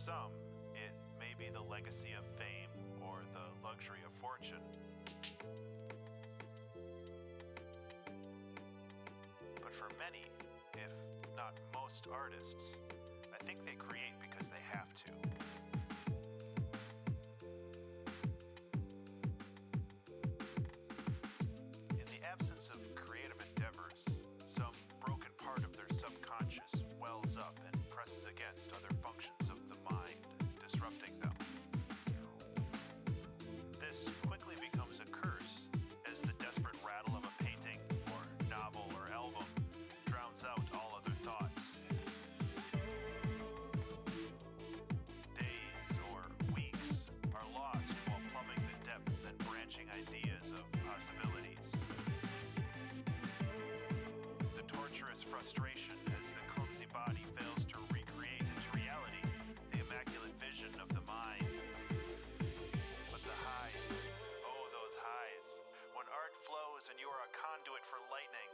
some, it may be the legacy of fame or the luxury of fortune. But for many, if not most artists, I think they create because they have to. In the absence of creative endeavors, some broken part of their subconscious wells up and presses against other functions of the mind, disrupting them. This quickly becomes a curse as the desperate rattle of a painting or novel or album drowns out all other thoughts. Days or weeks are lost while plumbing the depths and branching ideas of possibilities. The torturous frustration as the clumsy body fails to recreate into reality the immaculate vision of the mind. But the highs, oh those highs, when art flows and you are a conduit for lightning,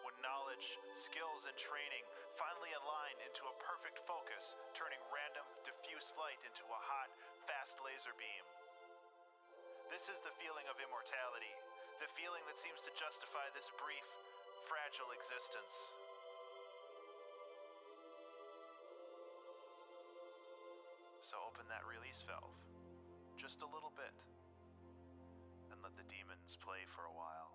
when knowledge, skills, and training finally align into a perfect focus, turning random, diffuse light into a hot, fast laser beam. This is the feeling of immortality, the feeling that seems to justify this brief, fragile existence. So open that release valve, just a little bit, and let the demons play for a while.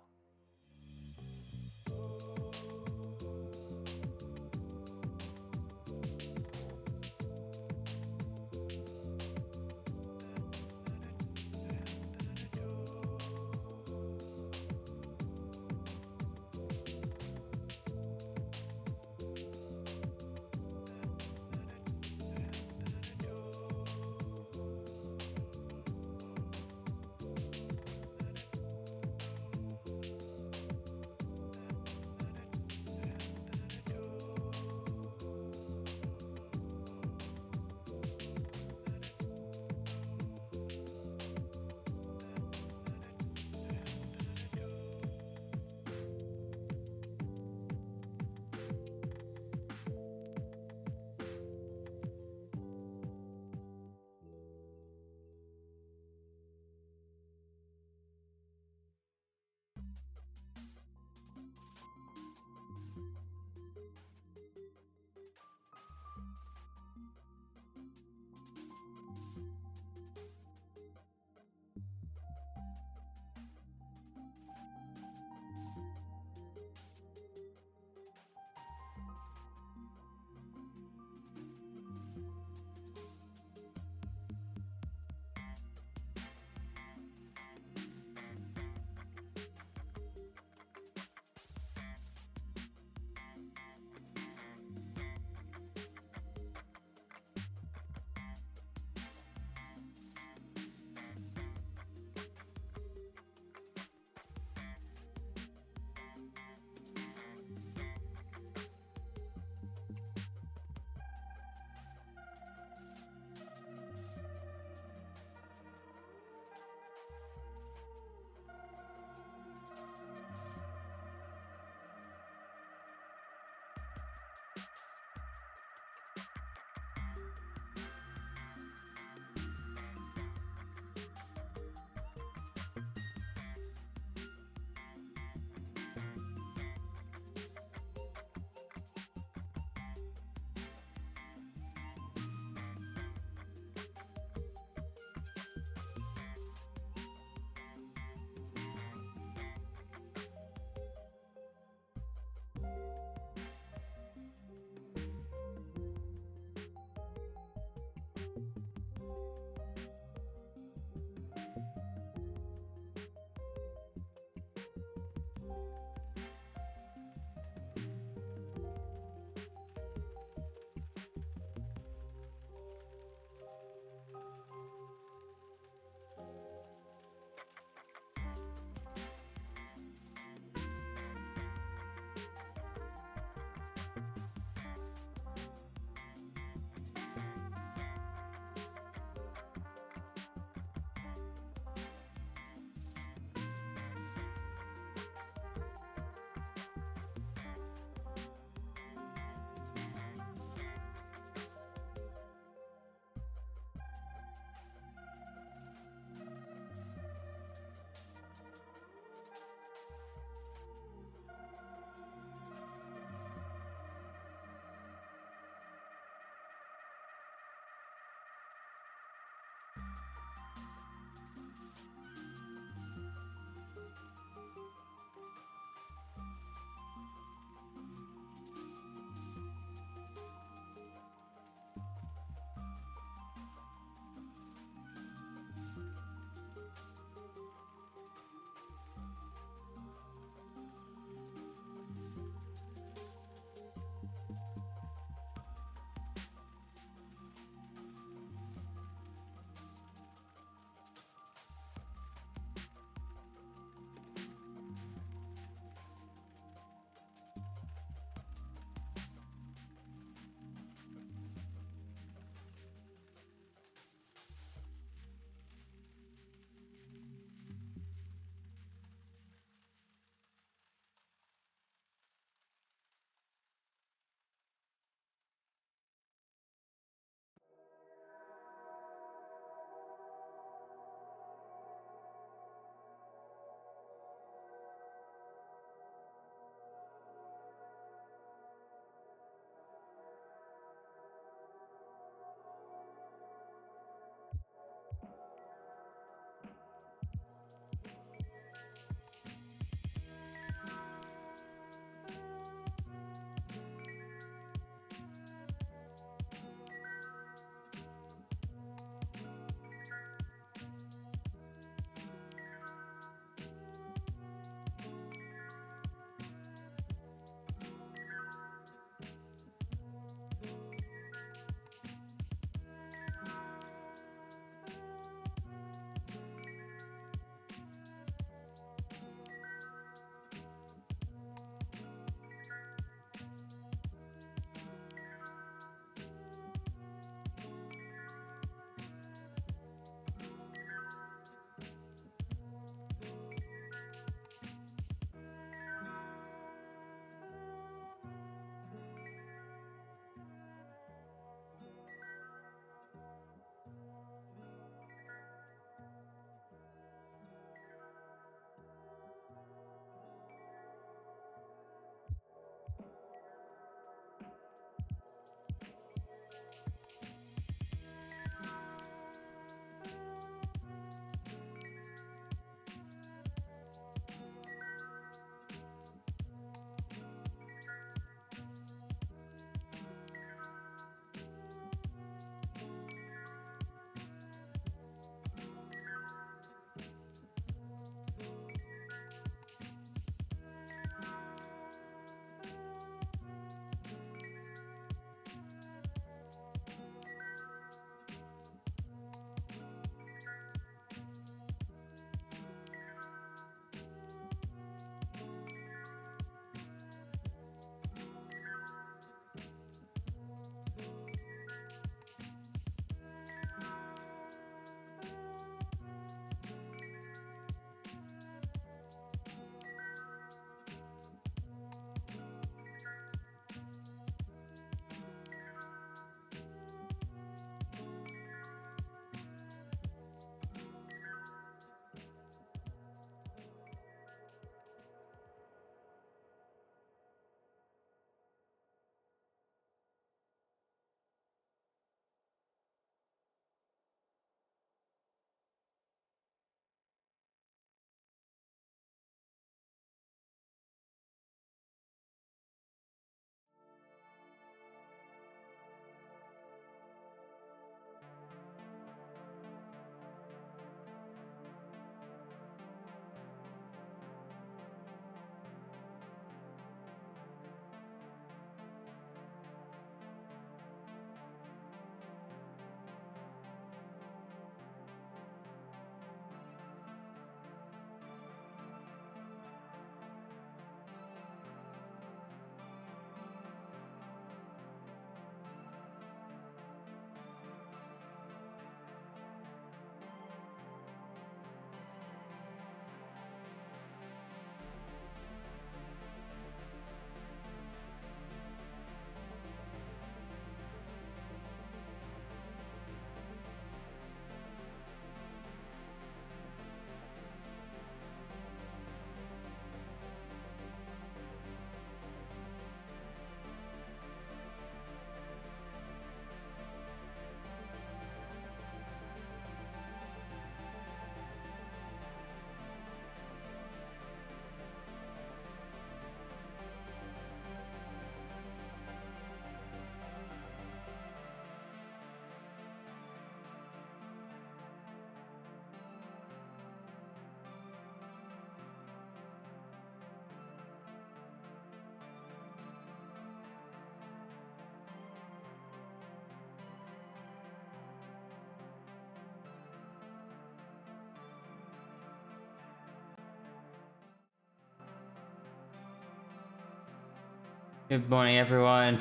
Good morning, everyone.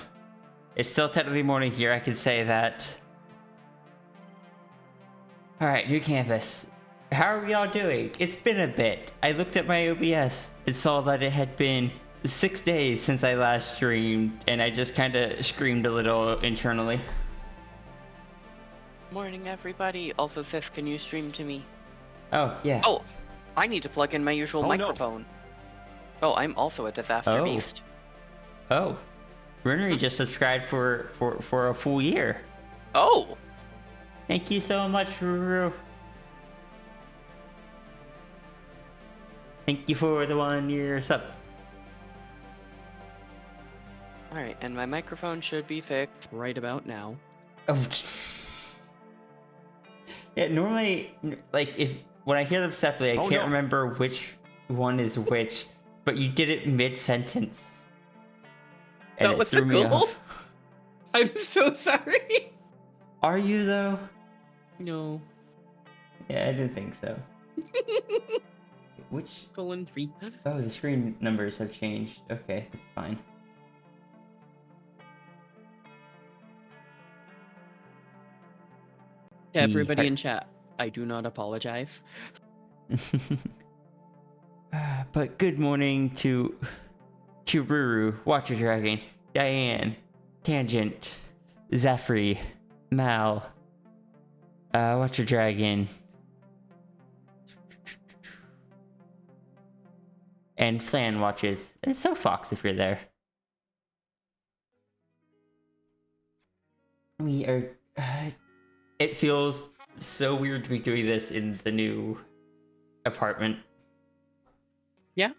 It's still technically morning here, I can say that. Alright, new campus. How are we all doing? It's been a bit. I looked at my OBS and saw that it had been 6 days since I last streamed, and I just kind of screamed a little internally. Morning, everybody. Also, Sif, can you stream to me? Oh, yeah. Oh, I need to plug in my usual microphone. No. Oh, I'm also a disaster beast. Oh. Runery just subscribed for a full year. Oh! Thank you so much, Ruru. Thank you for the 1 year sub. Alright, and my microphone should be fixed right about now. Oh. Yeah, normally, like, when I hear them separately, I can't remember which one is which, but you did it mid-sentence. And that was the goal? I'm so sorry. Are you, though? No. Yeah, I didn't think so. Which? Colon 3. Oh, the screen numbers have changed. Okay, that's fine. To everybody in chat, I do not apologize. But good morning to Ruru, Watcher Dragon, Diane, Tangent, Zephyr, Mal, Watcher Dragon, and Flan watches, and so Fox if you're there. We are. It feels so weird to be doing this in the new apartment. Yeah.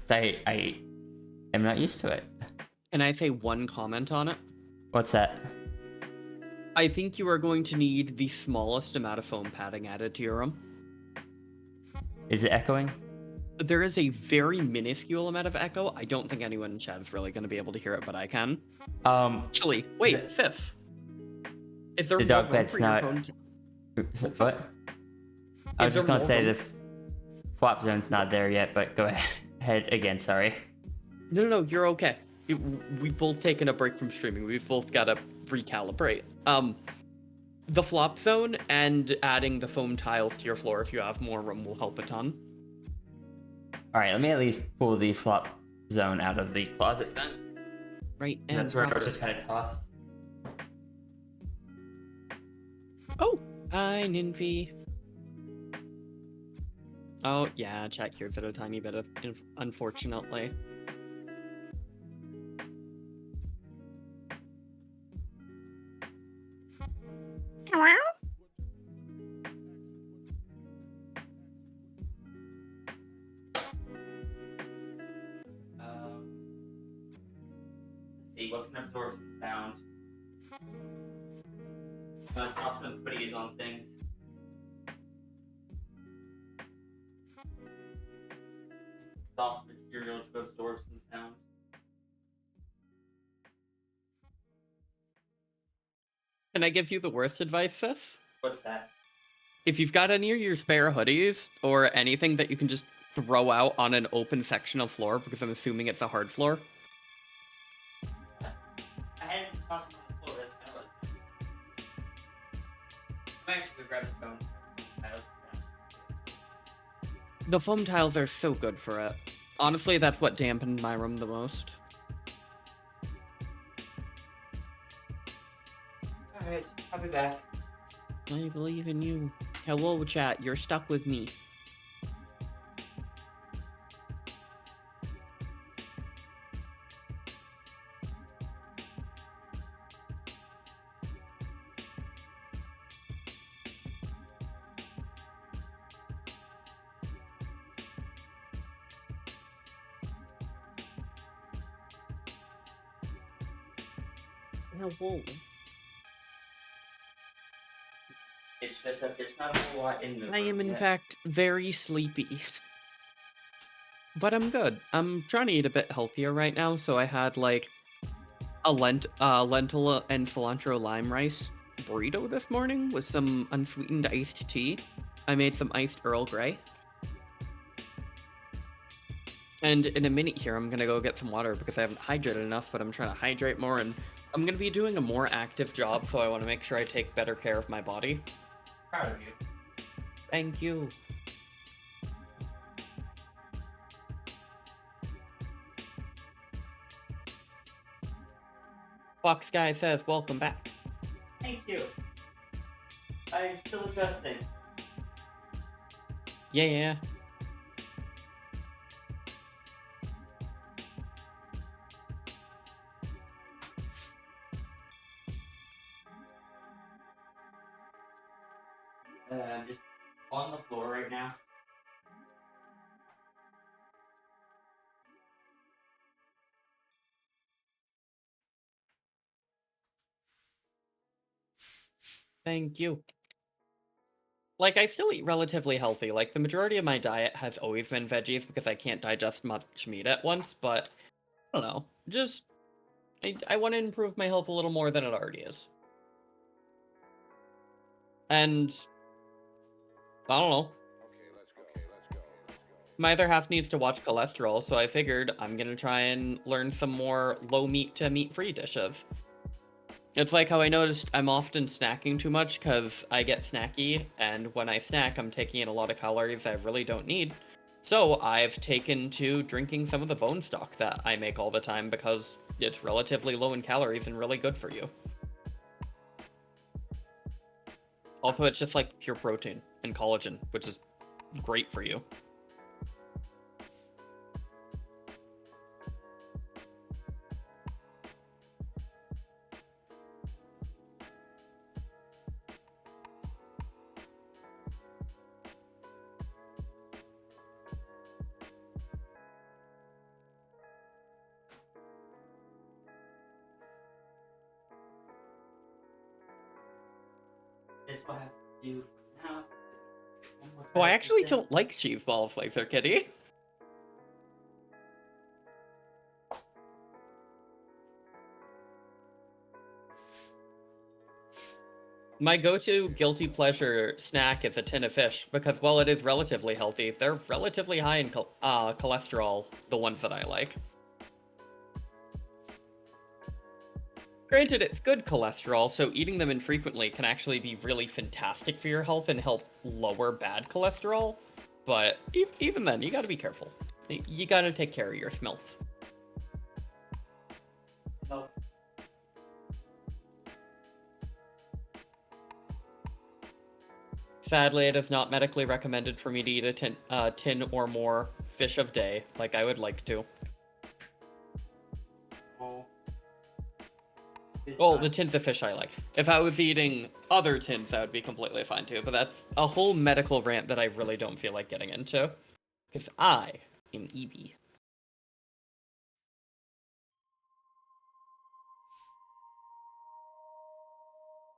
I am not used to it. Can I say one comment on it? What's that? I think you are going to need the smallest amount of foam padding added to your room. Is it echoing? There is a very minuscule amount of echo. I don't think anyone in chat is really going to be able to hear it, but I can. Actually, wait, Fifth. Is there the dog bed's not. What? I was just gonna say the flop zone's not there yet, but go ahead again. Sorry. No, you're okay. We've both taken a break from streaming. We've both got to recalibrate. The flop zone and adding the foam tiles to your floor if you have more room will help a ton. All right, let me at least pull the flop zone out of the closet then. Right, and that's where it was just kind of tossed. Oh, hi, Ninfy. Oh, yeah, chat hears it a tiny bit, unfortunately. See what can absorb some sound. I'm gonna toss some putties on things. Soft material to absorb some sound. Can I give you the worst advice, sis? What's that? If you've got any of your spare hoodies or anything that you can just throw out on an open section of floor, because I'm assuming it's a hard floor. I hadn't tossed them on the floor, that's kind of what. I'm actually grab the phone. The foam tiles are so good for it. Honestly, that's what dampened my room the most. Alright, I'll be back. I believe in you. Hello, chat. You're stuck with me. Hello. It's just that there's not a whole lot in the room. I am, in yet. fact, very sleepy. But I'm good. I'm trying to eat a bit healthier right now, so I had, like, a lentil and cilantro lime rice burrito this morning with some unsweetened iced tea. I made some iced Earl Grey. And in a minute here, I'm gonna go get some water because I haven't hydrated enough, but I'm trying to hydrate more, and I'm gonna be doing a more active job, so I want to make sure I take better care of my body. Proud of you. Thank you. Fox Guy says, welcome back. Thank you. I am still adjusting. Yeah. I'm just on the floor right now. Thank you. Like, I still eat relatively healthy. Like, the majority of my diet has always been veggies because I can't digest much meat at once, but I don't know. Just, I want to improve my health a little more than it already is. And, I don't know. My other half needs to watch cholesterol, so I figured I'm gonna try and learn some more low meat to meat free dishes. It's like how I noticed I'm often snacking too much because I get snacky, and when I snack, I'm taking in a lot of calories I really don't need. So I've taken to drinking some of the bone stock that I make all the time because it's relatively low in calories and really good for you. Also, it's just like pure protein and collagen, which is great for you. This will have to do for now. Oh, I actually don't like cheese balls, Laser Kitty. My go-to guilty pleasure snack is a tin of fish, because while it is relatively healthy, they're relatively high in cholesterol, the ones that I like. Granted, it's good cholesterol, so eating them infrequently can actually be really fantastic for your health and help lower bad cholesterol, but even then, you gotta be careful. You gotta take care of your smilf. No. Sadly, it is not medically recommended for me to eat a tin or more fish of day, like I would like to. Well, the tins of fish I like. If I was eating other tins, that would be completely fine too, but that's a whole medical rant that I really don't feel like getting into. Because I am EB.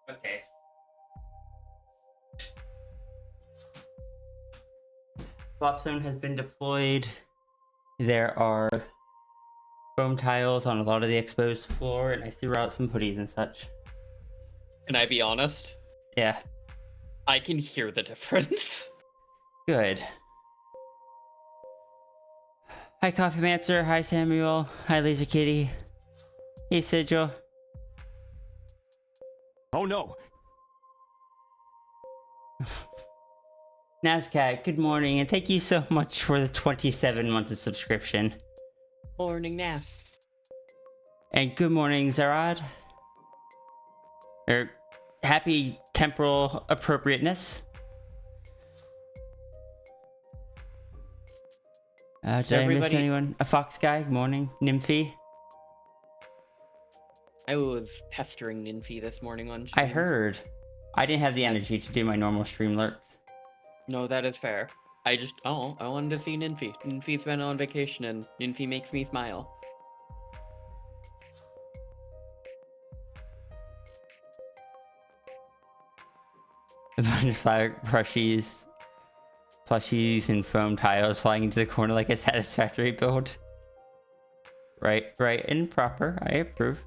Okay. Swap zone has been deployed. There are foam tiles on a lot of the exposed floor, and I threw out some hoodies and such. Can I be honest? Yeah. I can hear the difference. Good. Hi, Coffee Mancer. Hi, Samuel. Hi, Laser Kitty. Hey, Sigil. Oh no! Nazcat, good morning, and thank you so much for the 27 months of subscription. Morning, Nas. And good morning, Zarad. Happy temporal appropriateness. Did I miss anyone? A Fox Guy, good morning. Nymphy. I was pestering Ninfi this morning on stream. I heard. I didn't have the energy to do my normal stream lurks. No, that is fair. I wanted to see Ninfi. Ninfi's been on vacation and Ninfi makes me smile. A bunch of fire plushies, and foam tiles flying into the corner like a satisfactory build. Right, and proper. I approve.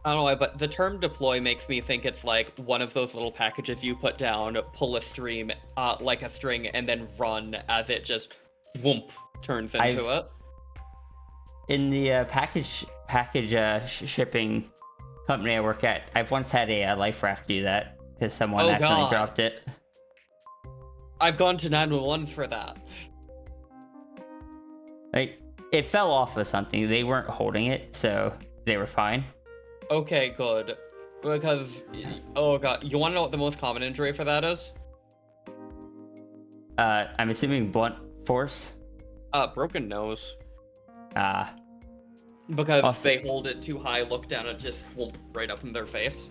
I don't know why, but the term deploy makes me think it's like one of those little packages you put down, pull a stream like a string, and then run as it just whoomp turns I've- into it. In the shipping company I work at, I've once had a life raft do that because someone Oh, accidentally God. dropped it. I've gone to 911 for that. Like, it fell off of something. They weren't holding it, so they were fine. Okay, good. Because, oh god, you want to know what the most common injury for that is? I'm assuming blunt force. Broken nose. Ah. Because Also- they hold it too high, look down, and just whoop right up in their face.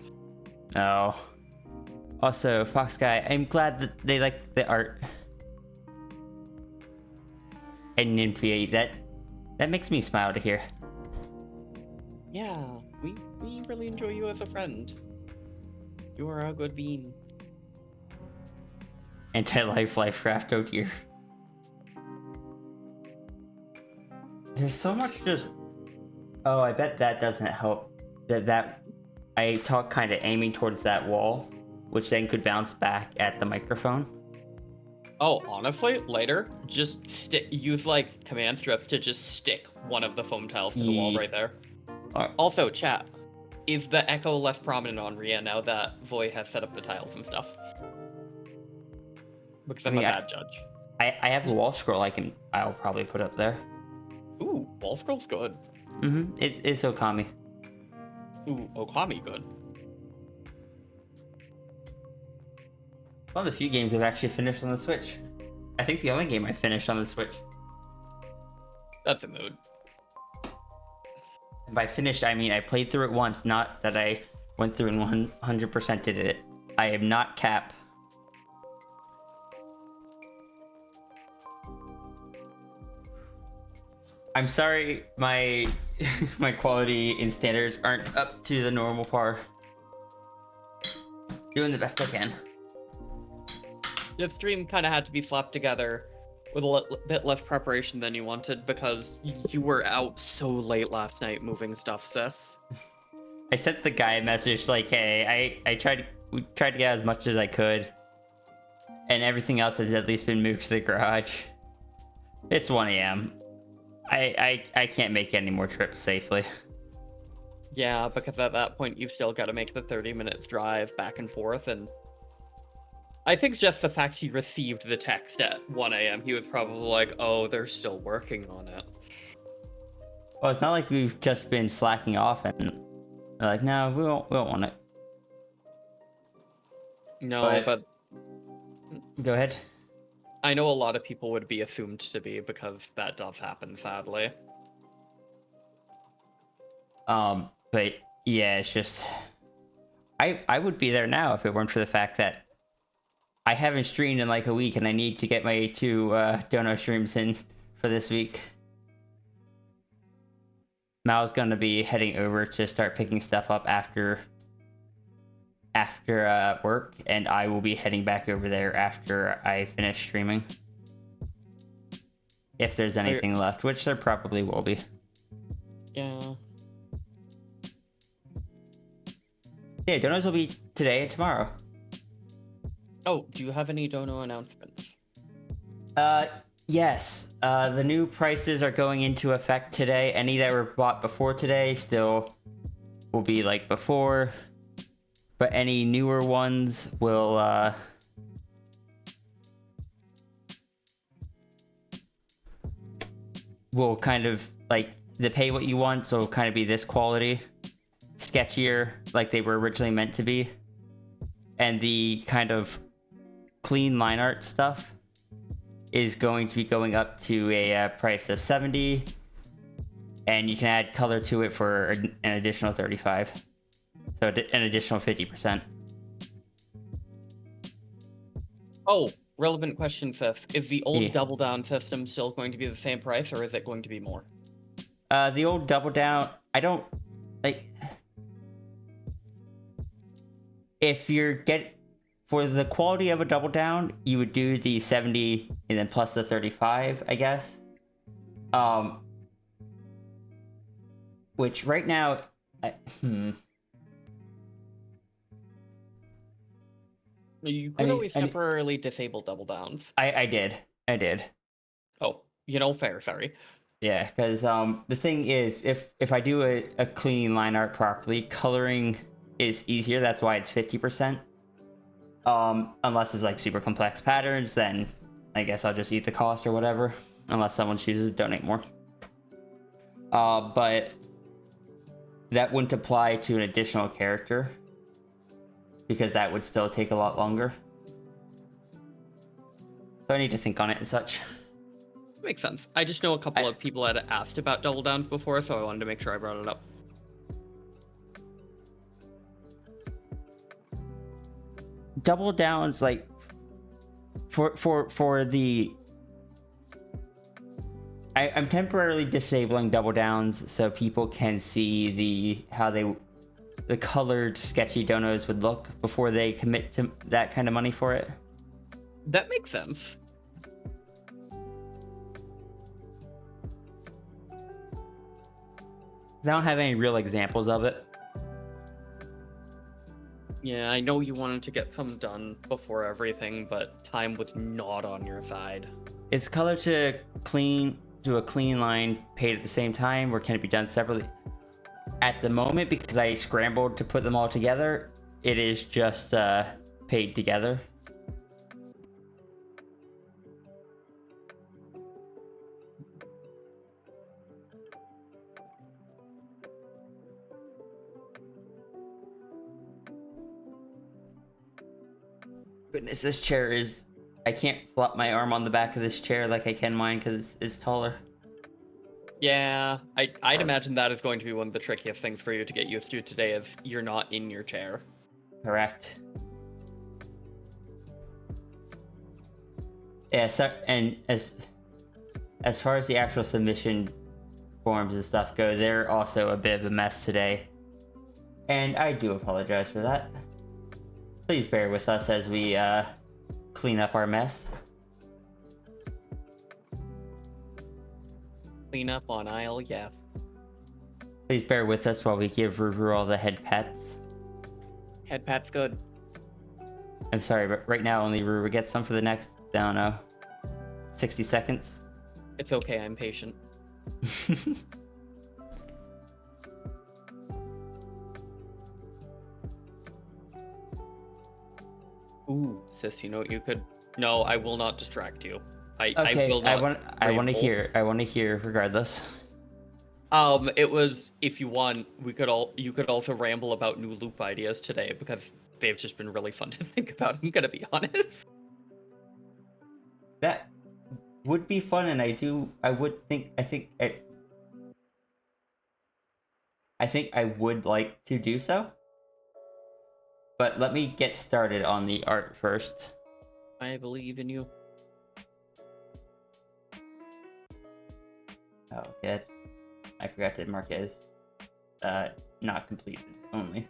No. Also, Fox Guy, I'm glad that they like the art. And Nymphy, that makes me smile to hear. Yeah, we really enjoy you as a friend. You are a good bean. Anti-life raft, oh dear. There's so much just... Oh, I bet that doesn't help. That I talk kind of aiming towards that wall, which then could bounce back at the microphone. Oh, honestly, later, just use like command strips to just stick one of the foam tiles to the wall Ye- right there. Or- Also, chat, is the echo less prominent on Ria now that Voy has set up the tiles and stuff? Because I'm I mean, a bad judge. I have a wall scroll I'll probably put up there. Ooh, wall scroll's good. It's Okami. Ooh, Okami good. One of the few games I've actually finished on the Switch. I think the only game I finished on the Switch. That's a mood. And by finished, I mean I played through it once, not that I went through and 100%ed it. I am not Cap. I'm sorry, my my quality and standards aren't up to the normal par. Doing the best I can. The stream kind of had to be slapped together with a bit less preparation than you wanted because you were out so late last night moving stuff, sis. I sent the guy a message like, "Hey, we tried to get as much as I could, and everything else has at least been moved to the garage. It's 1 a.m. I can't make any more trips safely." Yeah, because at that point you've still got to make the 30 minutes drive back and forth, and I think just the fact he received the text at 1 a.m., he was probably like, oh, they're still working on it. Well, it's not like we've just been slacking off and they're like, no, we don't want it. No, but Go ahead. I know a lot of people would be assumed to be because that does happen, sadly. But yeah, it's just I would be there now if it weren't for the fact that I haven't streamed in like a week and I need to get my 2 dono streams in for this week. Mal's gonna be heading over to start picking stuff up after work, and I will be heading back over there after I finish streaming. If there's anything left, which there probably will be. Yeah. Yeah, donos will be today and tomorrow. Oh, do you have any dono announcements? Yes. The new prices are going into effect today. Any that were bought before today still will be like before, but any newer ones will kind of like the pay what you want, so it'll kind of be this quality, sketchier like they were originally meant to be, and the kind of clean line art stuff is going to be going up to a price of 70, and you can add color to it for an additional 35, so an additional 50%. Oh, relevant question, Fifth. Is the old Yeah. Double Down system still going to be the same price, or is it going to be more? The old Double Down, I don't like. If you're for the quality of a Double Down, you would do the 70 and then plus the 35, I guess. Which right now, You could always temporarily disable Double Downs. I did. Oh, Fair, sorry. Yeah, because the thing is, if I do a clean line art properly, coloring is easier. That's why it's 50%. Unless it's like super complex patterns, then I guess I'll just eat the cost or whatever. Unless someone chooses to donate more. But that wouldn't apply to an additional character because that would still take a lot longer. So I need to think on it and such. Makes sense. I just know a couple of people had asked about Double Downs before, so I wanted to make sure I brought it up. Double Downs, like for the I'm temporarily disabling Double Downs so people can see how the colored sketchy donos would look before they commit to that kind of money for it. That makes sense. I don't have any real examples of it. Yeah, I know you wanted to get some done before everything, but time was not on your side. Is color to a clean line paid at the same time, or can it be done separately? At the moment, because I scrambled to put them all together, it is just paid together. Goodness, this chair is... I can't flop my arm on the back of this chair like I can mine because it's taller. Yeah, I'd imagine that is going to be one of the trickiest things for you to get used to today, is you're not in your chair. Correct. Yeah, so, and as far as the actual submission forms and stuff go, they're also a bit of a mess today. And I do apologize for that. Please bear with us as we clean up our mess. Clean up on aisle, yeah. Please bear with us while we give Ruru all the head pats. Head pat's good. I'm sorry, but right now only Ruru gets some for the next, I don't know, 60 seconds. It's okay, I'm patient. Ooh, sis, you know what you could... No, I will not distract you. Okay, I will not I want to ramble. hear regardless. It was, if you want, you could also ramble about new loop ideas today, because they've just been really fun to think about, I'm gonna be honest. That would be fun, and I think I would like to do so. But let me get started on the art first. I believe in you. Oh, okay, I forgot to mark it as not completed only.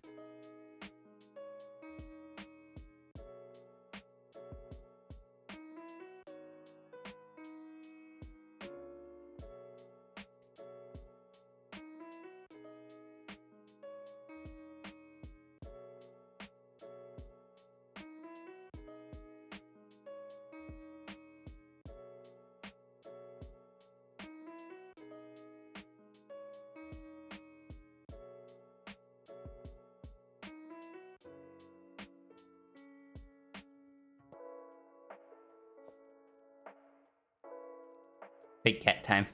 Big cat time.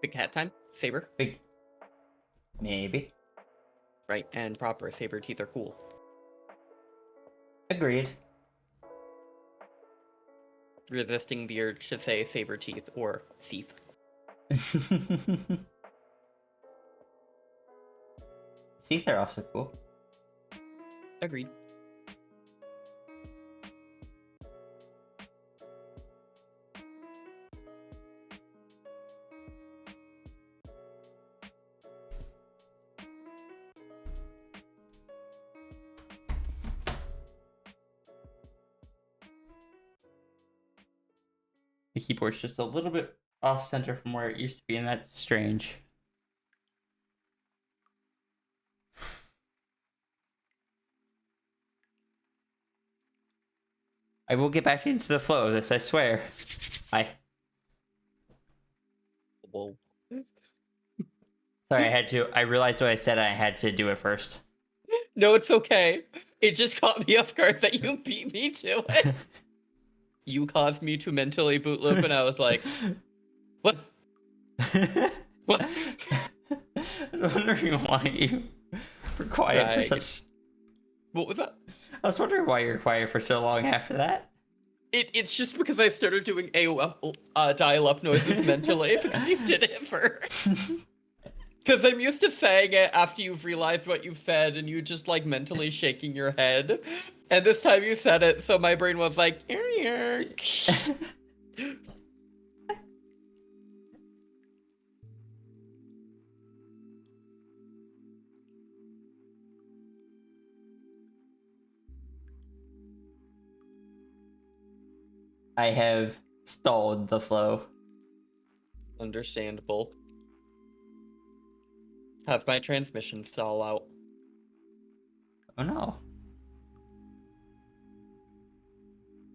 Big cat time? Saber? Big... Maybe. Right, and proper. Saber teeth are cool. Agreed. Resisting the urge to say saber teeth or thief. Teeth are also cool. Agreed. The keyboard's just a little bit off center from where it used to be, and that's strange. I will get back into the flow of this, I swear. Whoa. Sorry, I realized what I said and I had to do it first. No, it's okay. It just caught me off guard that you beat me to it. You caused me to mentally boot loop, and I was like, what? What? I was wondering why you were quiet for Right. such... What was that? I was wondering why you were quiet for so long after that. It's just because I started doing AOL dial-up noises mentally because you did it first. Because I'm used to saying it after you've realized what you've said and you just like mentally shaking your head. And this time you said it, so my brain was like, I have stalled the flow. Understandable. Have my transmission stall out. Oh no.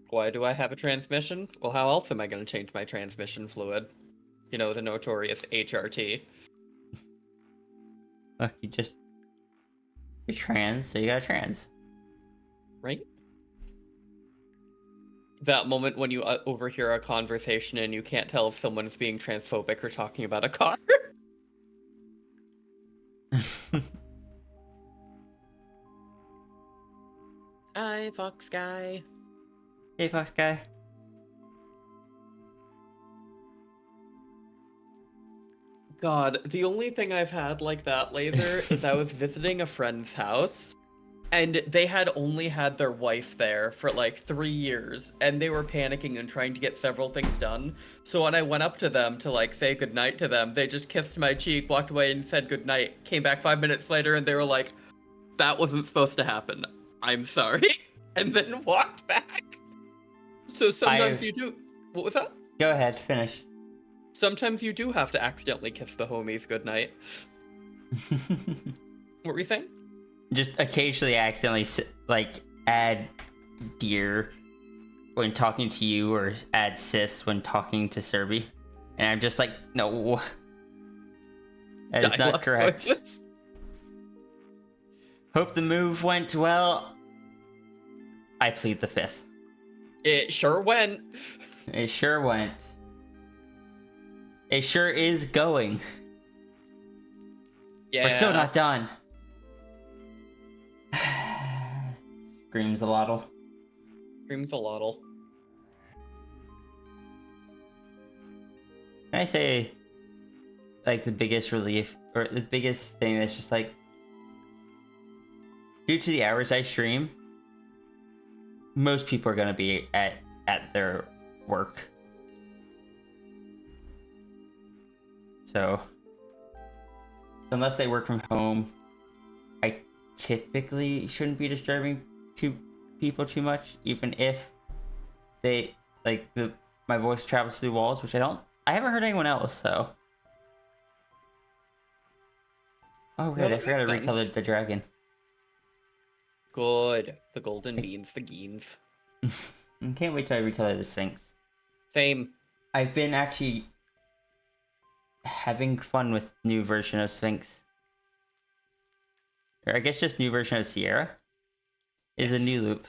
Why do I have a transmission? Well, how else am I going to change my transmission fluid? You know, the notorious HRT. Look, you're trans, so you got a trans. Right? That moment when you overhear a conversation and you can't tell if someone's being transphobic or talking about a car. Hi, Fox Guy. Hey, Fox Guy. God, the only thing I've had like that, Laser, is I was visiting a friend's house, and they had only had their wife there for like 3 years, and they were panicking and trying to get several things done. So when I went up to them to like say goodnight to them, they just kissed my cheek, walked away and said goodnight, came back 5 minutes later, and they were like, that wasn't supposed to happen. I'm sorry. And then walked back. So sometimes you do... What was that? Go ahead, finish. Sometimes you do have to accidentally kiss the homies goodnight. What were you saying? Just occasionally accidentally, like, add dear when talking to you or add sis when talking to Serby. And I'm just like, no. That is not correct. Voices. Hope the move went well. I plead the fifth. It sure went. It sure went. It sure is going. Yeah. We're still not done. Screams a lottle. Screams a lottle. Can I say, like, the biggest relief, or the biggest thing that's just like, due to the hours I stream, most people are gonna be at their work. So unless they work from home, I typically shouldn't be disturbing people too much, even if they like my voice travels through walls, which I haven't heard anyone else, so. Oh good, I forgot to recolor the dragon. Good. The golden beans, the geens. I can't wait till I recolor the Sphinx. Same. I've been actually having fun with new version of Sphinx. Or I guess just new version of Sierra is a new loop.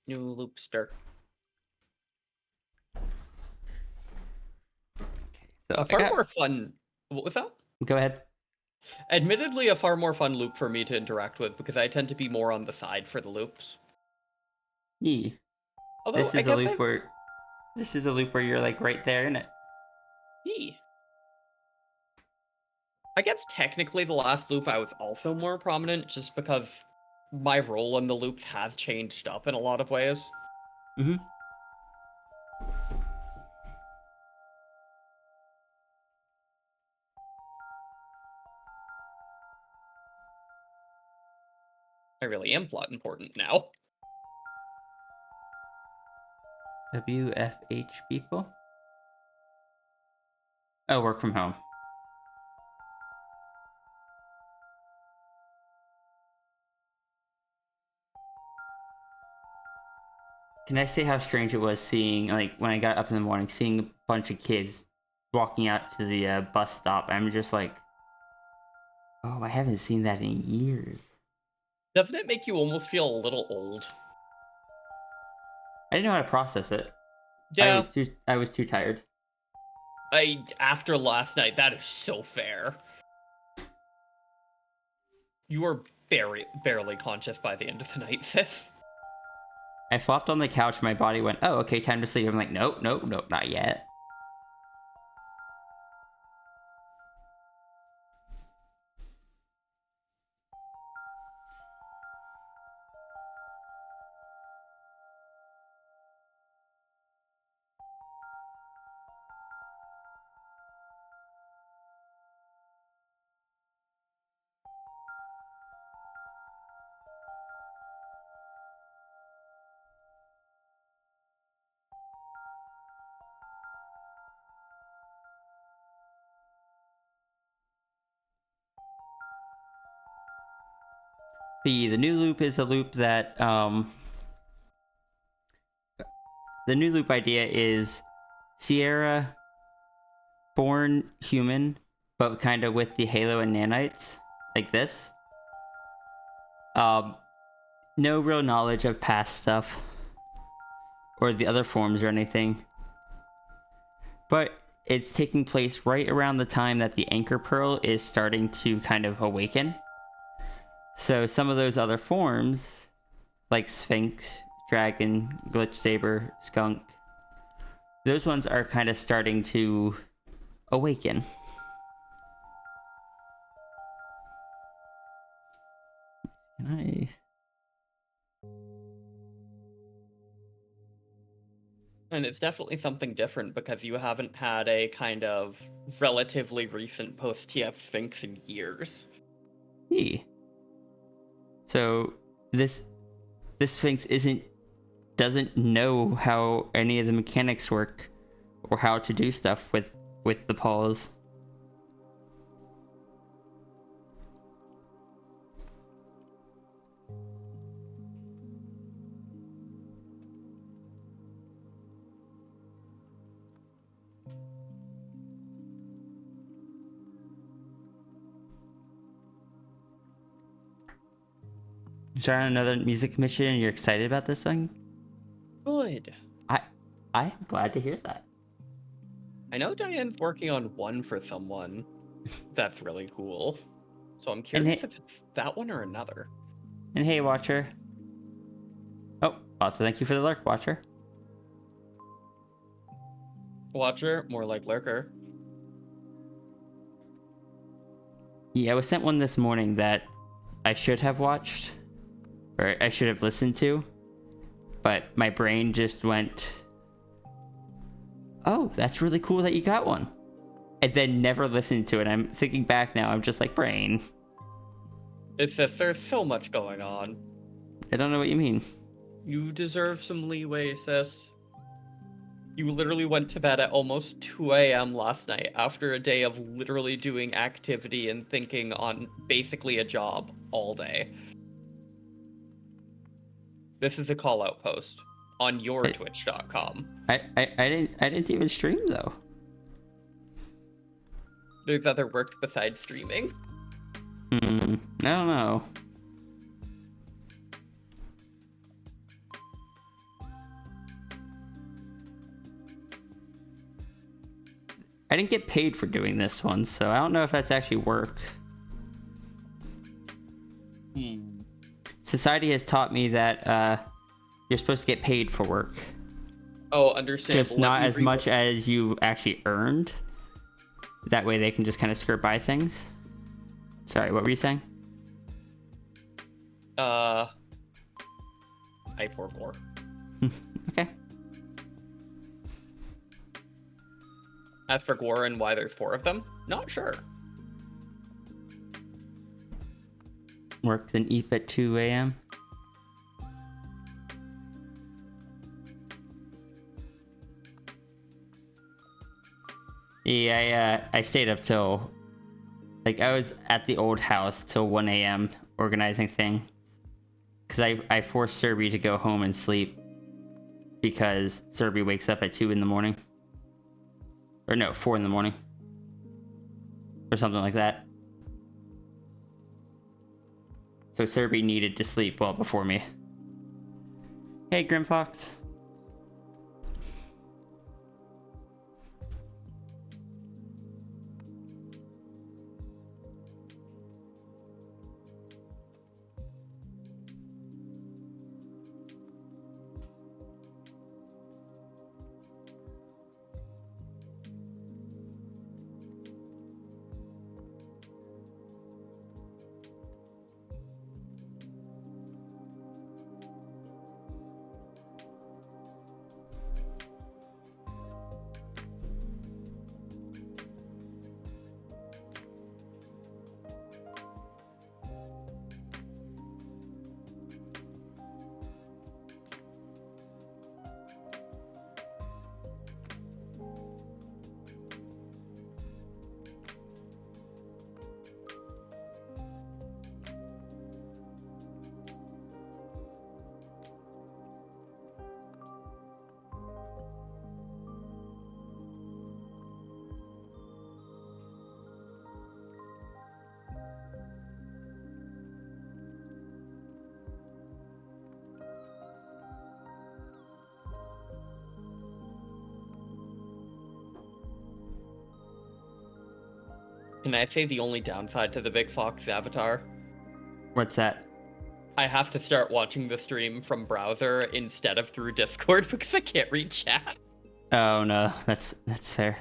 New loopster. So A far more fun... What was that? Go ahead. Admittedly, a far more fun loop for me to interact with because I tend to be more on the side for the loops. Yeah. Although, This is a loop where you're like right there, isn't it? I guess technically the last loop I was also more prominent just because my role in the loops has changed up in a lot of ways. Mm-hmm. I really am plot important now. WFH people? Oh, work from home. Can I say how strange it was seeing, like, when I got up in the morning, seeing a bunch of kids walking out to the bus stop, I'm just like, oh, I haven't seen that in years. Doesn't it make you almost feel a little old? I didn't know how to process it. Yeah. I was too tired. After last night, that is so fair. You were barely conscious by the end of the night, Sif. I flopped on the couch. My body went, oh, okay, time to sleep. I'm like, nope, nope, nope, not yet. The new loop is a loop that the new loop idea is Sierra born human, but kind of with the halo and nanites, like this. No real knowledge of past stuff or the other forms or anything, but it's taking place right around the time that the anchor pearl is starting to kind of awaken. So some of those other forms, like Sphinx, Dragon, Glitch Saber, Skunk, those ones are kind of starting to awaken. Can I... And it's definitely something different because you haven't had a kind of relatively recent post-TF Sphinx in years. So this Sphinx doesn't know how any of the mechanics work or how to do stuff with the paws. Starting another music mission and you're excited about this one? Good. I'm glad to hear that. I know Diane's working on one for someone. That's really cool. So I'm curious if it's that one or another. And hey, Watcher. Oh, also thank you for the lurk, Watcher. Watcher, more like lurker. Yeah, I was sent one this morning that I should have watched, or I should have listened to, but my brain just went, oh, that's really cool that you got one. And then never listened to it. I'm thinking back now, I'm just like, brain. It's just there's so much going on. I don't know what you mean. You deserve some leeway, sis. You literally went to bed at almost 2 a.m. last night after a day of literally doing activity and thinking on basically a job all day. This is a call-out post on your Twitch.com. I didn't even stream though. There's other work besides streaming. I don't know. I didn't get paid for doing this one, so I don't know if that's actually work. Society has taught me that you're supposed to get paid for work. Oh, understandable. Just not as much as you actually earned. That way they can just kind of skirt by things. Sorry, what were you saying? I forbore. Okay. As for Gore and why there's 4 of them, not sure. Worked an EAP at 2 a.m. Yeah, I stayed up till, like, I was at the old house till 1 a.m. organizing things. Because I forced Serby to go home and sleep. Because Serby wakes up at 2 in the morning. Or no, 4 in the morning. Or something like that. So Serby needed to sleep well before me. Hey, Grim Fox. Can I say the only downside to the Big Fox avatar? What's that? I have to start watching the stream from browser instead of through Discord because I can't read chat. Oh no, that's fair.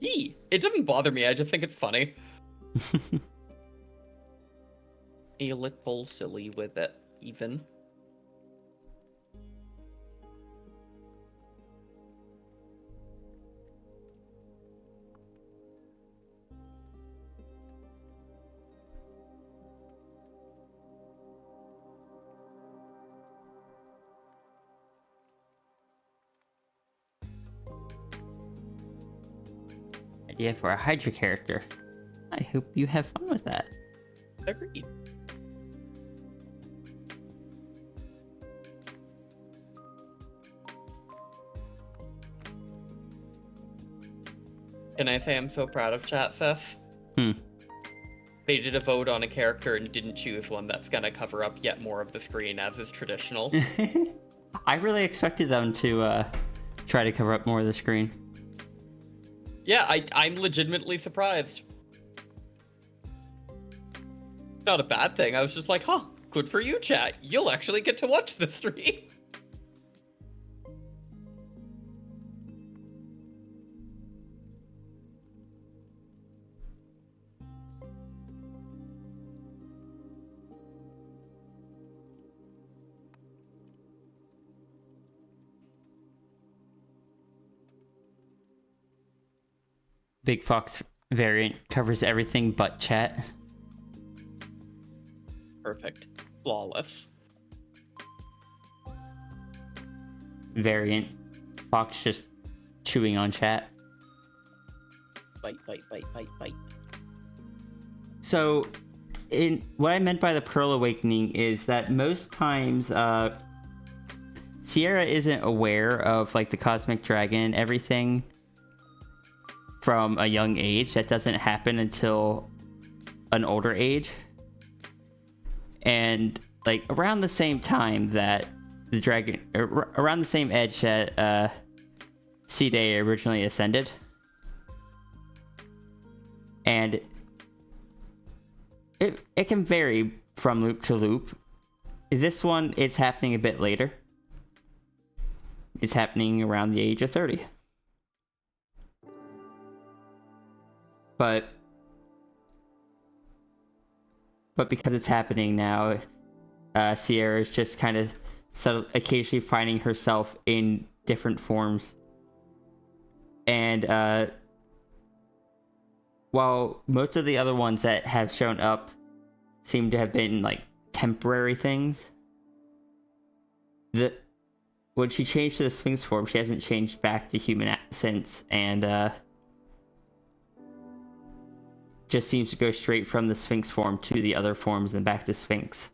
Yee. It doesn't bother me, I just think it's funny. A little silly with it, even. Idea for a Hydra character. I hope you have fun with that. Agreed. Can I say I'm so proud of chat, Seth? They did a vote on a character and didn't choose one that's gonna cover up yet more of the screen, as is traditional. I really expected them to try to cover up more of the screen. Yeah, I'm legitimately surprised. Not a bad thing. I was just like, huh, good for you, chat. You'll actually get to watch the stream. Big Fox variant covers everything but chat. Perfect. Flawless. Variant Fox just chewing on chat. Bite, bite, bite, bite, bite. So, what I meant by the Pearl Awakening is that most times, Sierra isn't aware of like the Cosmic Dragon and everything from a young age. That doesn't happen until an older age. And like around the same time that the dragon, around the same edge that C-Day originally ascended. And it can vary from loop to loop. This one, it's happening a bit later. It's happening around the age of 30. But because it's happening now, Sierra is just kind of occasionally finding herself in different forms. And while most of the other ones that have shown up seem to have been like temporary things, when she changed to the Sphinx form, she hasn't changed back to human since, and just seems to go straight from the Sphinx form to the other forms and back to Sphinx.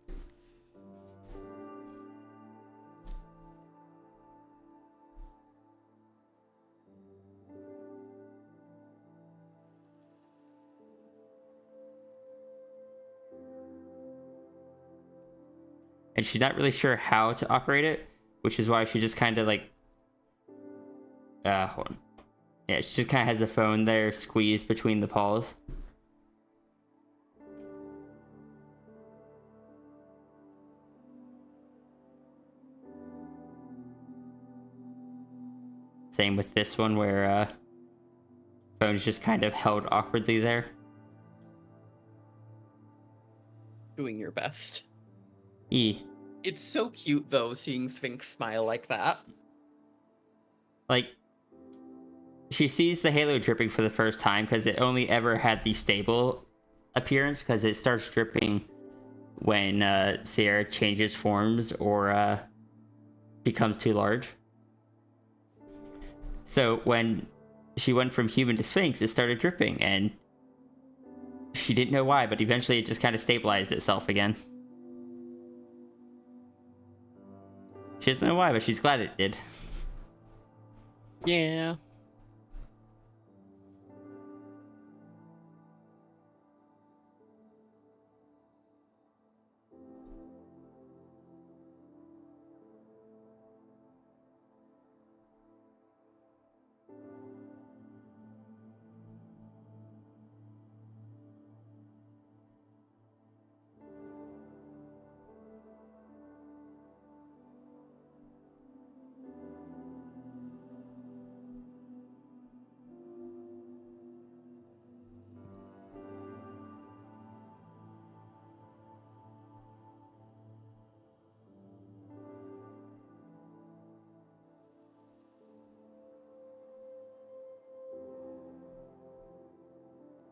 and she's not really sure how to operate it, which is why she just kind of like, hold on. Yeah, she just kind of has the phone there squeezed between the paws. Same with this one where phone's just kind of held awkwardly there. Doing your best. E. It's so cute though, seeing Sphinx smile like that. Like, she sees the halo dripping for the first time because it only ever had the stable appearance, because it starts dripping when Sierra changes forms or becomes too large. So when she went from human to Sphinx, it started dripping, and she didn't know why, but eventually it just kind of stabilized itself again. She doesn't know why, but she's glad it did. Yeah.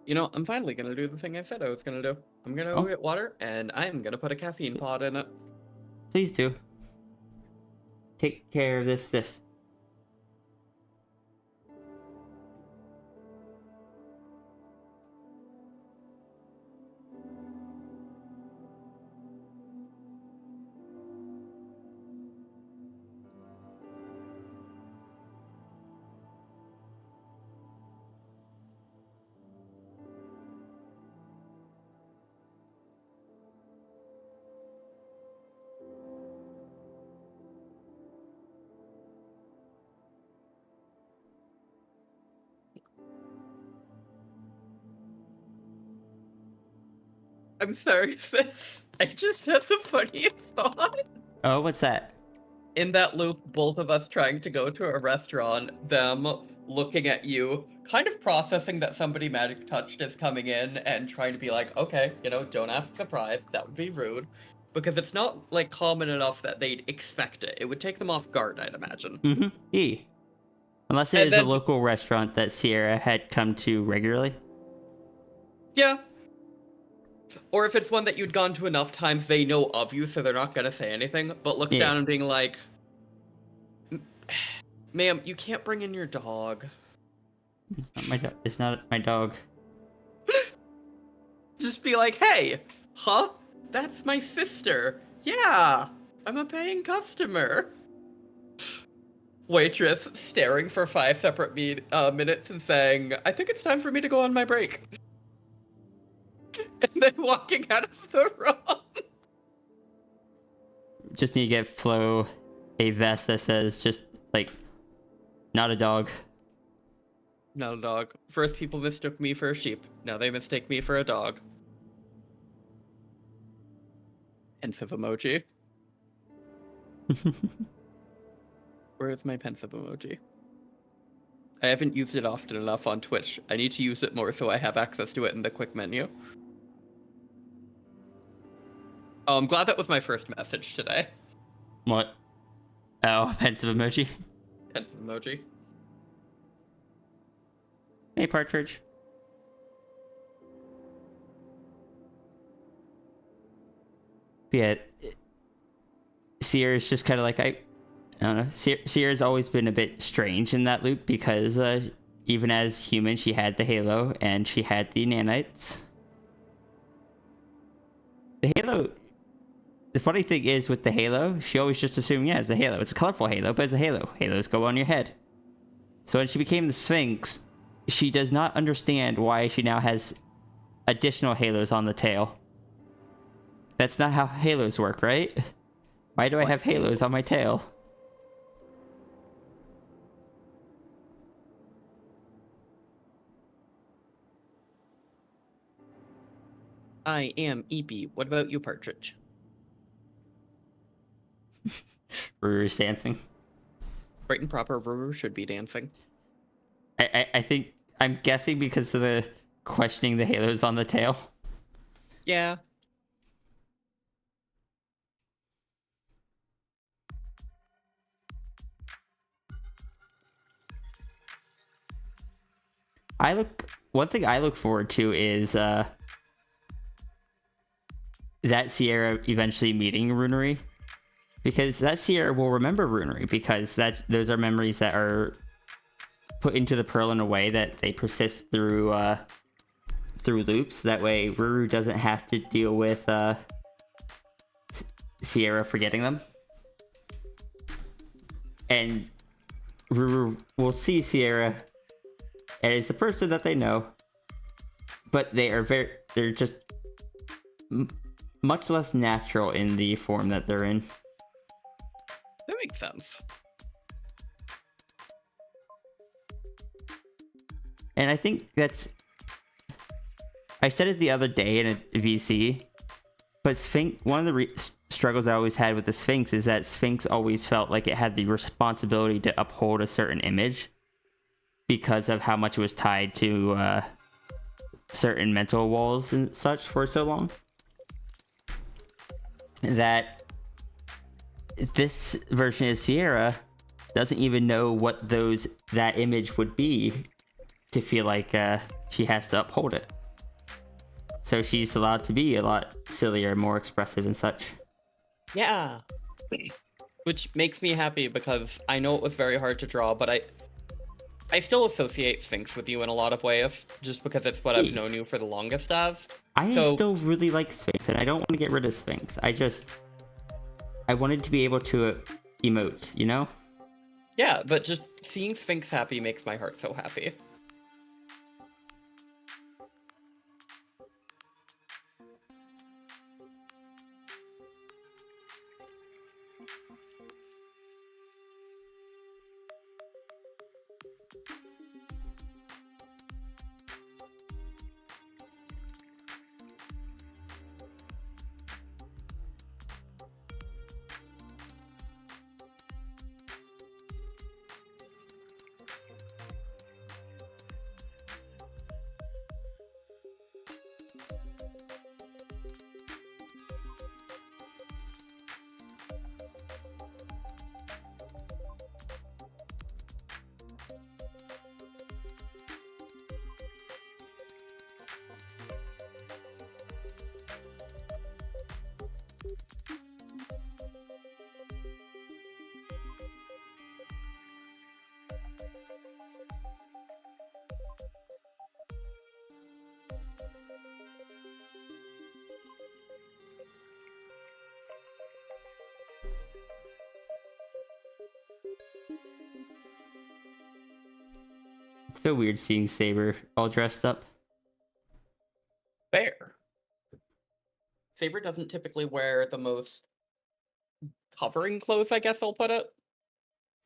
You know, I'm finally gonna do the thing I said I was gonna do. I'm gonna go get water, and I'm gonna put a caffeine pod in it. Please do. Take care of this. I'm sorry, sis. I just had the funniest thought. Oh, what's that? In that loop, both of us trying to go to a restaurant, them looking at you, kind of processing that somebody magic touched is coming in and trying to be like, okay, you know, don't ask the prize, that would be rude. Because it's not, like, common enough that they'd expect it. It would take them off guard, I'd imagine. Mm-hmm. E. Unless it is a local restaurant that Sierra had come to regularly. Yeah. Or if it's one that you'd gone to enough times, they know of you, so they're not gonna say anything, but looks down and being like, ma'am, you can't bring in your dog. It's not my dog. Just be like, hey, huh? That's my sister. Yeah, I'm a paying customer. Waitress staring for 5 separate minutes and saying, I think it's time for me to go on my break. And then walking out of the room. Just need to get Flo a vest that says just, like, not a dog. Not a dog. First people mistook me for a sheep. Now they mistake me for a dog. Pensive emoji. Where is my pensive emoji? I haven't used it often enough on Twitch. I need to use it more so I have access to it in the quick menu. Oh, I'm glad that was my first message today. What? Oh, pensive emoji. Pensive emoji. Hey, Partridge. Yeah, Sierra's just kind of like, I don't know. Sierra's always been a bit strange in that loop because even as human, she had the halo and she had the nanites. The halo. The funny thing is with the halo, she always just assumed, yeah, it's a halo. It's a colorful halo, but it's a halo. Halos go on your head. So when she became the Sphinx, she does not understand why she now has additional halos on the tail. That's not how halos work, right? Why do I What? have halos on my tail? I am Eepy. What about you, Partridge? Ruru's dancing. Right and proper Ruru should be dancing. I think I'm guessing because of the questioning the halos on the tail. Yeah. One thing I look forward to is that Sierra eventually meeting Runery, because that Sierra will remember Runery, because those are memories that are put into the pearl in a way that they persist through loops. That way Ruru doesn't have to deal with Sierra forgetting them, and Ruru will see Sierra as the person that they know, but they're just much less natural in the form that they're in. That makes sense. And I think I said it the other day in a VC, but one of the struggles I always had with the Sphinx is that Sphinx always felt like it had the responsibility to uphold a certain image because of how much it was tied to certain mental walls and such for so long. That this version of Sierra doesn't even know what that image would be to feel like she has to uphold it. So she's allowed to be a lot sillier, more expressive and such. Yeah. Which makes me happy because I know it was very hard to draw, but I still associate Sphinx with you in a lot of ways, just because it's what I've known you for the longest of. I still really like Sphinx, and I don't want to get rid of Sphinx. I wanted to be able to emote, you know? Yeah, but just seeing Sphinx happy makes my heart so happy. It's so weird seeing Saber all dressed up. Fair. Saber doesn't typically wear the most covering clothes, I guess I'll put it.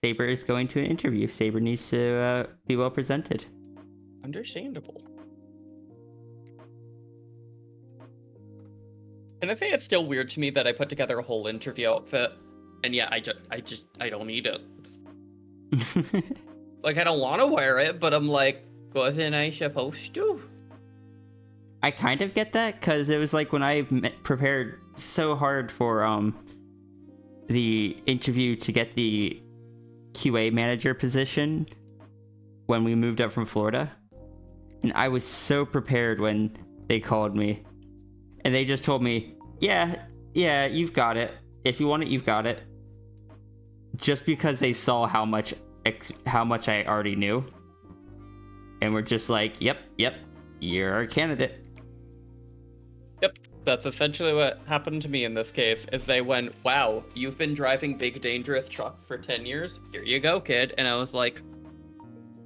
Saber is going to an interview. Saber needs to be well presented. Understandable. And I say it's still weird to me that I put together a whole interview outfit, and yeah, I don't need it. Like, I don't want to wear it, but I'm like, wasn't I supposed to? I kind of get that, because it was like when I prepared so hard for the interview to get the QA manager position when we moved up from Florida. And I was so prepared when they called me. And they just told me, yeah, you've got it. If you want it, you've got it. Just because they saw how much I already knew. And we're just like, yep, you're our candidate. Yep, that's essentially what happened to me in this case, is they went, wow, you've been driving big dangerous trucks for 10 years? Here you go, kid. And I was like,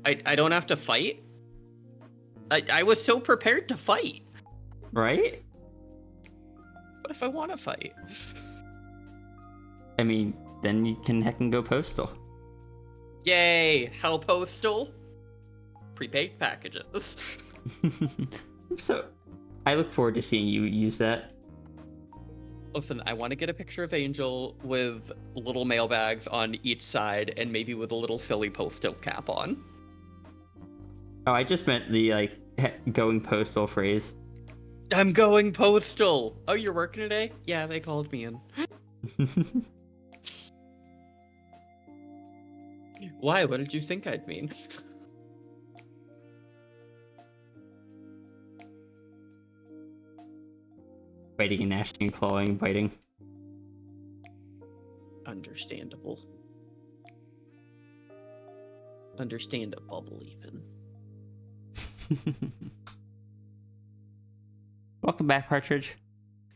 I don't have to fight? I was so prepared to fight. Right? What if I want to fight? I mean, then you can heck and go postal. Yay! How postal? Prepaid packages. So, I look forward to seeing you use that. Listen, I want to get a picture of Angel with little mailbags on each side and maybe with a little Philly postal cap on. Oh, I just meant the, like, going postal phrase. I'm going postal! Oh, you're working today? Yeah, they called me in. Why? What did you think I'd mean? Biting and gnashing and clawing and biting. Understandable. Understandable, even. Welcome back, Partridge.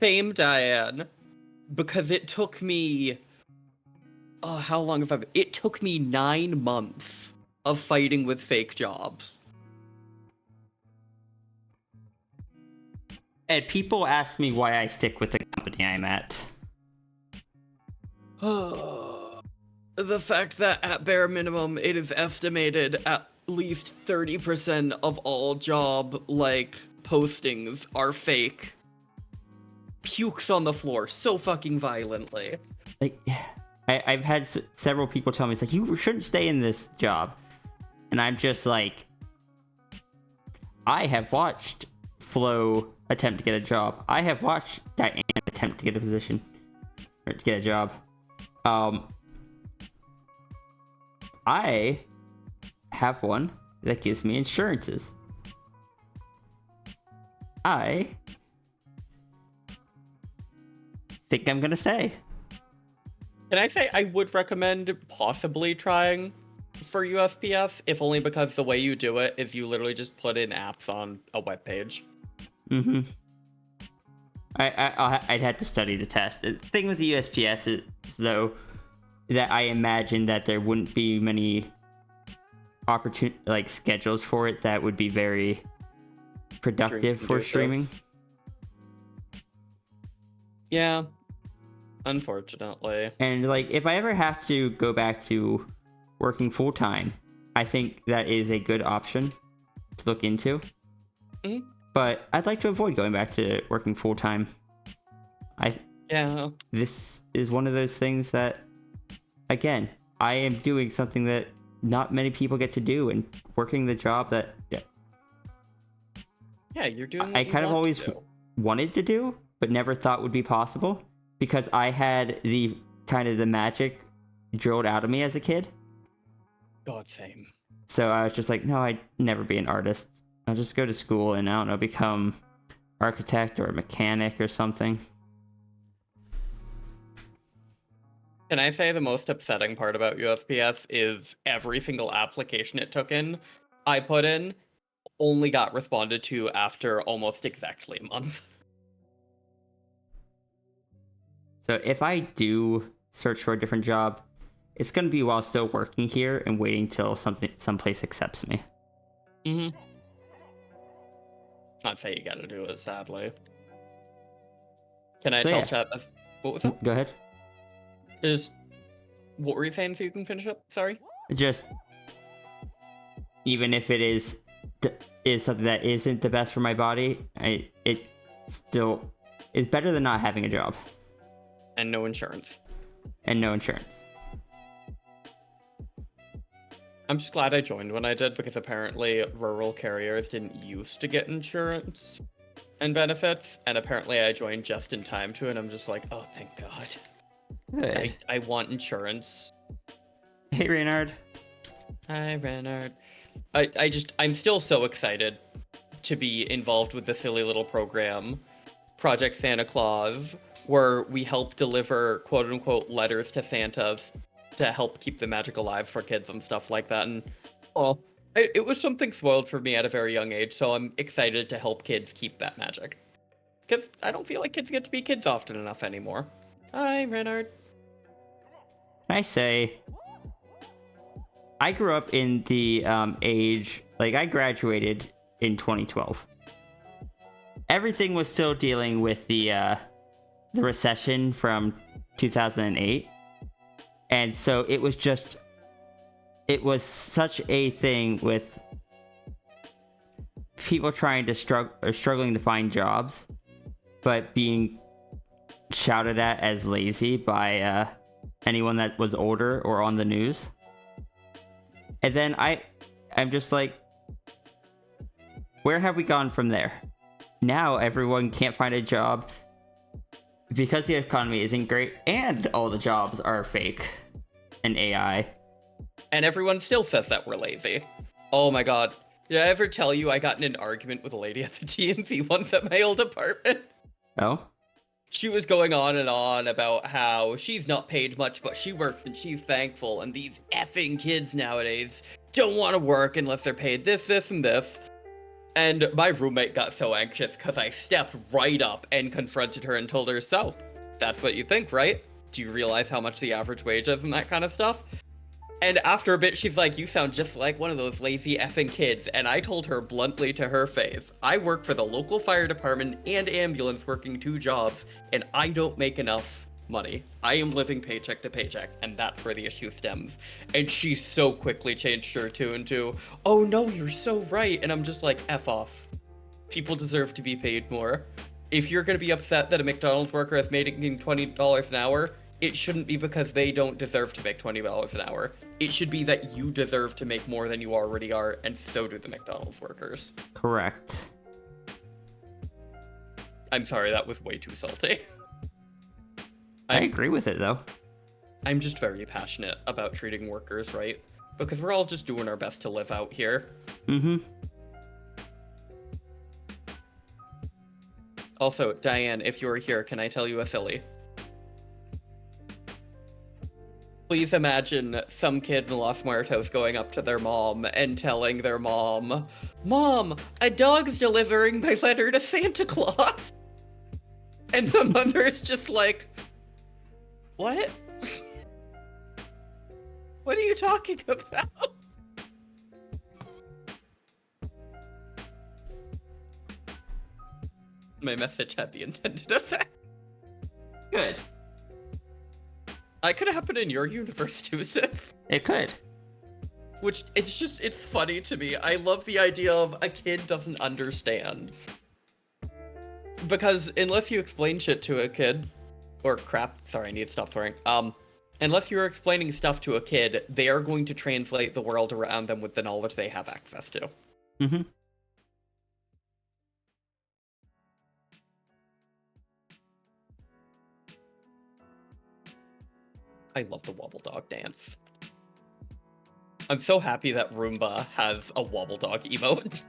Same, Diane. Because it took me... Oh, how long have I been... It took me 9 months of fighting with fake jobs. And people ask me why I stick with the company I'm at. The fact that at bare minimum it is estimated at least 30% of all job, like, postings are fake. Pukes on the floor so fucking violently. Like, I've had several people tell me, it's like, you shouldn't stay in this job. And I'm just like, I have watched Flo attempt to get a job. I have watched Diane attempt to get a position. Or to get a job. I have one that gives me insurances. I think I'm gonna stay. Can I say I would recommend possibly trying for USPS, if only because the way you do it is you literally just put in apps on a web page. Mm-hmm. I'd have to study the test. The thing with the USPS is, though, that I imagine that there wouldn't be many schedules for it that would be very productive for streaming. Yeah, unfortunately. And like, if I ever have to go back to working full time, I think that is a good option to look into. Mm-hmm. But I'd like to avoid going back to working full time. This is one of those things that, again, I am doing something that not many people get to do, and working the job that you're doing. I kind of always wanted to do, but never thought would be possible, because I had the kind of the magic drilled out of me as a kid. God, same. So I was just like, no, I'd never be an artist. I'll just go to school and, I don't know, become architect or a mechanic or something. Can I say the most upsetting part about USPS is every single application it took in, I put in, only got responded to after almost exactly a month. So if I do search for a different job, it's going to be while still working here and waiting till someplace accepts me. Mm-hmm. I'd say you gotta do it, sadly. Can I tell chat? What was that? Go ahead. What were you saying so you can finish up? Sorry? Just, even if it is something that isn't the best for my body, it still is better than not having a job. And no insurance. I'm just glad I joined when I did, because apparently rural carriers didn't used to get insurance and benefits, and apparently I joined just in time to it, and I'm just like, oh, thank God. Good. I want insurance. Hey, Reynard. Hi, Reynard. I'm still so excited to be involved with the silly little program, Project Santa Claus, where we help deliver quote-unquote letters to Santas to help keep the magic alive for kids and stuff like that. And it was something spoiled for me at a very young age, so I'm excited to help kids keep that magic. Because I don't feel like kids get to be kids often enough anymore. Hi, Renard. Can I say, I grew up in the age, like, I graduated in 2012. Everything was still dealing with the recession from 2008. And so it was such a thing with people trying to struggling to find jobs, but being shouted at as lazy by anyone that was older or on the news. And then I'm just like, where have we gone from there? Now everyone can't find a job because the economy isn't great and all the jobs are fake and AI. And everyone still says that we're lazy. Oh my god. Did I ever tell you I got in an argument with a lady at the DMV once at my old apartment? Oh? She was going on and on about how she's not paid much, but she works and she's thankful, and these effing kids nowadays don't want to work unless they're paid this, this, and this. And my roommate got so anxious because I stepped right up and confronted her and told her, so, that's what you think, right? Do you realize how much the average wage is and that kind of stuff? And after a bit, she's like, you sound just like one of those lazy effing kids. And I told her bluntly to her face, I work for the local fire department and ambulance, working 2 jobs, and I don't make enough money. I am living paycheck to paycheck, and that's where the issue stems. And she so quickly changed her tune to, oh no, you're so right. And I'm just like, F off. People deserve to be paid more. If you're going to be upset that a McDonald's worker is making $20 an hour, it shouldn't be because they don't deserve to make $20 an hour. It should be that you deserve to make more than you already are, and so do the McDonald's workers. Correct. I'm sorry, that was way too salty. I agree with it, though. I'm just very passionate about treating workers right, because we're all just doing our best to live out here. Mm-hmm. Also, Diane, if you're here, can I tell you a silly? Please imagine some kid in Los Muertos going up to their mom and telling their mom, Mom, a dog's delivering my letter to Santa Claus. And the mother's just like, what? What are you talking about? My message had the intended effect. Good. That could happen in your universe too, sis. It could. Which, it's funny to me. I love the idea of a kid doesn't understand. Because unless you explain shit to a kid, or crap, sorry, I need to stop swearing. Unless you're explaining stuff to a kid, they are going to translate the world around them with the knowledge they have access to. Mm-hmm. I love the wobble dog dance. I'm so happy that Roomba has a wobble dog emote.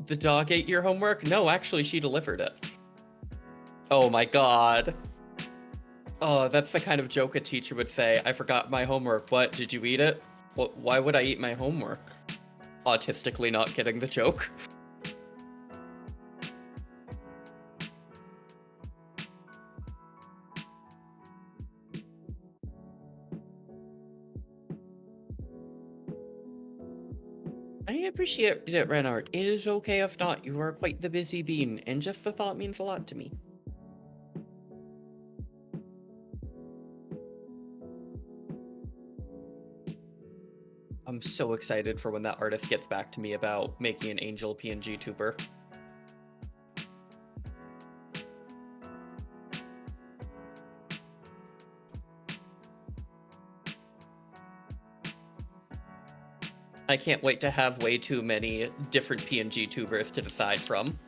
The dog ate your homework? No, actually, she delivered it. Oh my god. Oh, that's the kind of joke a teacher would say. I forgot my homework. What? Did you eat it? Why would I eat my homework? Autistically not getting the joke. I appreciate it, Renard. It is okay if not. You are quite the busy bean, and just the thought means a lot to me. I'm so excited for when that artist gets back to me about making an angel PNG tuber. I can't wait to have way too many different PNG tubers to decide from.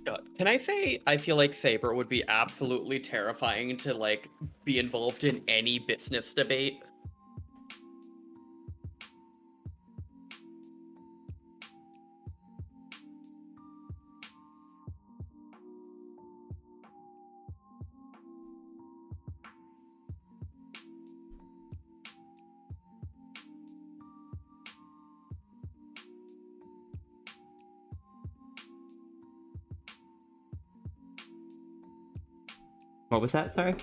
God, can I say I feel like Saber would be absolutely terrifying to, like, be involved in any business debate? What was that? Sorry.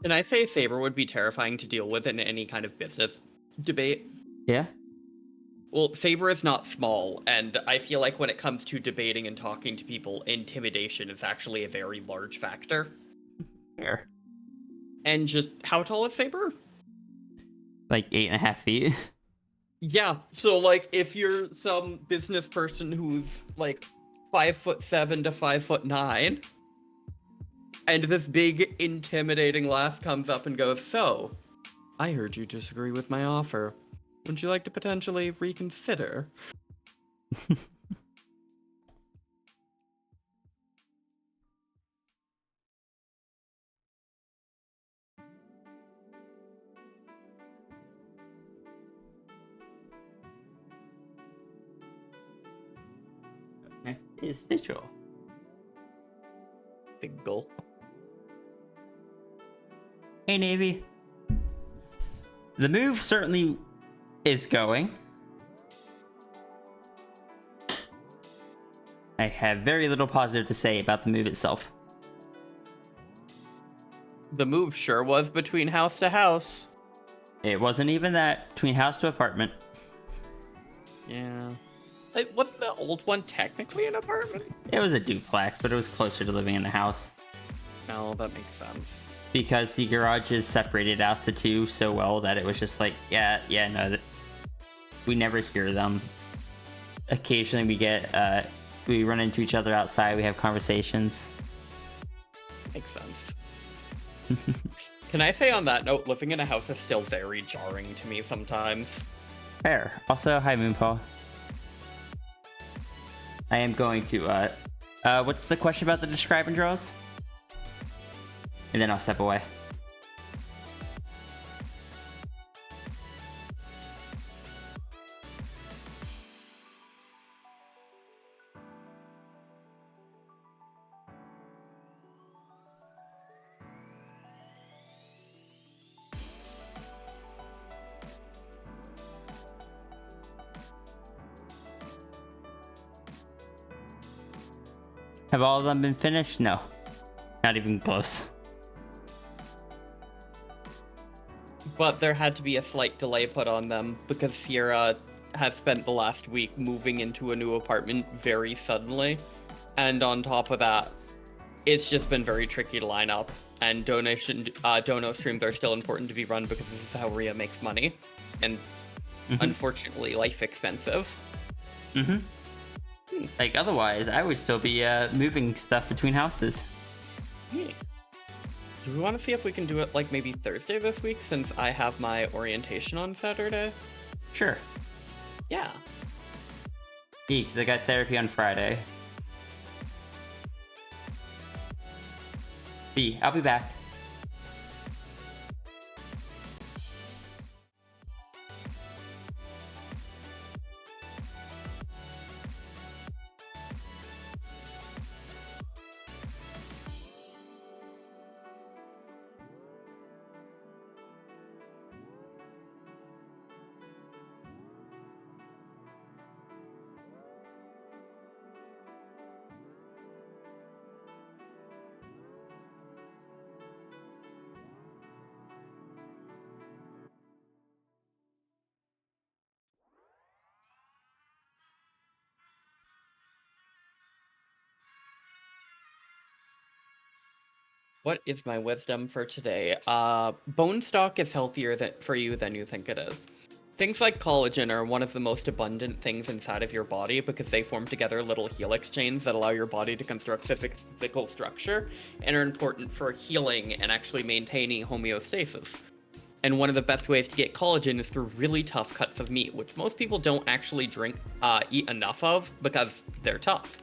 And I say Saber would be terrifying to deal with in any kind of business debate. Yeah. Well, Saber is not small, and I feel like when it comes to debating and talking to people, intimidation is actually a very large factor. Fair. And just, how tall is Saber? Like 8.5 feet. Yeah, so like if you're some business person who's like 5'7" to 5'9", and this big intimidating laugh comes up and goes, "So, I heard you disagree with my offer. Would you like to potentially reconsider?" Next is Sigil. Big gulp. Hey, Navy. The move certainly is going. I have very little positive to say about the move itself. The move sure was between house to house. It wasn't even that, between house to apartment. Yeah. Like, wasn't the old one technically an apartment? It was a duplex, but it was closer to living in a house. No, that makes sense. Because the garages separated out the two so well that it was just like, no, we never hear them. Occasionally we run into each other outside, we have conversations. Makes sense. Can I say on that note, living in a house is still very jarring to me sometimes. Fair. Also, hi Moonpaw. I am going to, what's the question about the describe and draws? And then I'll step away. Have all of them been finished? No. Not even close. But there had to be a slight delay put on them because Sierra has spent the last week moving into a new apartment very suddenly. And on top of that, it's just been very tricky to line up. And dono streams are still important to be run because this is how Rhea makes money. And unfortunately, life expensive. Like, otherwise, I would still be moving stuff between houses. Yeah. Do we want to see if we can do it like maybe Thursday this week since I have my orientation on Saturday? Sure. Yeah. Yeah, because I got therapy on Friday. B, I'll be back. What is my wisdom for today? Bone stock is healthier for you than you think it is. Things like collagen are one of the most abundant things inside of your body because they form together little helix chains that allow your body to construct physical structure and are important for healing and actually maintaining homeostasis. And one of the best ways to get collagen is through really tough cuts of meat, which most people don't actually eat enough of because they're tough.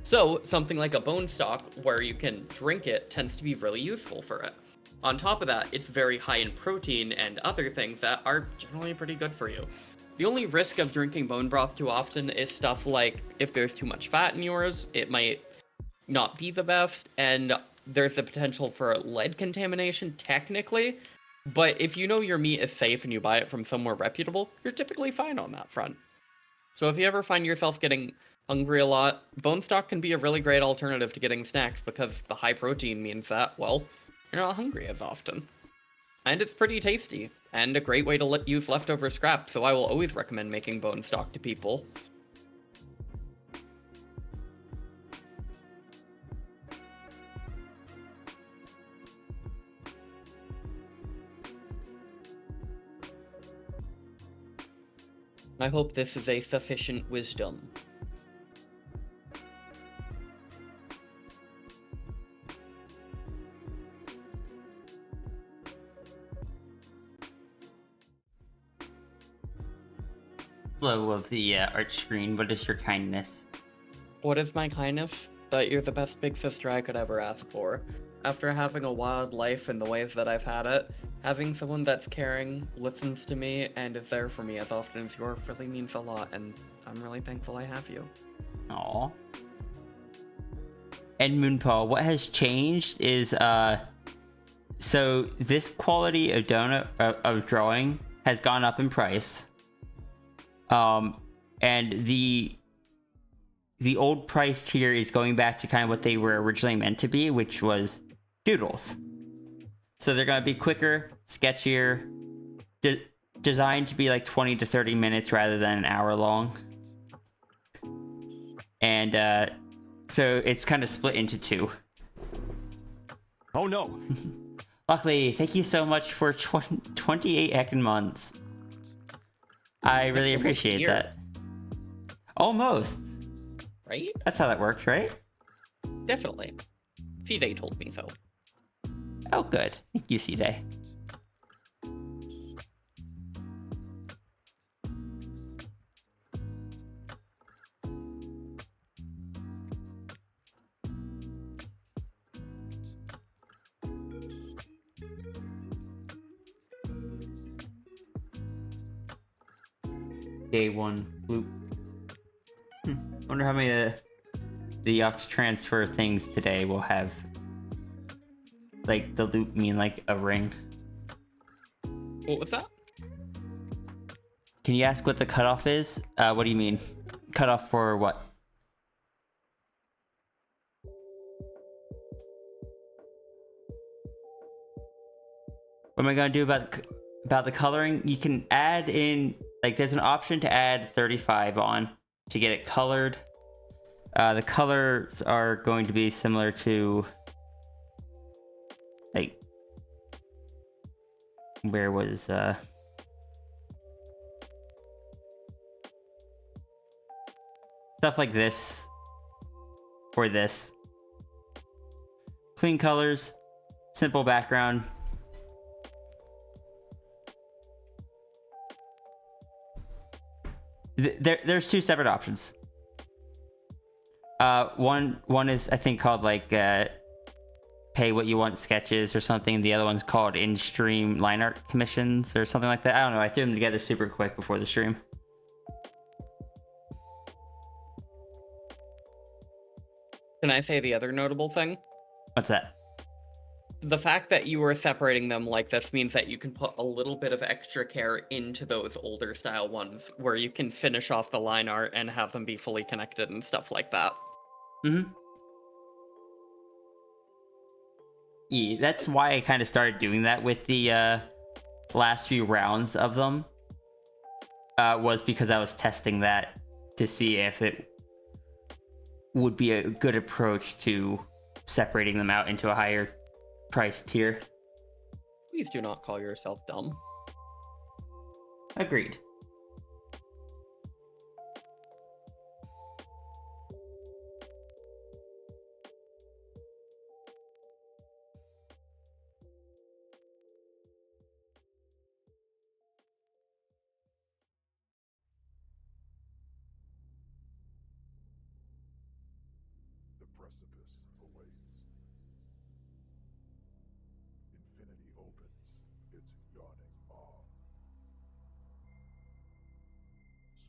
So something like a bone stock where you can drink it tends to be really useful for it. On top of that, it's very high in protein and other things that are generally pretty good for you. The only risk of drinking bone broth too often is stuff like if there's too much fat in yours, it might not be the best, and there's the potential for lead contamination technically, but if you know your meat is safe and you buy it from somewhere reputable, you're typically fine on that front. So if you ever find yourself getting hungry a lot, bone stock can be a really great alternative to getting snacks because the high protein means that, well, you're not hungry as often. And it's pretty tasty, and a great way to use leftover scraps, so I will always recommend making bone stock to people. I hope this is a sufficient wisdom. Flow of the art screen. What is your kindness? What is my kindness? That you're the best big sister I could ever ask for. After having a wild life in the ways that I've had it, having someone that's caring, listens to me, and is there for me as often as yours really means a lot, and I'm really thankful I have you. Aw. And Moonpaw, what has changed is so this quality of donut of drawing has gone up in price. And the old price tier is going back to kind of what they were originally meant to be, which was Doodles. So they're gonna be quicker, sketchier, designed to be like 20 to 30 minutes rather than an hour long. And so it's kind of split into two. Oh no! Luckily, thank you so much for 28 heckin' months. I really Almost a appreciate year. that. Almost. Right? That's how that works, right? Definitely. C-Day told me so. Oh, good. Thank you, C-Day. Day one loop. Wonder how many the Yux transfer things today will have. Like the loop mean like a ring. What was that? Can you ask what the cutoff is? What do you mean? Cutoff for what? What am I gonna do about the coloring? You can add in, like, there's an option to add 35 on to get it colored. The colors are going to be similar to, like, where was stuff like this or this. Clean colors, simple background. There's two separate options. One is, I think, called like pay what you want sketches or something. The other one's called in-stream line art commissions or something like that. I don't know. I threw them together super quick before the stream. Can I say the other notable thing? What's that? The fact that you were separating them like this means that you can put a little bit of extra care into those older style ones where you can finish off the line art and have them be fully connected and stuff like that. Mm-hmm. Yeah, that's why I kind of started doing that with the last few rounds of them. Was because I was testing that to see if it would be a good approach to separating them out into a higher price tier. Please do not call yourself dumb. Agreed. The precipice awaits. Infinity opens its yawning maw.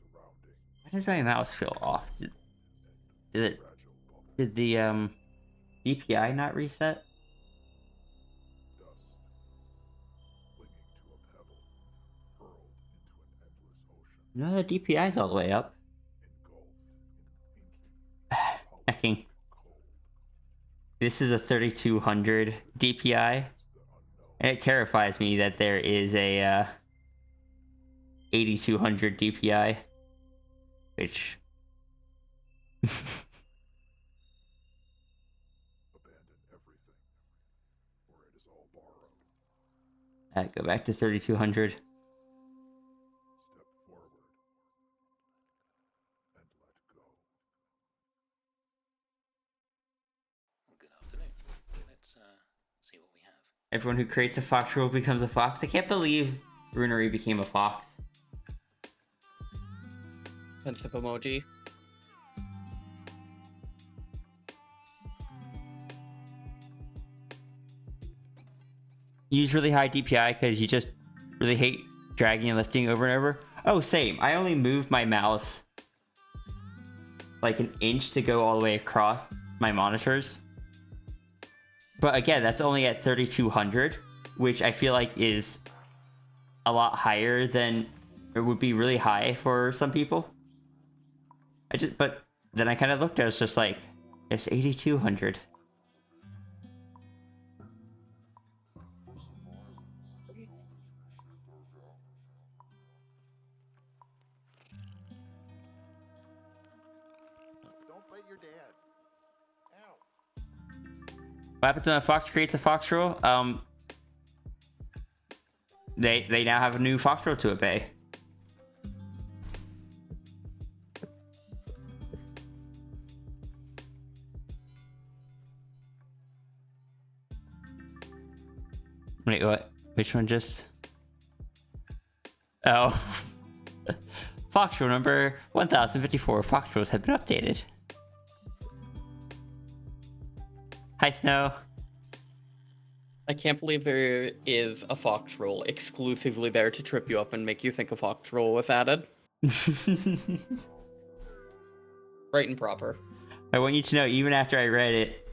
Surrounding Why does my mouse feel off? Did fragile bubble did the DPI not reset? dust, clinging to a pebble, hurled into an endless ocean. No, the DPI's all the way up. Checking. This is a 3200 DPI, and it terrifies me that there is a 8200 DPI, which Abandon everything, for it is all borrowed. go back to 3200. Step forward and let go. Good afternoon. Let's see what we have. Everyone who creates a fox rule becomes a fox. I can't believe Runery became a fox. Pensive emoji. Use really high DPI because you just really hate dragging and lifting over and over. Oh, same. I only move my mouse like an inch to go all the way across my monitors. But again, that's only at 3200, which I feel like is a lot higher than it would be really high for some people. But then I kind of looked at it, it's just like, it's 8200. Don't bite your dad. Ow. What happens when a fox creates a fox rule? They now have a new fox rule to obey. Wait, what? Which one just? Oh. Fox rule number 1054. Fox rules have been updated. Hi, Snow. I can't believe there is a fox roll exclusively there to trip you up and make you think a fox roll was added. Right and proper. I want you to know, even after I read it,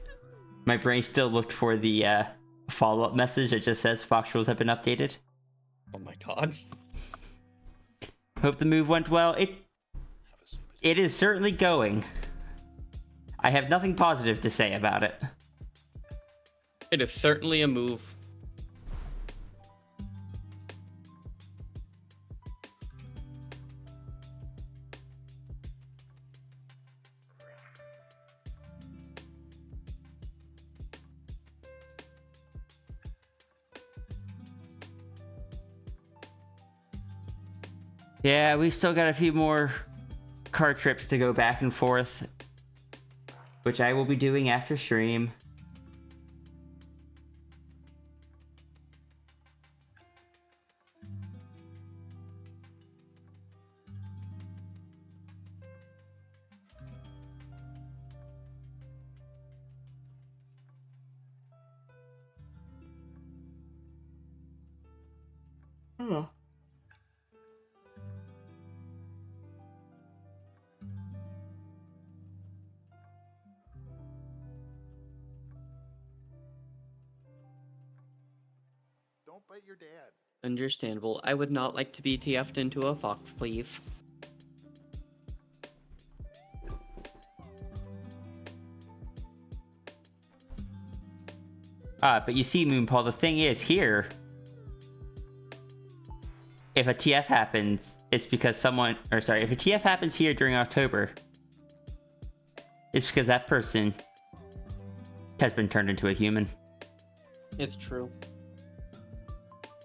my brain still looked for the follow-up message that just says Fox rules have been updated. Oh my god. Hope the move went well. Have a super It is certainly going. I have nothing positive to say about it. It is certainly a move. Yeah, we've still got a few more car trips to go back and forth, which I will be doing after stream. Oh. Don't bite your dad. Understandable. I would not like to be TF'd into a fox, please. But you see, Moonpaw, the thing is here, if a TF happens, it's because someone, or sorry, if a TF happens here during October, it's because that person has been turned into a human. It's true.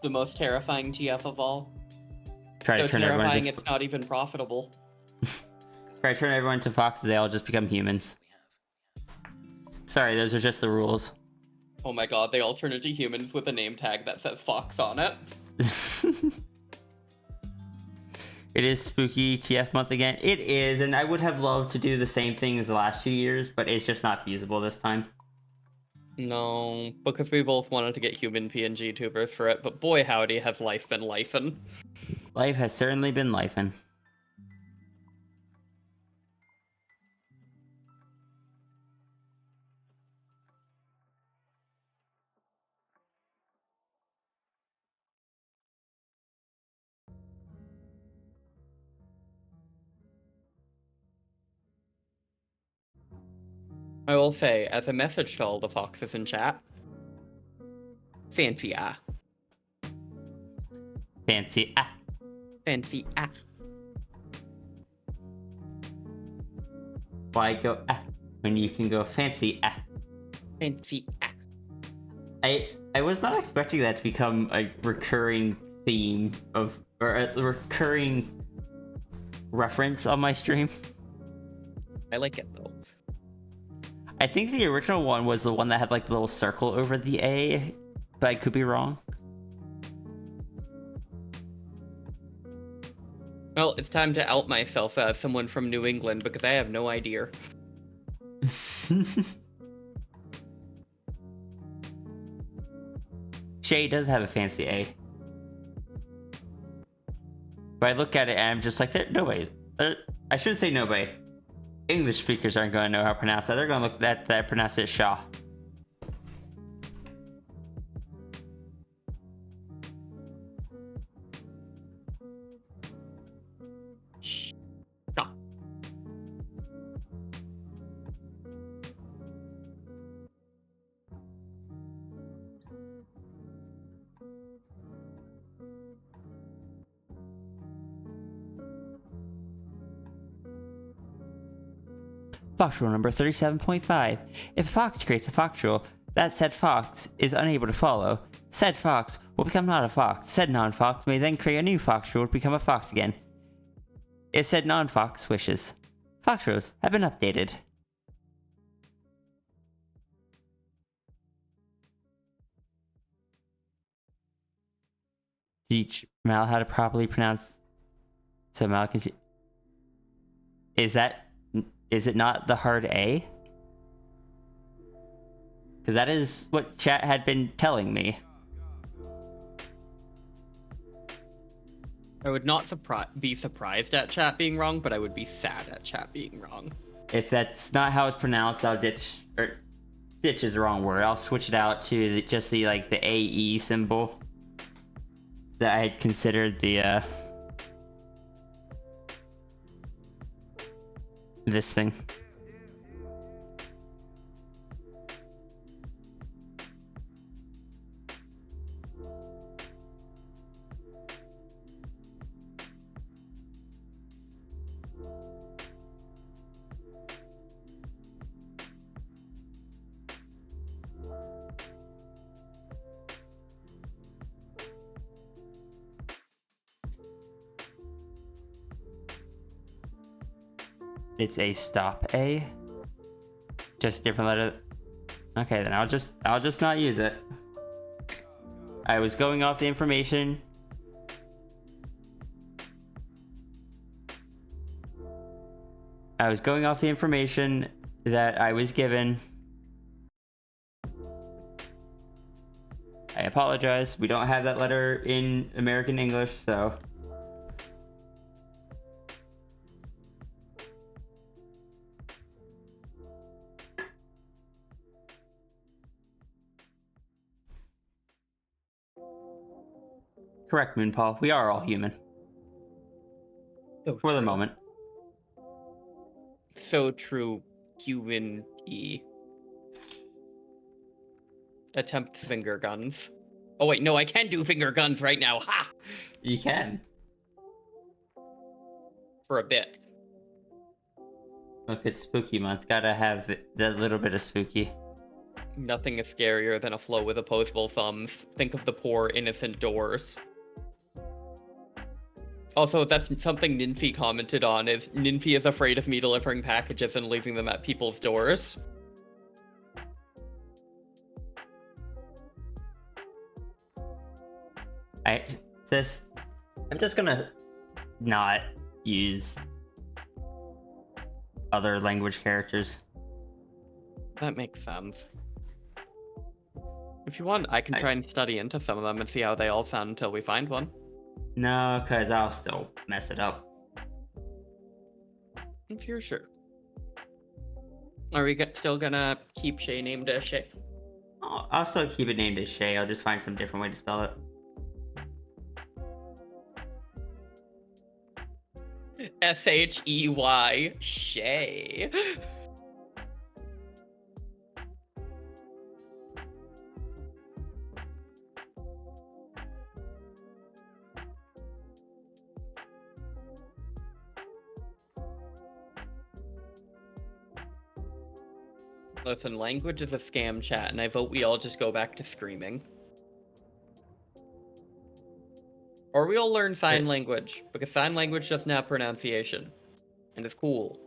The most terrifying TF of all. Try So to turn everyone terrifying into, it's not even profitable. try to turn everyone into foxes, they all just become humans. Sorry, those are just the rules. Oh my god, they all turn into humans with a name tag that says fox on it. It is spooky TF month again. It is, and I would have loved to do the same thing as the last 2 years, but it's just not feasible this time. No, because we both wanted to get human PNG tubers for it, but boy howdy has life been lifin'. Life has certainly been lifing. I will say, as a message to all the foxes in chat, fancy Fancy. fancy Why go when you can go fancy fancy I was not expecting that to become a recurring theme of, or a recurring reference on my stream. I like it though. I think the original one was the one that had like the little circle over the A, but I could be wrong. Well, it's time to out myself as someone from New England because I have no idea. Shay does have a fancy A. But I look at it and I'm just like, no way. I shouldn't say no way. English speakers aren't going to know how to pronounce that. They're going to look at that pronounce it Shaw. Ah. Fox rule number 37.5. If a fox creates a fox rule that said fox is unable to follow, said fox will become not a fox. Said non-fox may then create a new fox rule to become a fox again, if said non-fox wishes. Fox rules have been updated. Teach Mal how to properly pronounce. So Mal can. Is it not the hard A? Because that is what chat had been telling me. I would not be surprised at chat being wrong, but I would be sad at chat being wrong. If that's not how it's pronounced, I'll ditch. Or ditch is the wrong word. I'll switch it out to just the AE symbol that I had considered the this thing. It's a stop A. Just different letter. Okay, then I'll just not use it. I was going off the information. I was going off the information that I was given. I apologize. We don't have that letter in American English, so. Correct, Moonpaw. We are all human. So For the true. moment. So true, human E. Attempt finger guns. Oh wait, no, I can do finger guns right now. Ha! You can. For a bit. Look, it's spooky month. Gotta have that little bit of spooky. Nothing is scarier than a flow with opposable thumbs. Think of the poor innocent doors. Also, that's something Ninfi commented on, is Ninfi is afraid of me delivering packages and leaving them at people's doors. I'm just gonna not use other language characters. That makes sense. If you want, I can try and study into some of them and see how they all sound until we find one. No, because I'll still mess it up. If you're sure. Are we still gonna keep Shay named as Shay? I'll still keep it named as Shay. I'll just find some different way to spell it. S-H-E-Y, Shay. Listen, language is a scam, chat, and I vote we all just go back to screaming. Or we all learn sign language, because sign language doesn't have pronunciation. And it's cool.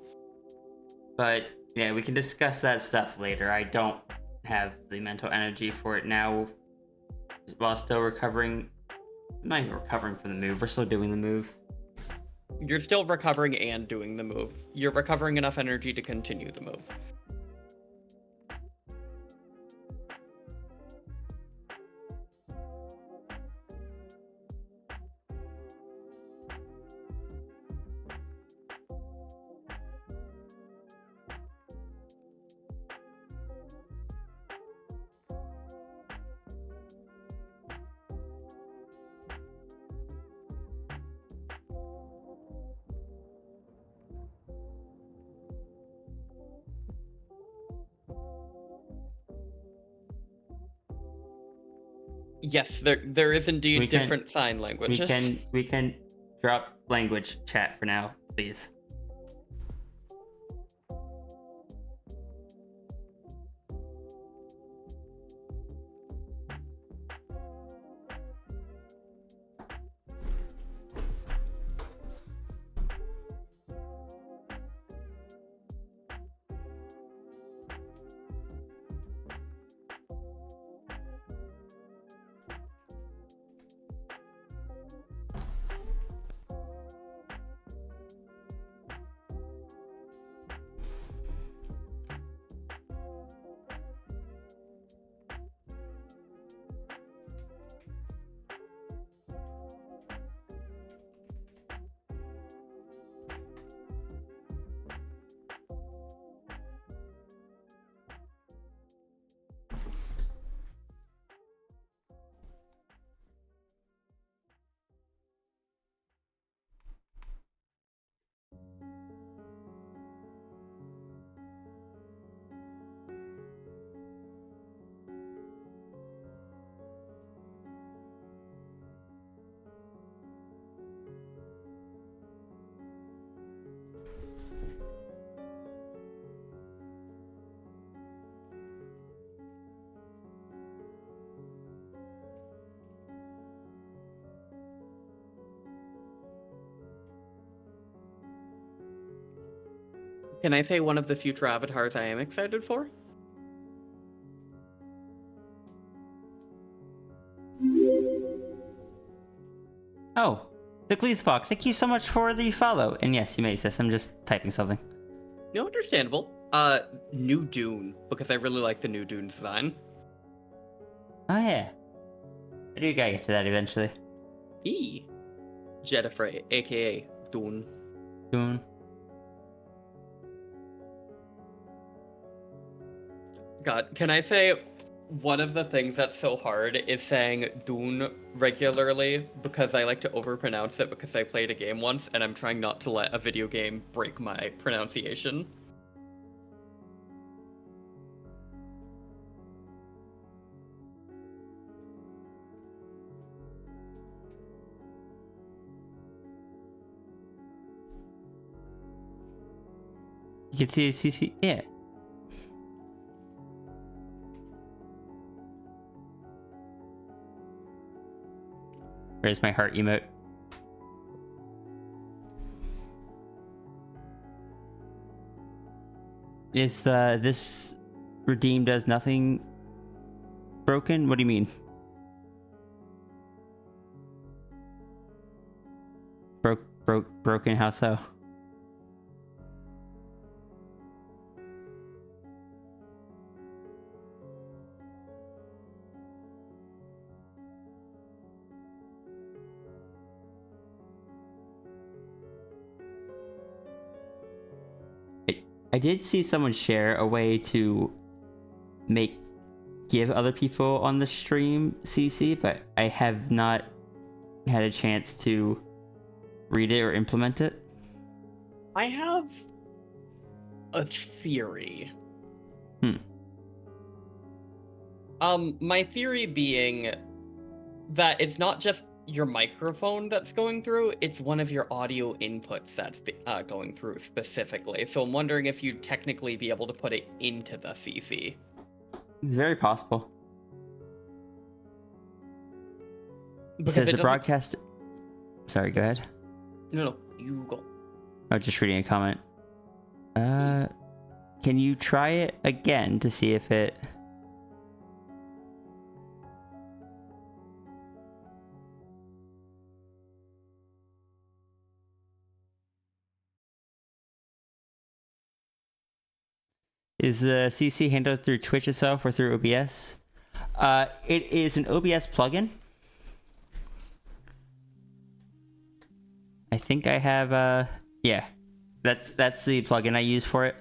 But yeah, we can discuss that stuff later. I don't have the mental energy for it now while still recovering. I'm not even recovering from the move. We're still doing the move. You're still recovering and doing the move. You're recovering enough energy to continue the move. Yes, there is indeed We can- different sign languages. We can drop language chat for now, please. Can I say one of the future avatars I am excited for? Oh, the Gleathbox, thank you so much for the follow. And yes, you may, sis. I'm just typing something. No, understandable. New Dune, because I really like the new Dune design. Oh yeah. I do gotta get to that eventually. Jedifray, aka Dune. Soon. God, can I say one of the things that's so hard is saying Dune regularly because I like to overpronounce it because I played a game once and I'm trying not to let a video game break my pronunciation. You can see CC. Yeah. Where's my heart emote? Is this redeem does nothing broken? What do you mean? Broken? How so? I did see someone share a way to give other people on the stream CC, but I have not had a chance to read it or implement it. I have a theory. My theory being that it's not just your microphone that's going through. It's one of your audio inputs that's going through specifically. So I'm wondering if you'd technically be able to put it into the CC. It's very possible. It Because says it the doesn't... broadcast. Sorry, go ahead. No, you go. I was just reading a comment. Can you try it again to see if it... Is the CC handled through Twitch itself or through OBS? It is an OBS plugin. I think I have, yeah. That's the plugin I use for it.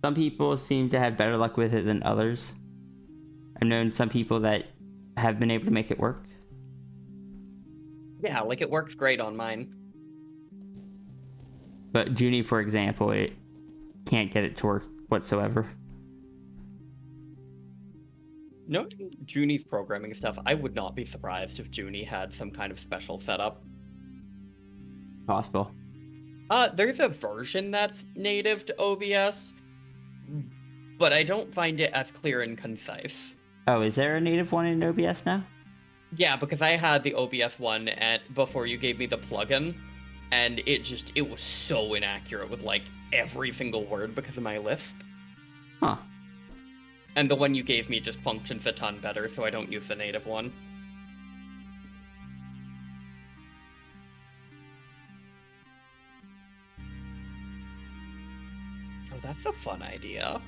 Some people seem to have better luck with it than others. I've known some people that have been able to make it work. Yeah, like it works great on mine. But Junie, for example, it can't get it to work whatsoever. Knowing Junie's programming stuff, I would not be surprised if Junie had some kind of special setup. Possible. There's a version that's native to OBS, but I don't find it as clear and concise. Oh, is there a native one in OBS now? Yeah, because I had the OBS one before you gave me the plugin, and it was so inaccurate with like every single word because of my lisp. Huh. And the one you gave me just functions a ton better, so I don't use the native one. Oh, that's a fun idea.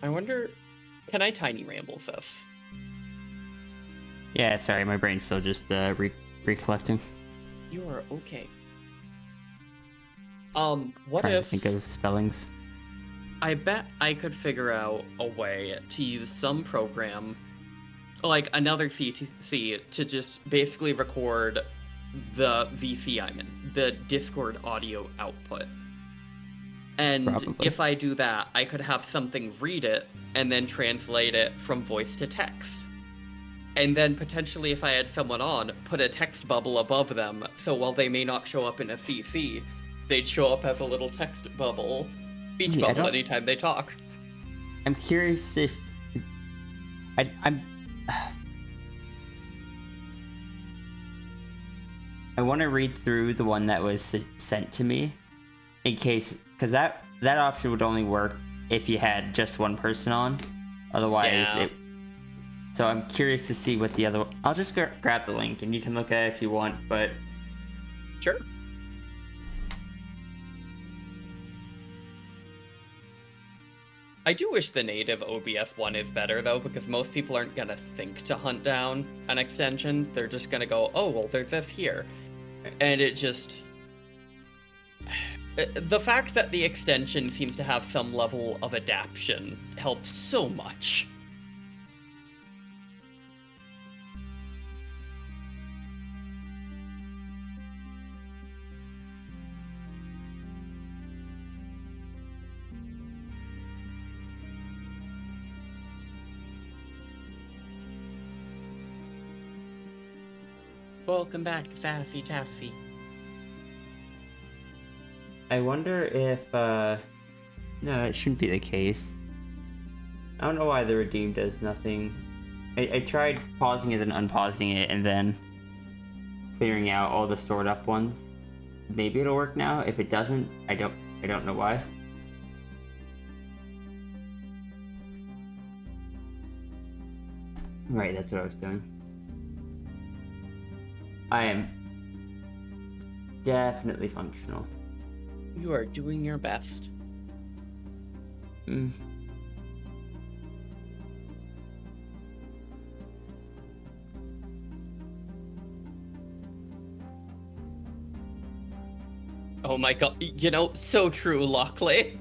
I wonder, can I tiny ramble this? Yeah, sorry, my brain's still just recollecting. You are okay. What Trying if... to think of spellings. I bet I could figure out a way to use some program, like another CTC, to just basically record the VC I'm in, the Discord audio output. And Probably. if I do that, I could have something read it and then translate it from voice to text. And then potentially, if I had someone on, put a text bubble above them, so while they may not show up in a CC, they'd show up as a little text bubble, speech Yeah, bubble anytime they talk. I'm curious if... I'm... I want to read through the one that was sent to me, in case... Because that option would only work if you had just one person on. Otherwise, Yeah. So I'm curious to see what the other... I'll just grab the link, and you can look at it if you want, but... Sure. I do wish the native OBS one is better, though, because most people aren't gonna think to hunt down an extension. They're just gonna go, oh, well, there's this here. And it just... The fact that the extension seems to have some level of adaption helps so much. Welcome back, Sassy Taffy. I wonder if, no, it shouldn't be the case. I don't know why the redeem does nothing. I tried pausing it and unpausing it and then clearing out all the stored up ones. Maybe it'll work now. If it doesn't, I don't know why. Right, that's what I was doing. I am definitely functional. You are doing your best. Oh my god, so true, Lockley.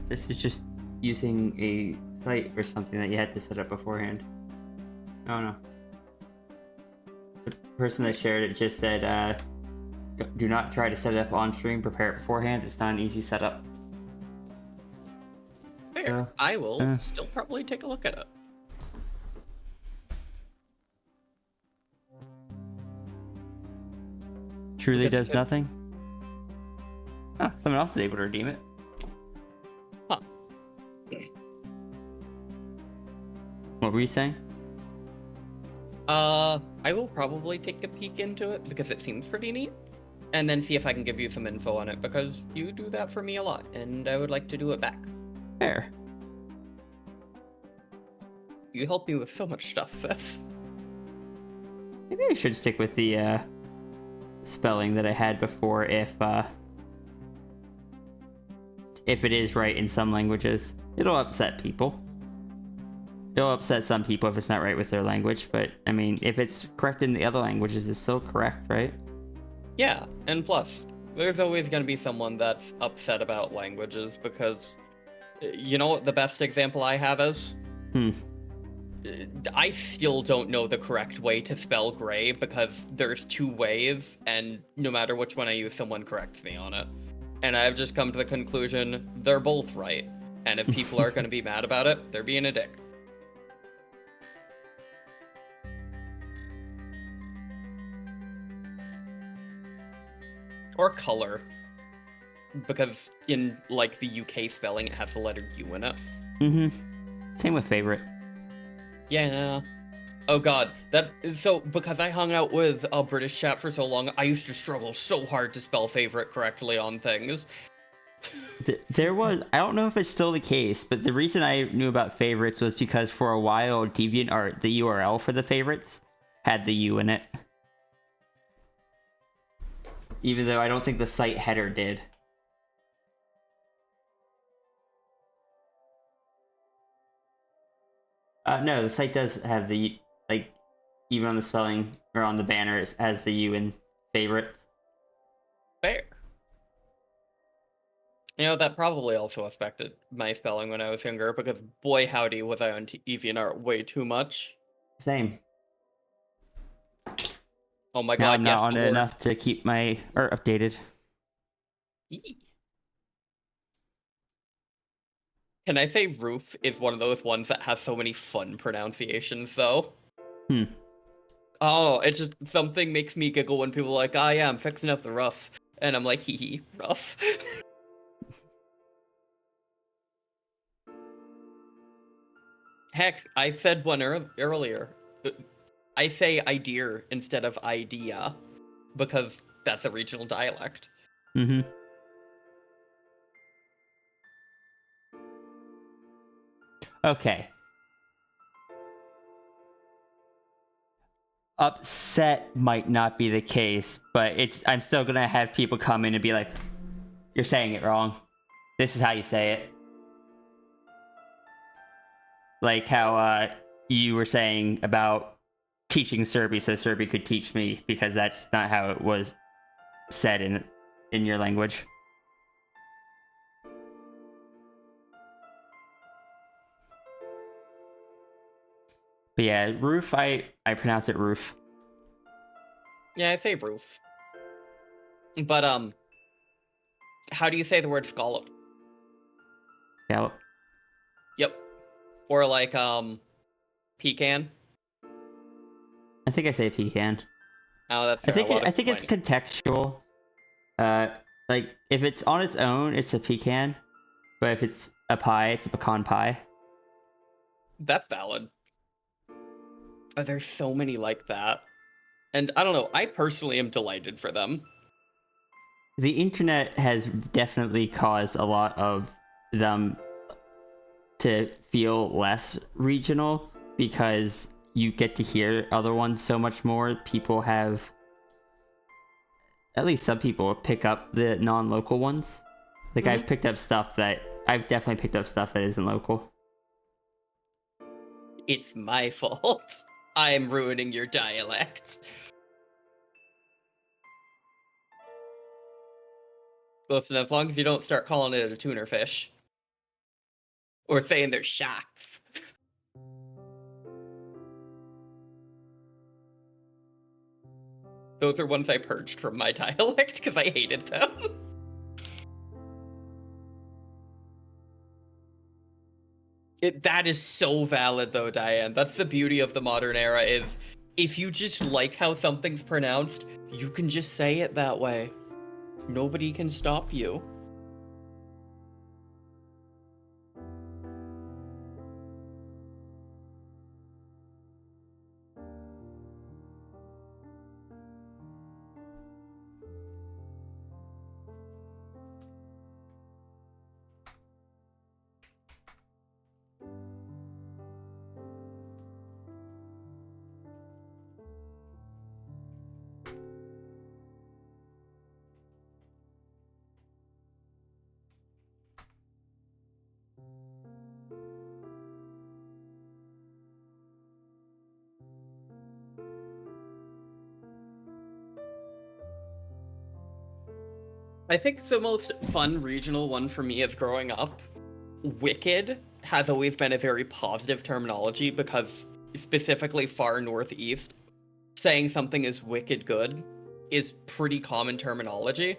this is just using a site or something that you had to set up beforehand. Oh no. The person that shared it just said, do not try to set it up on stream, prepare it beforehand. It's not an easy setup. Fair. I will still probably take a look at it. Truly Because does nothing? Oh, someone else is able to redeem it. Huh. What were you saying? I will probably take a peek into it because it seems pretty neat. And then see if I can give you some info on it because you do that for me a lot and I would like to do it back. Fair. You help me with so much stuff, Seth. Maybe I should stick with the spelling that I had before if it is right in some languages. It'll upset people. It'll upset some people if it's not right with their language, but I mean, if it's correct in the other languages, it's still correct, right? Yeah, and plus, there's always going to be someone that's upset about languages because, you know what the best example I have is? I still don't know the correct way to spell gray because there's two ways, and no matter which one I use, someone corrects me on it. And I've just come to the conclusion they're both right. And if people are going to be mad about it, they're being a dick. Or color. Because in, like, the UK spelling, it has the letter U in it. Same with favorite. Yeah. Oh god, so because I hung out with a British chap for so long, I used to struggle so hard to spell favorite correctly on things. There was, I don't know if it's still the case, but the reason I knew about favorites was because for a while DeviantArt, the URL for the favorites, had the U in it. Even though I don't think the site header did. No, the site does have the, like, even on the spelling, or on the banner, it has the U in favorites. Fair. You know, that probably also affected my spelling when I was younger, because boy howdy was I on DeviantArt way too much. Same. Oh my Now god, I'm yes, not on the it word. enough to keep my art updated. Eee. Can I say roof is one of those ones that has so many fun pronunciations, though? Oh, it's just something makes me giggle when people are like, ah, yeah, I'm fixing up the rough. And I'm like, hee hee, rough. Heck, I said one earlier. I say idea instead of idea because that's a regional dialect. Okay. Upset might not be the case, but I'm still gonna have people come in and be like, you're saying it wrong. This is how you say it. Like how you were saying about teaching Serbi so Serbi could teach me, because that's not how it was said in your language. But yeah, roof, I pronounce it roof. Yeah, I say roof. But, how do you say the word scallop? Scallop. Yep. Or like, pecan? I think I say pecan. Oh, that's fair. I think it's contextual. Like if it's on its own, it's a pecan, but if it's a pie, it's a pecan pie. That's valid. Oh, there's so many like that. And I don't know, I personally am delighted for them. The internet has definitely caused a lot of them to feel less regional because you get to hear other ones so much more. People have, at least some people, pick up the non-local ones. Like I've definitely picked up stuff that isn't local. It's my fault. I'm ruining your dialect. Listen, as long as you don't start calling it a tuner fish. Or saying they're shocked. Those are ones I purged from my dialect because I hated them. That is so valid though, Diane. That's the beauty of the modern era is if you just like how something's pronounced, you can just say it that way. Nobody can stop you. I think the most fun regional one for me is growing up. Wicked has always been a very positive terminology because specifically far northeast, saying something is wicked good is pretty common terminology.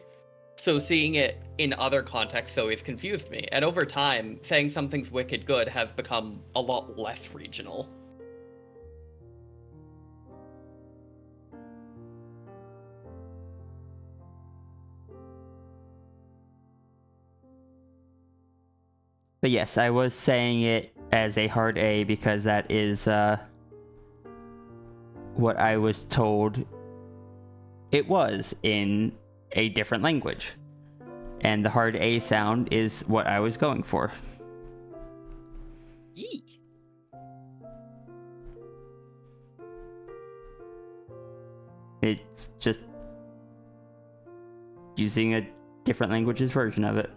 So seeing it in other contexts always confused me. And over time, saying something's wicked good has become a lot less regional. But yes, I was saying it as a hard A because that is what I was told it was in a different language. And the hard A sound is what I was going for. Yee. It's just using a different language's version of it.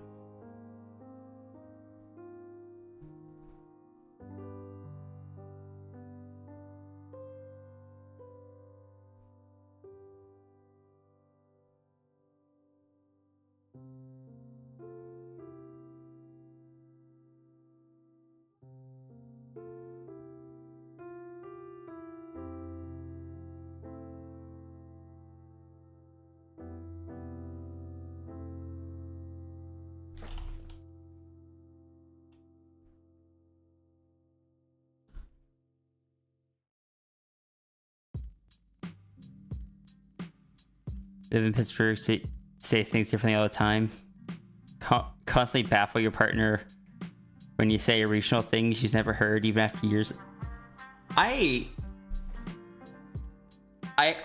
Live in Pittsburgh, say things differently all the time. Constantly baffle your partner when you say a regional thing she's never heard, even after years. I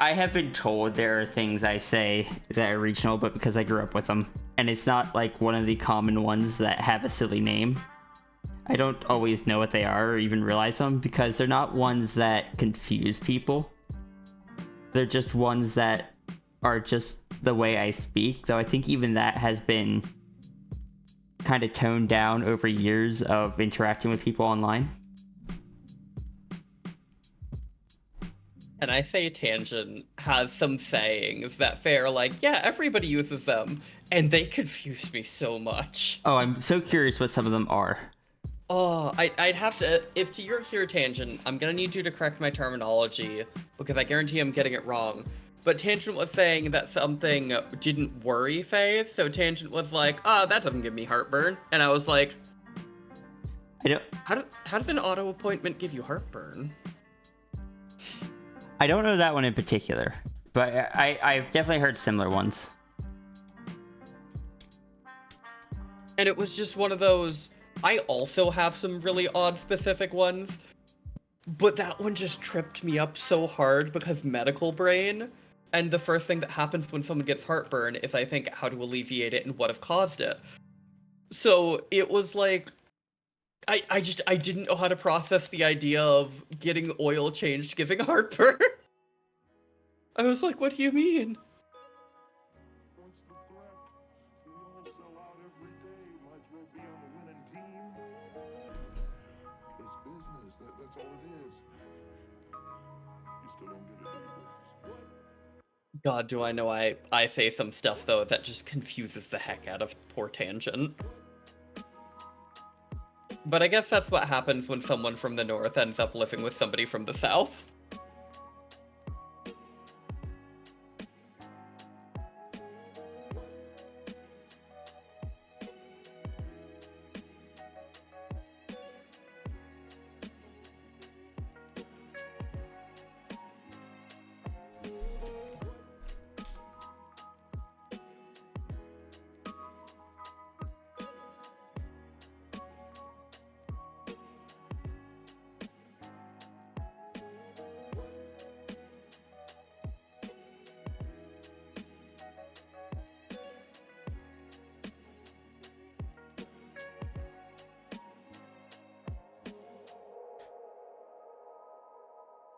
have been told there are things I say that are regional, but because I grew up with them, and it's not like one of the common ones that have a silly name. I don't always know what they are or even realize them because they're not ones that confuse people. They're just ones that are just the way I speak, though I think even that has been kind of toned down over years of interacting with people online. And I say Tangent has some sayings that fare like, yeah, everybody uses them, and they confuse me so much. Oh, I'm so curious what some of them are. Oh, I'd have to, if you're here, Tangent, I'm gonna need you to correct my terminology, because I guarantee I'm getting it wrong. But Tangent was saying that something didn't worry Faith, so Tangent was like, that doesn't give me heartburn. And I was like, I don't how does an auto appointment give you heartburn? I don't know that one in particular, but I've definitely heard similar ones. And it was just one of those, I also have some really odd specific ones, but that one just tripped me up so hard because medical brain, and the first thing that happens when someone gets heartburn is I think how to alleviate it and what have caused it. So it was like, I didn't know how to process the idea of getting oil changed giving heartburn. I was like, what do you mean? What's the threat? We all sell out every day. Might as well be on the winning team. It's business. That's all it is. You still don't get it, do you, boys? God, do I know I say some stuff, though, that just confuses the heck out of poor Tangent. But I guess that's what happens when someone from the north ends up living with somebody from the south.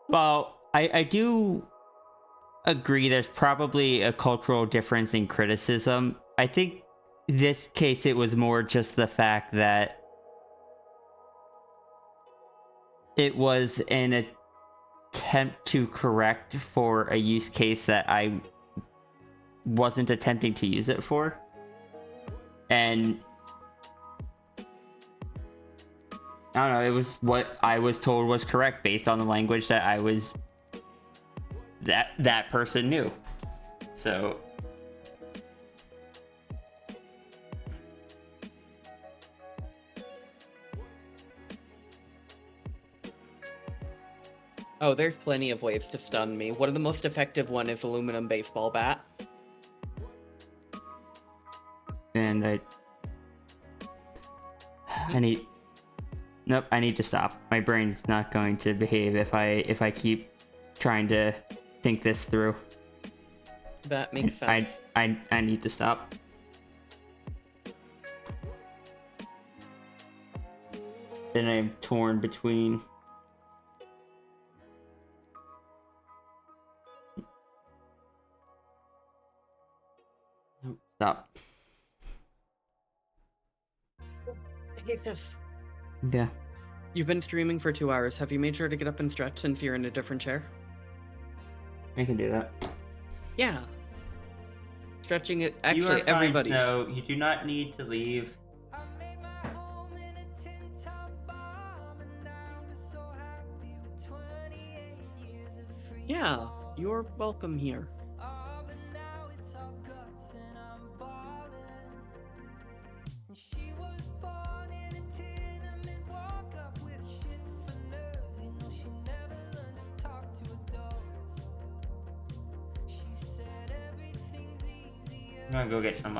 Well, I do agree there's probably a cultural difference in criticism. I think this case it was more just the fact that it was an attempt to correct for a use case that I wasn't attempting to use it for. And I don't know, it was what I was told was correct based on the language that I was that person knew. So Oh, there's plenty of ways to stun me. One of the most effective one is aluminum baseball bat. and I need nope, I need to stop. My brain's not going to behave if I keep trying to think this through. That makes sense. I need to stop. Then I'm torn between stop. Jesus. Yeah. You've been streaming for 2 hours. Have you made sure to get up and stretch since you're in a different chair? I can do that. Yeah. Stretching it. You Actually, are fine, everybody. Snow. You do not need to leave. Yeah, you're welcome here. I'm gonna go get some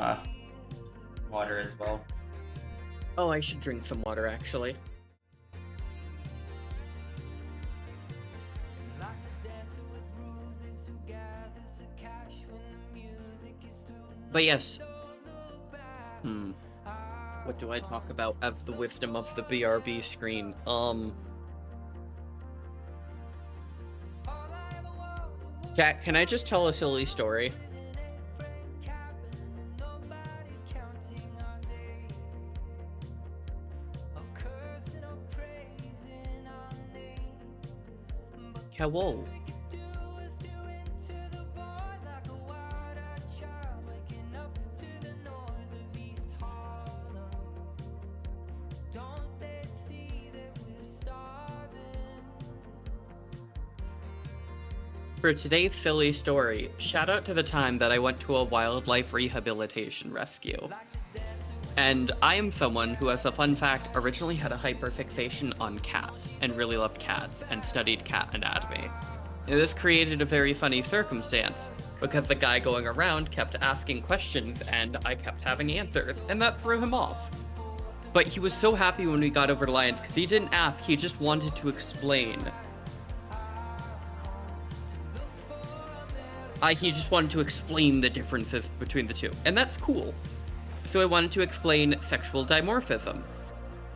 water as well. Oh, I should drink some water, actually. But yes. What do I talk about of the wisdom of the BRB screen? Cat, can I just tell a silly story? Hello. For today's silly story, shout out to the time that I went to a wildlife rehabilitation rescue. And I am someone who, as a fun fact, originally had a hyperfixation on cats and really loved cats and studied cat anatomy. And this created a very funny circumstance because the guy going around kept asking questions and I kept having answers, and that threw him off. But he was so happy when we got over to lions because he didn't ask, he just wanted to explain. He just wanted to explain the differences between the two, and that's cool. So I wanted to explain sexual dimorphism.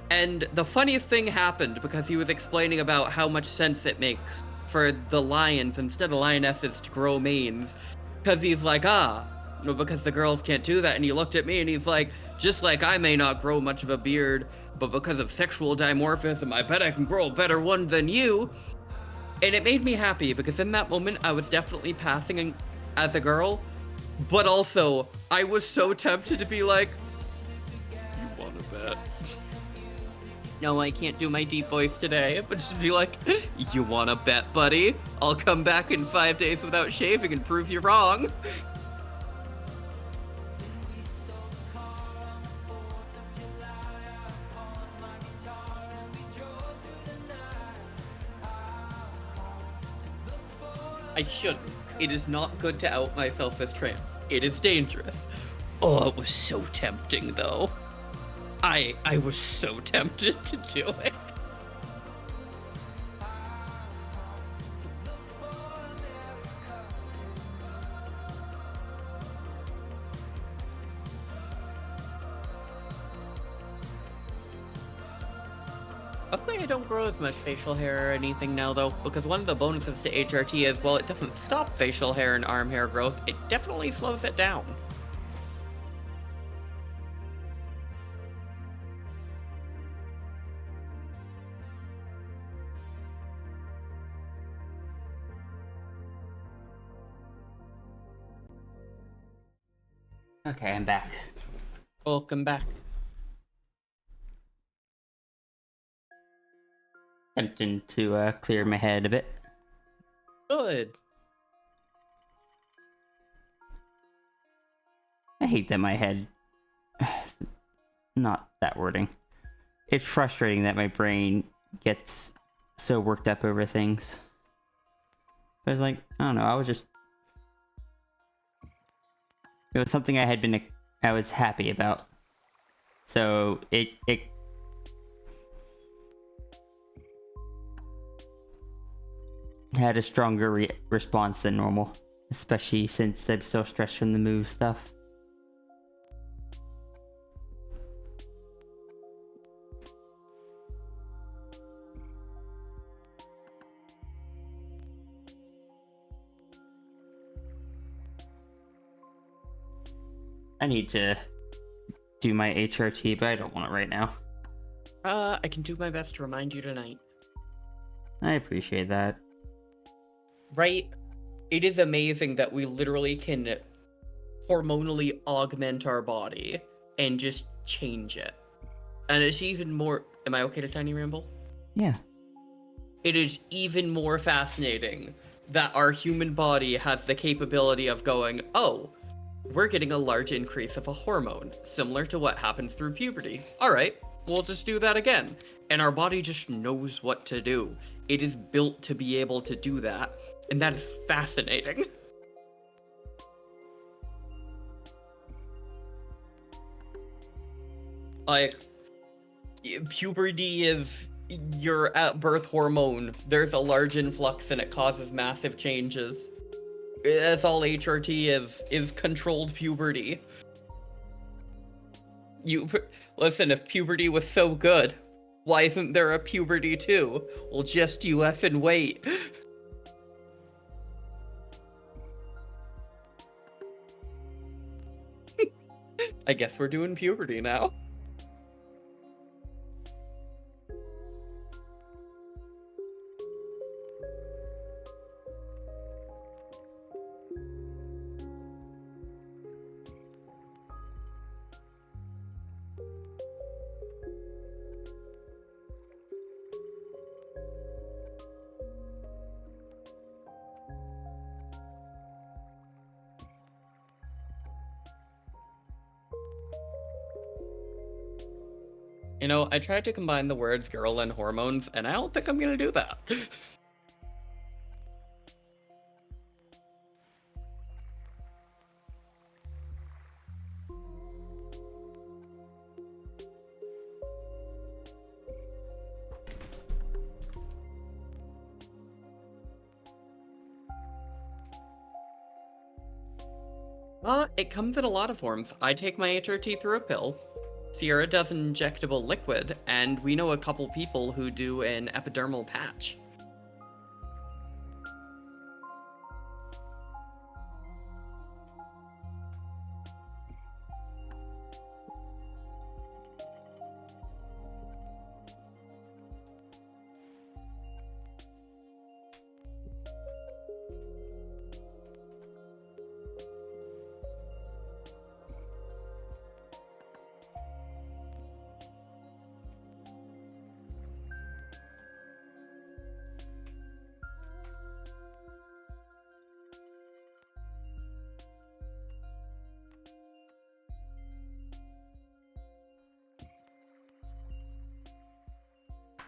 And the funniest thing happened because he was explaining about how much sense it makes for the lions instead of lionesses to grow manes. Because he's like, well, because the girls can't do that. And he looked at me and he's like, just like I may not grow much of a beard, but because of sexual dimorphism, I bet I can grow a better one than you. And it made me happy because in that moment, I was definitely passing as a girl, but also I was so tempted to be like, you wanna bet? No, I can't do my deep voice today, but just be like, you wanna bet, buddy? I'll come back in 5 days without shaving and prove you wrong. I shouldn't. It is not good to out myself as trans. It is dangerous. Oh, it was so tempting, though. I was so tempted to do it. Luckily, I don't grow as much facial hair or anything now, though, because one of the bonuses to HRT is, while it doesn't stop facial hair and arm hair growth, it definitely slows it down. Okay, I'm back. Welcome back. Attempting to clear my head a bit. Good. I hate that my head... Not that wording. It's frustrating that my brain gets so worked up over things. But it's like, I don't know, I was just... It was something I was happy about. So, it had a stronger response than normal. Especially since I'm so stressed from the move stuff. I need to do my HRT, but I don't want it right now. I can do my best to remind you tonight. I appreciate that. Right? It is amazing that we literally can hormonally augment our body and just change it. And it's even more... Am I okay to tiny ramble? Yeah. It is even more fascinating that our human body has the capability of going, oh, we're getting a large increase of a hormone, similar to what happens through puberty. All right, we'll just do that again. And our body just knows what to do. It is built to be able to do that. And that is fascinating. Like, puberty is your at birth hormone. There's a large influx and it causes massive changes. That's all HRT is controlled puberty. Listen, if puberty was so good, why isn't there a puberty 2? Well, just you effing wait. I guess we're doing puberty now. You know, I tried to combine the words girl and hormones, and I don't think I'm gonna do that. It comes in a lot of forms. I take my HRT through a pill. Sierra does an injectable liquid, and we know a couple people who do an epidermal patch.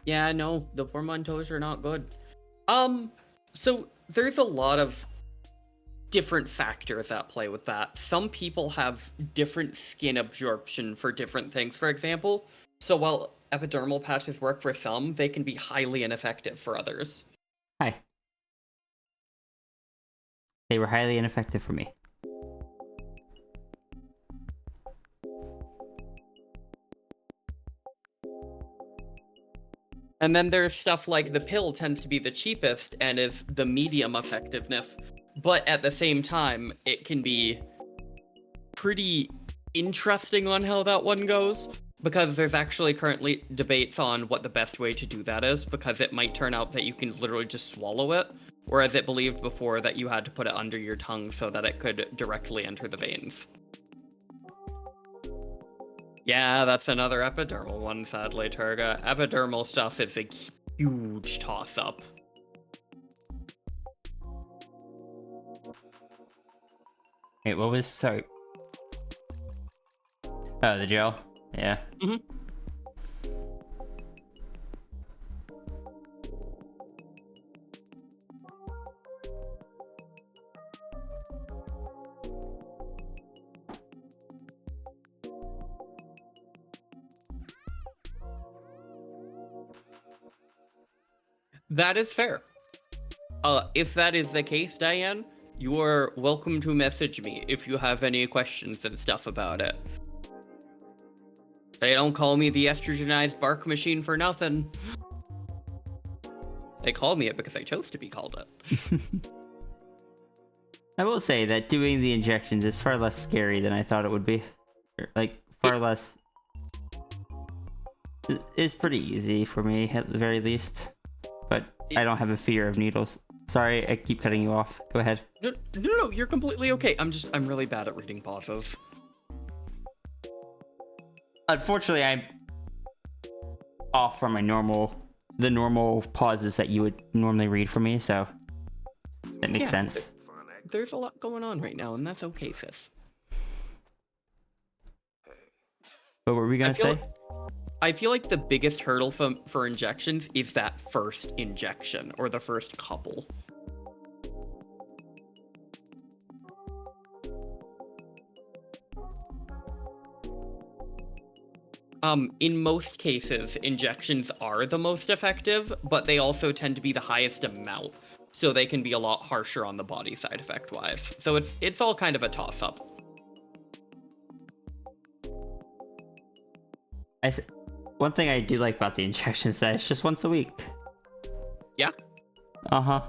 Yeah, no, the portmanteaus are not good. So there's a lot of different factors at play with that. Some people have different skin absorption for different things, for example. So while epidermal patches work for some, they can be highly ineffective for others. Hi. They were highly ineffective for me. And then there's stuff like the pill tends to be the cheapest and is the medium effectiveness, but at the same time, it can be pretty interesting on how that one goes, because there's actually currently debates on what the best way to do that is, because it might turn out that you can literally just swallow it, whereas it believed before that you had to put it under your tongue so that it could directly enter the veins. Yeah, that's another epidermal one, sadly, Turga. Epidermal stuff is a huge toss-up. Wait, what was... Sorry. Oh, the gel? Yeah. Mhm. That is fair. If that is the case, Diane, you are welcome to message me if you have any questions and stuff about it. They don't call me the estrogenized bark machine for nothing. They call me it because I chose to be called it. I will say that doing the injections is far less scary than I thought it would be. Like, far less... It's pretty easy for me, at the very least. But I don't have a fear of needles. Sorry, I keep cutting you off. Go ahead. No, you're completely okay. I'm really bad at reading pauses. Unfortunately, I'm off from the normal pauses that you would normally read for me, so that makes sense. There's a lot going on right now, and that's okay, sis. What were we gonna say? I feel like the biggest hurdle for injections is that first injection, or the first couple. In most cases, injections are the most effective, but they also tend to be the highest amount, so they can be a lot harsher on the body side effect-wise. So it's all kind of a toss-up. One thing I do like about the injections is that it's just once a week. Yeah. Uh-huh.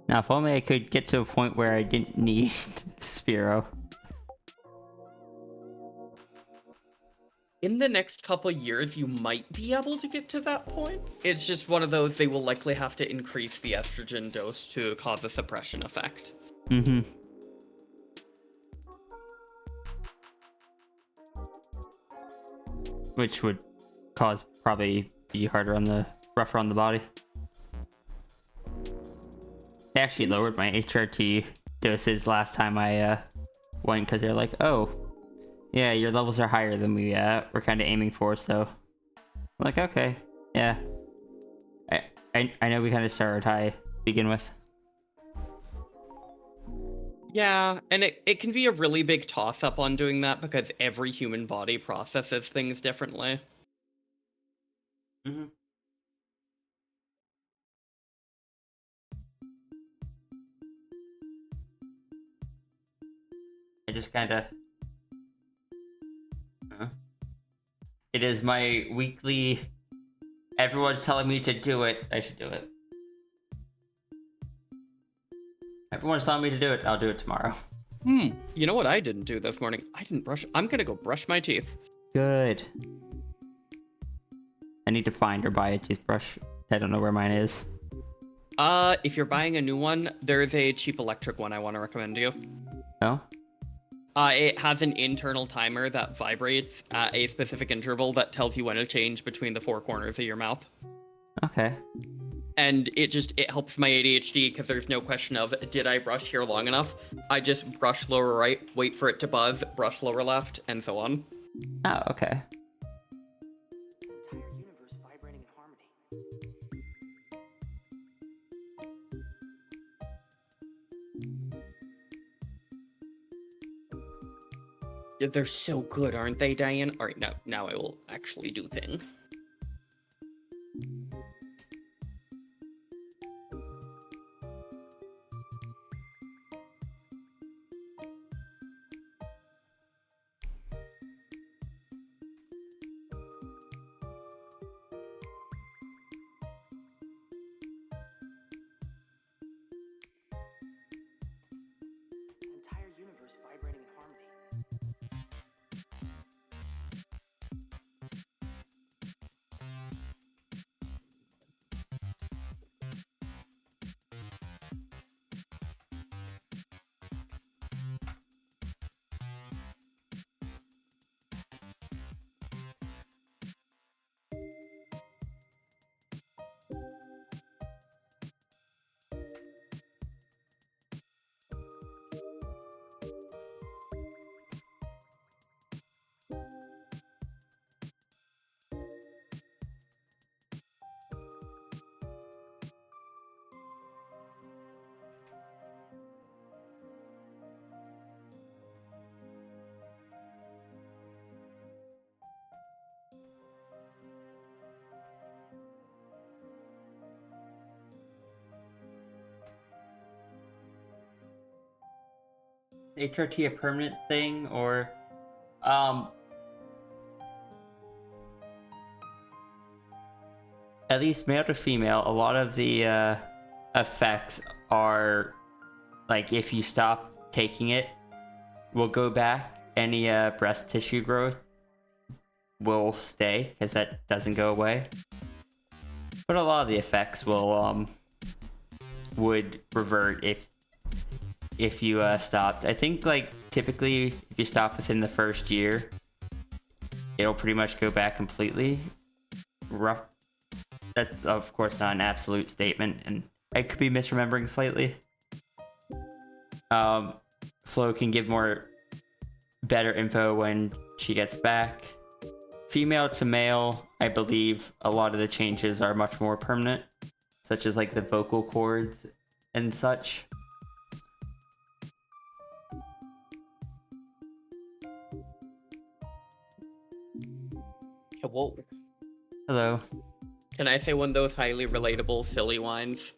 Now, if only I could get to a point where I didn't need Spiro. In the next couple years, you might be able to get to that point. It's just one of those, they will likely have to increase the estrogen dose to cause a suppression effect. Mm-hmm. Which would cause probably be rougher on the body. They actually lowered my HRT doses last time I went because they're like, oh, yeah, your levels are higher than we were kind of aiming for, so I'm like, okay, yeah. I know we kind of started high to begin with. Yeah, and it can be a really big toss-up on doing that because every human body processes things differently. Mm-hmm. I just kind of... It is my weekly... Everyone's telling me to do it. I should do it. Everyone's telling me to do it. I'll do it tomorrow. You know what I didn't do this morning? I didn't brush... I'm gonna go brush my teeth. Good. I need to find or buy a toothbrush. I don't know where mine is. If you're buying a new one, there's a cheap electric one I want to recommend to you. No? It has an internal timer that vibrates at a specific interval that tells you when to change between the four corners of your mouth. Okay. And it helps my ADHD because there's no question of, did I brush here long enough? I just brush lower right, wait for it to buzz, brush lower left, and so on. Oh, okay. They're so good, aren't they, Diane? Alright, now I will actually do thing. Entire universe vibrating in harmony. HRT a permanent thing, or at least male to female, a lot of the effects are like if you stop taking it, will go back. Any breast tissue growth will stay because that doesn't go away. But a lot of the effects will would revert if you stopped. I think like typically if you stop within the first year, it'll pretty much go back completely. Rough. That's of course not an absolute statement, and I could be misremembering slightly. Flo can give more better info when she gets back. Female to male, I believe a lot of the changes are much more permanent, such as like the vocal cords and such. Whoa. Hello. Can I say one of those highly relatable silly lines?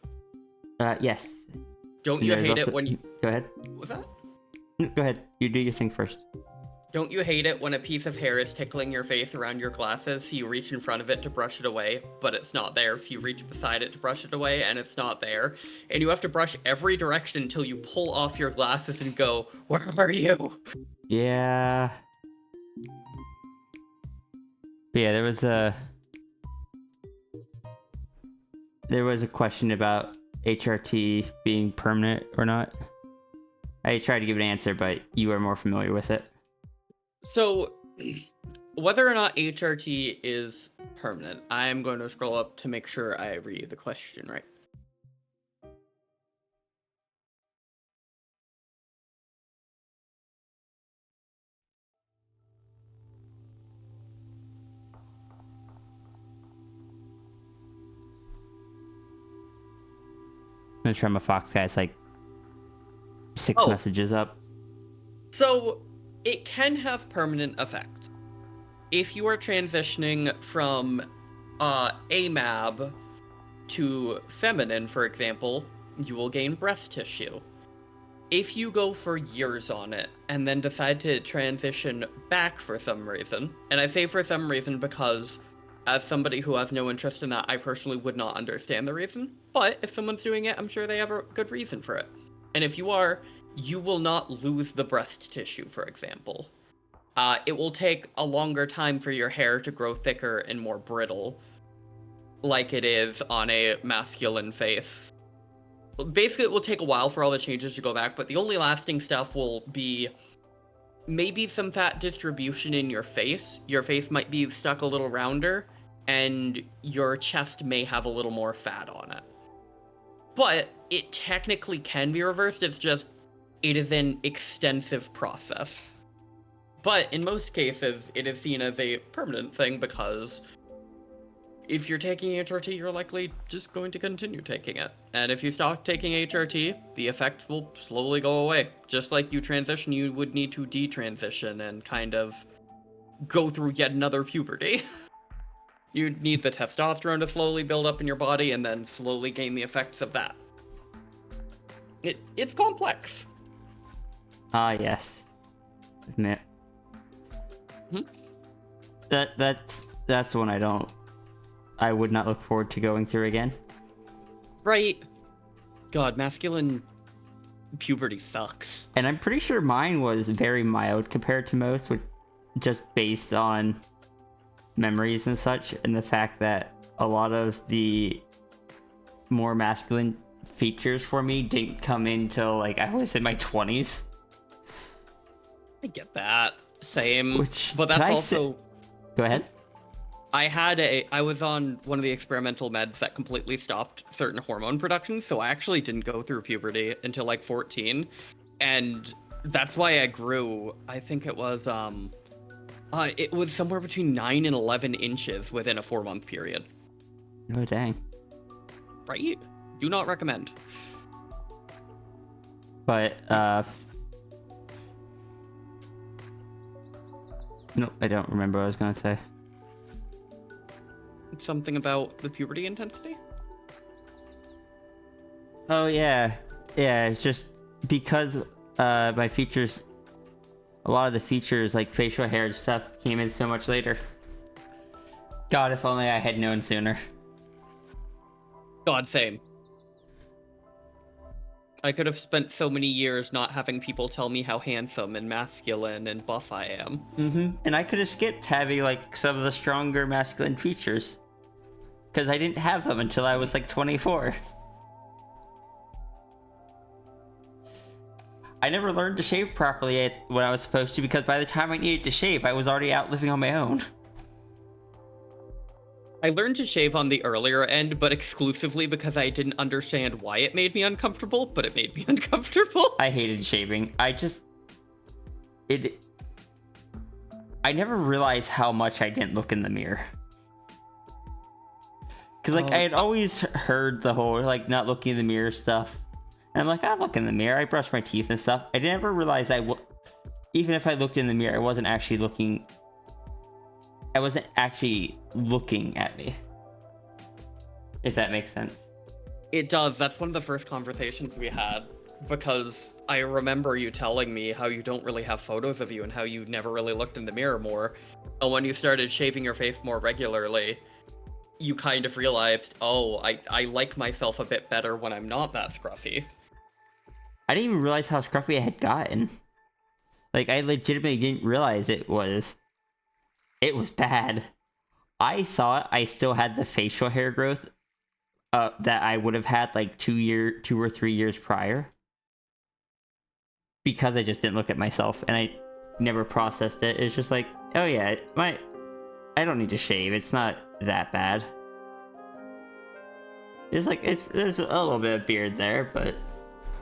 Yes. Don't And you there's hate also- it when you... Go ahead. What's that? Go ahead. You do your thing first. Don't you hate it when a piece of hair is tickling your face around your glasses, so you reach in front of it to brush it away, but it's not there, so you reach beside it to brush it away, and it's not there, and you have to brush every direction until you pull off your glasses and go, where are you? Yeah. But yeah, there was a question about HRT being permanent or not. I tried to give an answer, but you are more familiar with it. So, whether or not HRT is permanent, I'm going to scroll up to make sure I read the question right. I'm gonna try my Fox guy. It's like 6 Oh. messages up. So, it can have permanent effects. If you are transitioning from AMAB to feminine, for example, you will gain breast tissue. If you go for years on it and then decide to transition back for some reason, and I say for some reason because as somebody who has no interest in that, I personally would not understand the reason, but if someone's doing it, I'm sure they have a good reason for it. And if you are, you will not lose the breast tissue, for example. It will take a longer time for your hair to grow thicker and more brittle, like it is on a masculine face. Basically, it will take a while for all the changes to go back, but the only lasting stuff will be maybe some fat distribution in your face. Your face might be stuck a little rounder, and your chest may have a little more fat on it. But it technically can be reversed, it's just, it is an extensive process. But in most cases, it is seen as a permanent thing because if you're taking HRT, you're likely just going to continue taking it. And if you stop taking HRT, the effects will slowly go away. Just like you transition, you would need to detransition and kind of go through yet another puberty. You'd need the testosterone to slowly build up in your body and then slowly gain the effects of that. It's complex. Ah, yes. Admit. Hmm? That's one I would not look forward to going through again. Right. God, masculine puberty sucks. And I'm pretty sure mine was very mild compared to most, just based on memories and such, and the fact that a lot of the more masculine features for me didn't come in till like I was in my 20s. I get that. Same. Which, but that's can I also... Go ahead. I was on one of the experimental meds that completely stopped certain hormone production, so I actually didn't go through puberty until like 14. And that's why I grew, I think it was somewhere between 9 and 11 inches within a 4-month period. Oh, dang. Right? Do not recommend. But, nope, I don't remember what I was going to say. Something about the puberty intensity? Oh, yeah. Yeah, it's just because my features, a lot of the features, like facial hair and stuff, came in so much later. God, if only I had known sooner. God, same. I could have spent so many years not having people tell me how handsome and masculine and buff I am. Mm-hmm. And I could have skipped having, like, some of the stronger masculine features. Because I didn't have them until I was, like, 24. I never learned to shave properly when I was supposed to, because by the time I needed to shave, I was already out living on my own. I learned to shave on the earlier end, but exclusively because I didn't understand why it made me uncomfortable, but it made me uncomfortable. I hated shaving. I never realized how much I didn't look in the mirror. Because, like, I had always heard the whole, like, not looking in the mirror stuff. And I'm like, I look in the mirror, I brush my teeth and stuff. I never realized even if I looked in the mirror, I wasn't actually looking at me. If that makes sense. It does. That's one of the first conversations we had. Because I remember you telling me how you don't really have photos of you and how you never really looked in the mirror more. And when you started shaving your face more regularly, you kind of realized, oh, I like myself a bit better when I'm not that scruffy. I didn't even realize how scruffy I had gotten. Like, I legitimately didn't realize it was bad. I thought I still had the facial hair growth that I would have had like 2 or 3 years prior. Because I just didn't look at myself and I never processed it. It's just like, oh yeah, I don't need to shave. It's not that bad. It's like, there's a little bit of beard there, but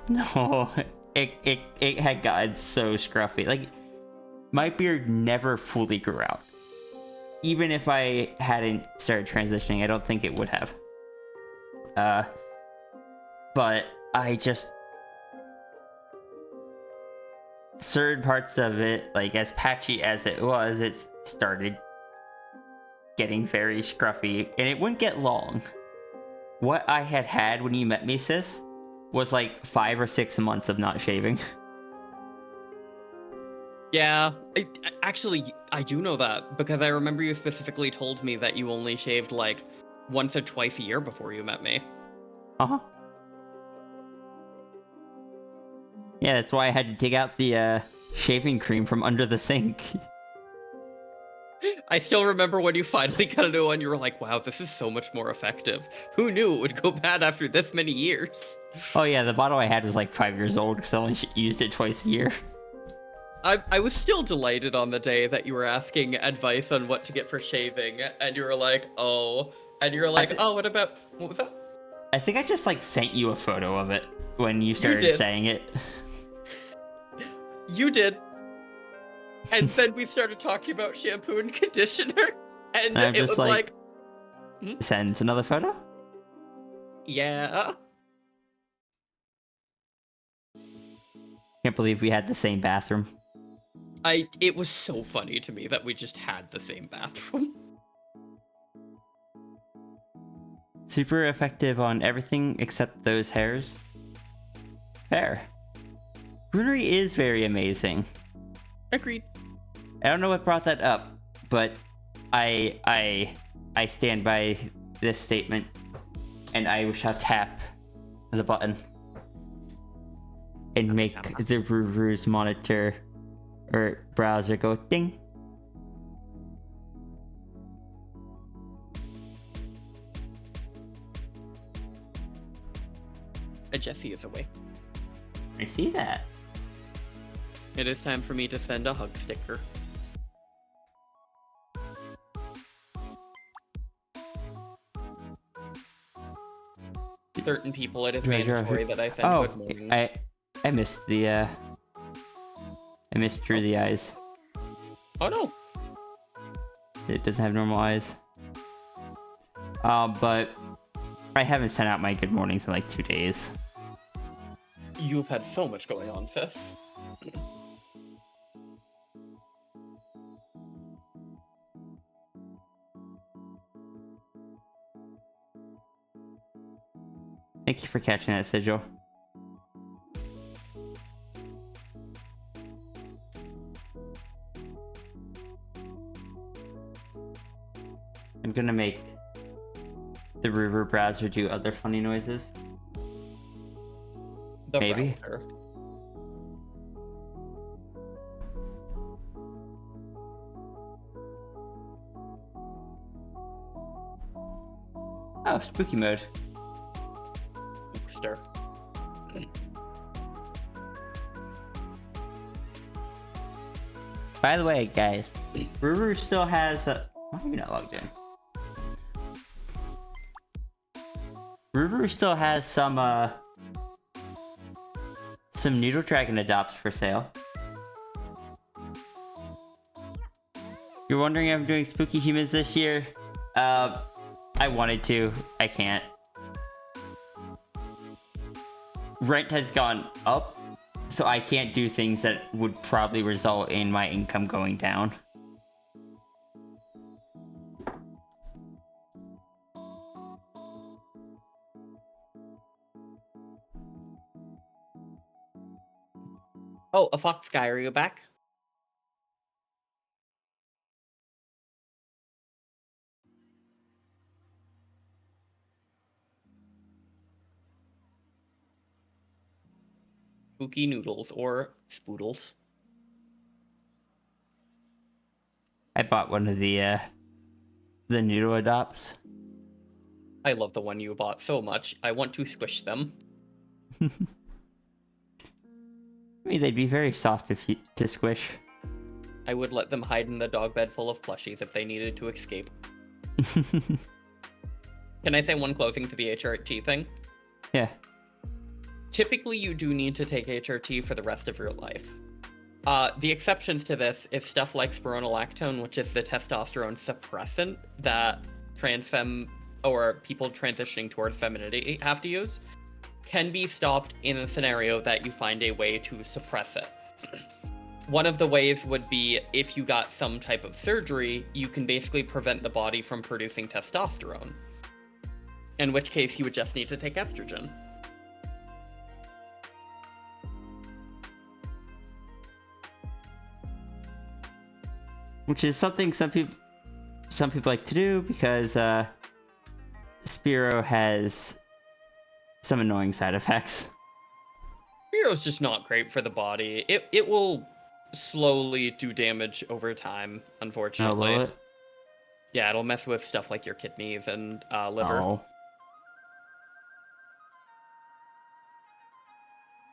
no, it had gotten so scruffy. Like, my beard never fully grew out. Even if I hadn't started transitioning, I don't think it would have. But I just... certain parts of it, like, as patchy as it was, it started getting very scruffy, and it wouldn't get long. What I had when you met me, sis, was like 5 or 6 months of not shaving. Yeah, actually, I do know that, because I remember you specifically told me that you only shaved like once or twice a year before you met me. Uh-huh. Yeah, that's why I had to dig out the shaving cream from under the sink. I still remember when you finally got a new one, you were like, wow, this is so much more effective. Who knew it would go bad after this many years? Oh yeah, the bottle I had was like 5 years old, because I only used it twice a year. I was still delighted on the day that you were asking advice on what to get for shaving, and you were like, oh, and you were like, oh, what was that? I think I just like sent you a photo of it when you started saying it. You did. And then we started talking about shampoo and conditioner, and I'm it just was like, Sends another photo. Yeah. Can't believe we had the same bathroom. It was so funny to me that we just had the same bathroom. Super effective on everything except those hairs. Fair. Runery is very amazing. Agreed. I don't know what brought that up, but I stand by this statement, and I shall tap the button and make the Ruru's monitor or browser go ding. Jesse is awake. I see that. It is time for me to send a hug sticker. Certain people, it is mandatory that I send good mornings. I missed the I missed Drew the eyes. Oh no! It doesn't have normal eyes. But I haven't sent out my good mornings in like 2 days. You've had so much going on, sis. Thank you for catching that, Sigil. I'm gonna make the River browser do other funny noises. The Maybe. browser. Oh, spooky mode. Spookster. By the way, guys, River still has a... Why are you not logged in? River still has some Noodle Dragon adopts for sale. You're wondering if I'm doing Spooky Humans this year? I wanted to. I can't. Rent has gone up, so I can't do things that would probably result in my income going down. Oh, a fox guy, are you back? Spooky noodles or spoodles. I bought one of the noodle adopts. I love the one you bought so much. I want to squish them. I mean, they'd be very soft to squish. I would let them hide in the dog bed full of plushies if they needed to escape. Can I say one closing to the HRT thing? Yeah. Typically, you do need to take HRT for the rest of your life. The exceptions to this is stuff like spironolactone, which is the testosterone suppressant that trans femme or people transitioning towards femininity have to use, can be stopped in a scenario that you find a way to suppress it. One of the ways would be if you got some type of surgery, you can basically prevent the body from producing testosterone. In which case, you would just need to take estrogen. Which is something some people like to do because Spiro has some annoying side effects. Spiro's just not great for the body. It will slowly do damage over time, unfortunately. Oh, will it? Yeah, it'll mess with stuff like your kidneys and liver. Oh.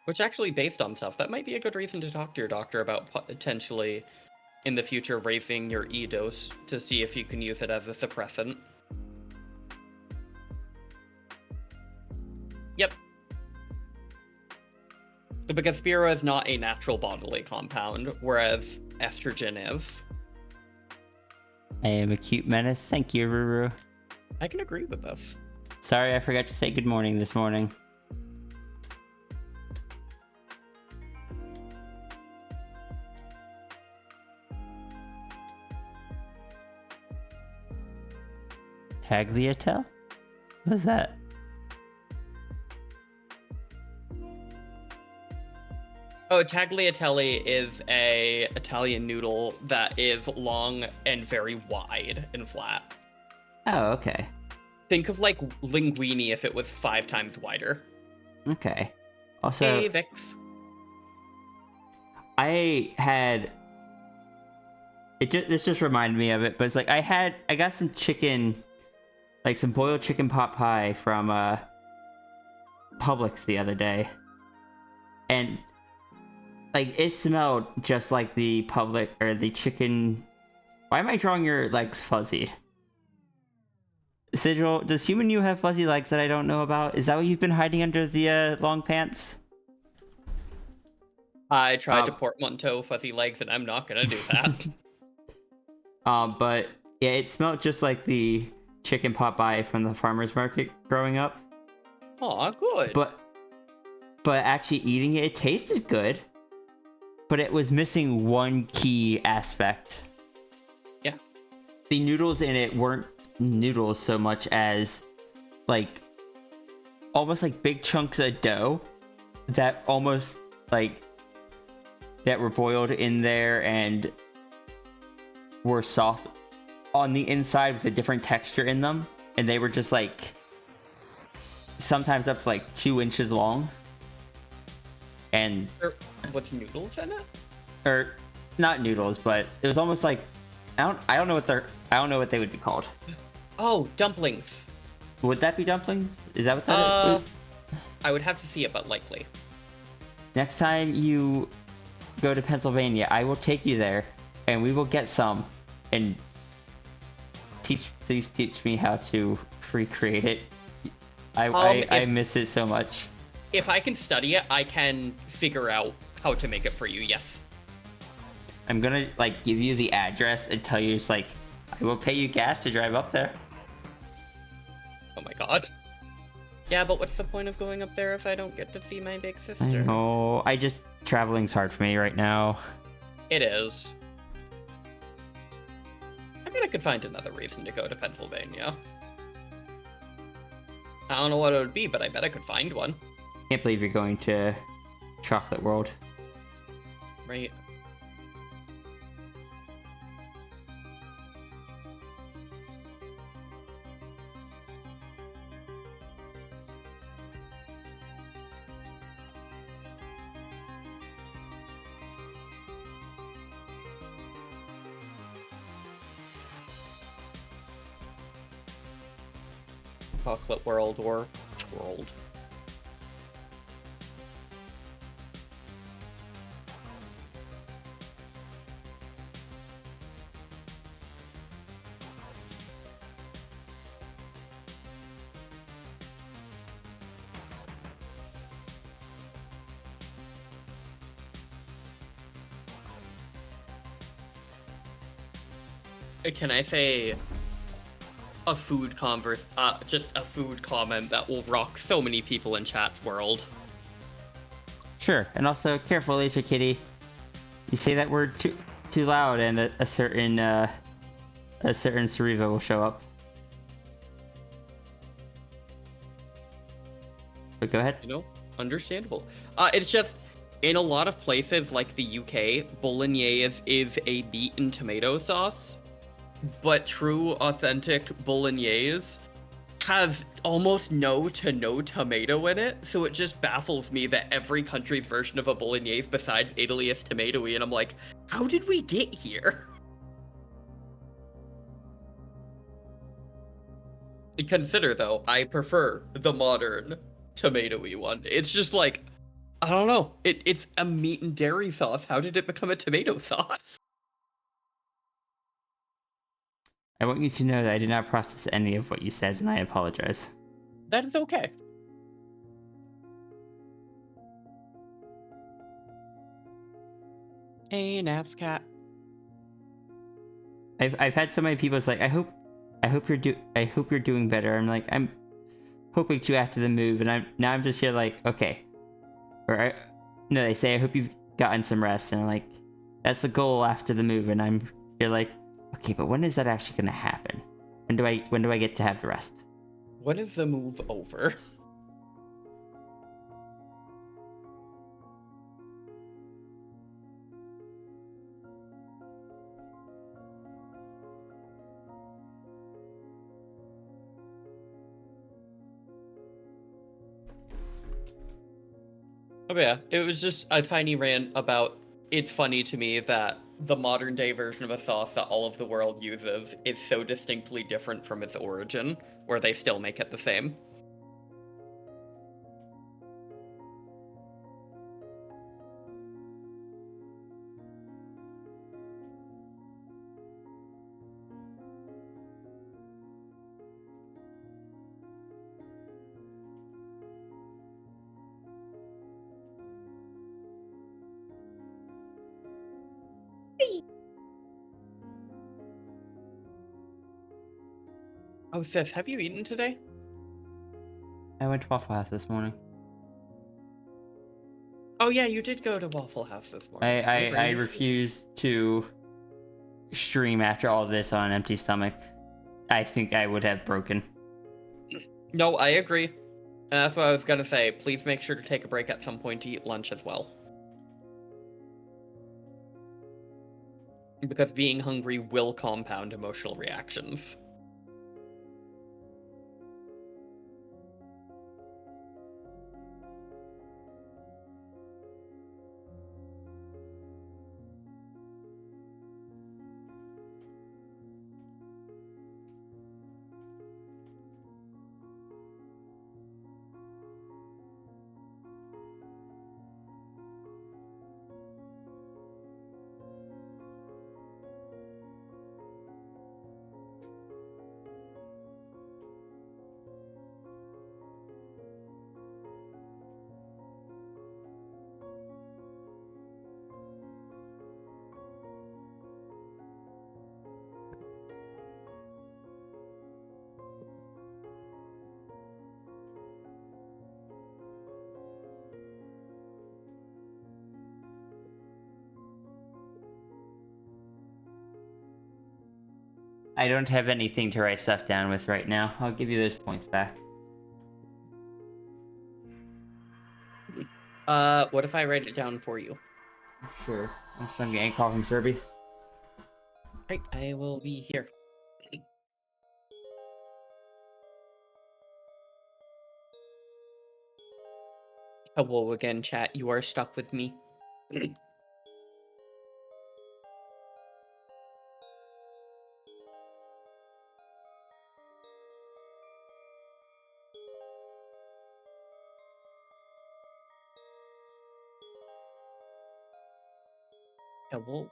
Which actually, based on stuff, that might be a good reason to talk to your doctor about potentially, in the future, raising your E dose to see if you can use it as a suppressant. Yep. Because Spiro is not a natural bodily compound, whereas estrogen is. I am a cute menace. Thank you, Ruru. I can agree with this. Sorry, I forgot to say good morning this morning. Tagliatelle? What's that? Oh, tagliatelle is a Italian noodle that is long and very wide and flat. Oh, okay. Think of like linguine if it was 5 times wider. Okay. Also, Hey, Vix. I had this just reminded me of it, but it's like I got some chicken, like some boiled chicken pot pie from Publix the other day, and like it smelled just like the public or the chicken. Why am I drawing your legs fuzzy? Sigil, does human you have fuzzy legs that I don't know about? Is that what you've been hiding under the long pants? I tried to portmanteau fuzzy legs, and I'm not gonna do that. But yeah, it smelled just like the chicken pot pie from the farmer's market growing up. Aw, good. But actually eating it, it tasted good. But it was missing one key aspect. Yeah. The noodles in it weren't noodles so much as like almost like big chunks of dough that almost like that were boiled in there and were soft on the inside with a different texture in them, and they were just like sometimes up to like 2 inches long. And What's noodles in it? or not noodles, but it was almost like I don't know what they would be called. Oh, dumplings. Would that be dumplings? Is that what that is? I would have to see it, but likely. Next time you go to Pennsylvania, I will take you there, and we will get some, and please teach me how to recreate it. I miss it so much. If I can study it, I can figure out how to make it for you, yes. I'm gonna like give you the address and tell you it's like I will pay you gas to drive up there. Oh my god. Yeah, but what's the point of going up there if I don't get to see my big sister? I know. Traveling's hard for me right now. It is. I mean, I could find another reason to go to Pennsylvania. I don't know what it would be, but I bet I could find one. Can't believe you're going to Chocolate World. Right. Chocolate World or World. Can I say a food just a food comment that will rock so many people in chat's world? Sure, and also careful, Laser Kitty. You say that word too loud, and a certain Cerriva will show up. But go ahead. You know, understandable. It's just in a lot of places like the UK, bolognese is a meat and tomato sauce, but true authentic bolognese has almost no tomato in it, so it just baffles me that every country's version of a bolognese besides Italy is tomatoey, and I'm like, how did we get here? Consider though, I prefer the modern tomatoey one. It's just like, I don't know, it's a meat and dairy sauce. How did it become a tomato sauce? I want you to know that I did not process any of what you said, and I apologize. That is okay. Hey, NASCAT. I've had so many people say, I hope I hope you're doing better. I'm hoping to after the move, and I'm just here like, okay. No, they say I hope you've gotten some rest, and I'm like, that's the goal after the move, and I'm here like, okay, but when is that actually gonna happen? When do I get to have the rest? When is the move over? Oh yeah, it was just a tiny rant about it's funny to me that the modern day version of a sauce that all of the world uses is so distinctly different from its origin, where they still make it the same. Oh, Sis, have you eaten today? I went to Waffle House this morning. Oh yeah, you did go to Waffle House this morning. My I brain is- refuse to stream after all this on an empty stomach. I think I would have broken. No, I agree. And that's what I was gonna say. Please make sure to take a break at some point to eat lunch as well. Because being hungry will compound emotional reactions. I don't have anything to write stuff down with right now. I'll give you those points back. What if I write it down for you? Sure. I'm getting a call from Serby. Right, I will be here. Hello again, chat. You are stuck with me. Hello.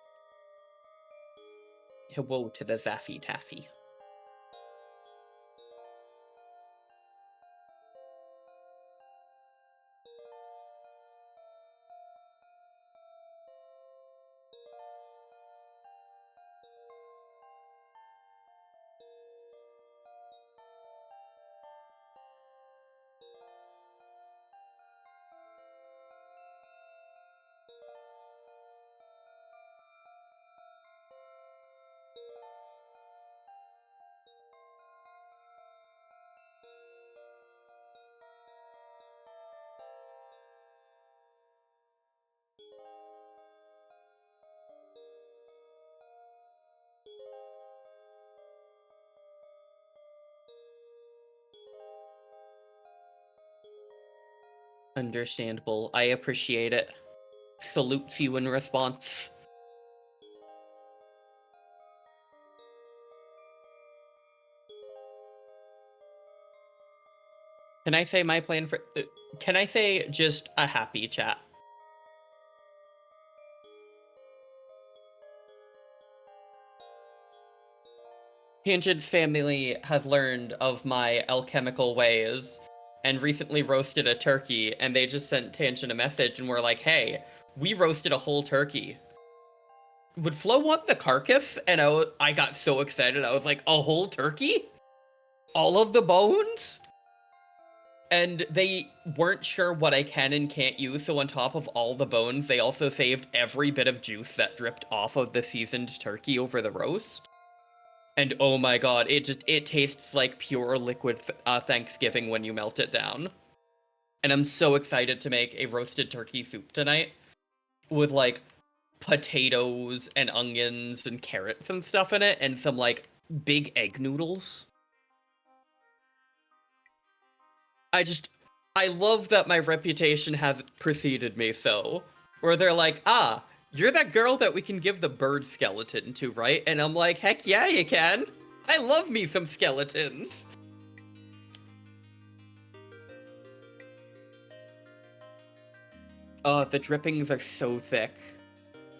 Hello to the Zaffy Taffy. Understandable. I appreciate it. Salutes you in response. Can I say my plan for... can I say just a happy chat? Tangent's family has learned of my alchemical ways and recently roasted a turkey, and they just sent Tangent a message and were like, hey, we roasted a whole turkey. would Flo want the carcass? And I got so excited. I was like, a whole turkey? All of the bones? And they weren't sure what I can and can't use, so on top of all the bones, they also saved every bit of juice that dripped off of the seasoned turkey over the roast. And oh my god, it tastes like pure liquid Thanksgiving when you melt it down. And I'm so excited to make a roasted turkey soup tonight with like potatoes and onions and carrots and stuff in it, and some like big egg noodles. I love that my reputation has preceded me so. Where they're like, ah, you're that girl that we can give the bird skeleton to, right? And I'm like, heck yeah, you can. I love me some skeletons. Oh, the drippings are so thick.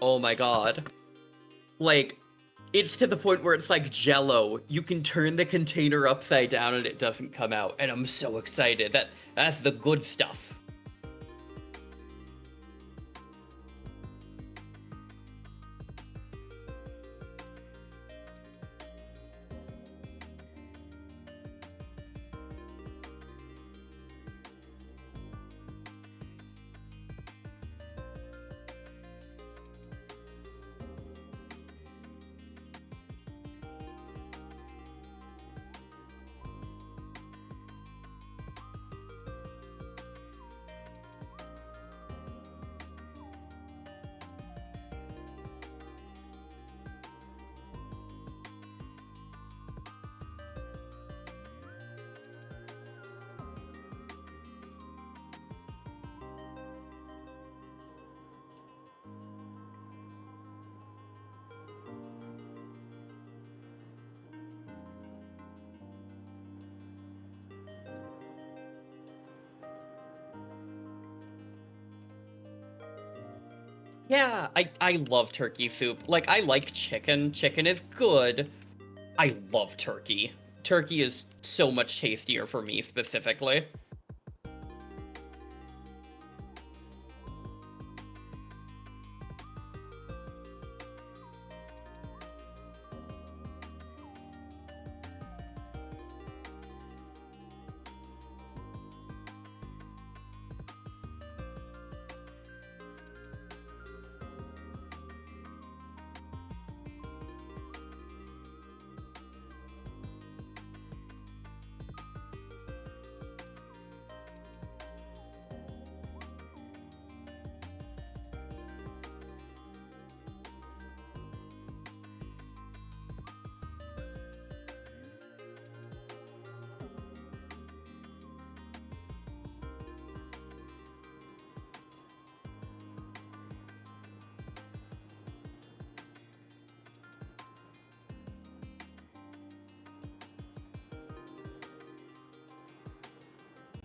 Oh my god. Like, it's to the point where it's like Jell-O. You can turn the container upside down and it doesn't come out. And I'm so excited. That's the good stuff. Yeah, I love turkey soup. Like, I like chicken. Chicken is good. I love turkey. Turkey is so much tastier for me, specifically.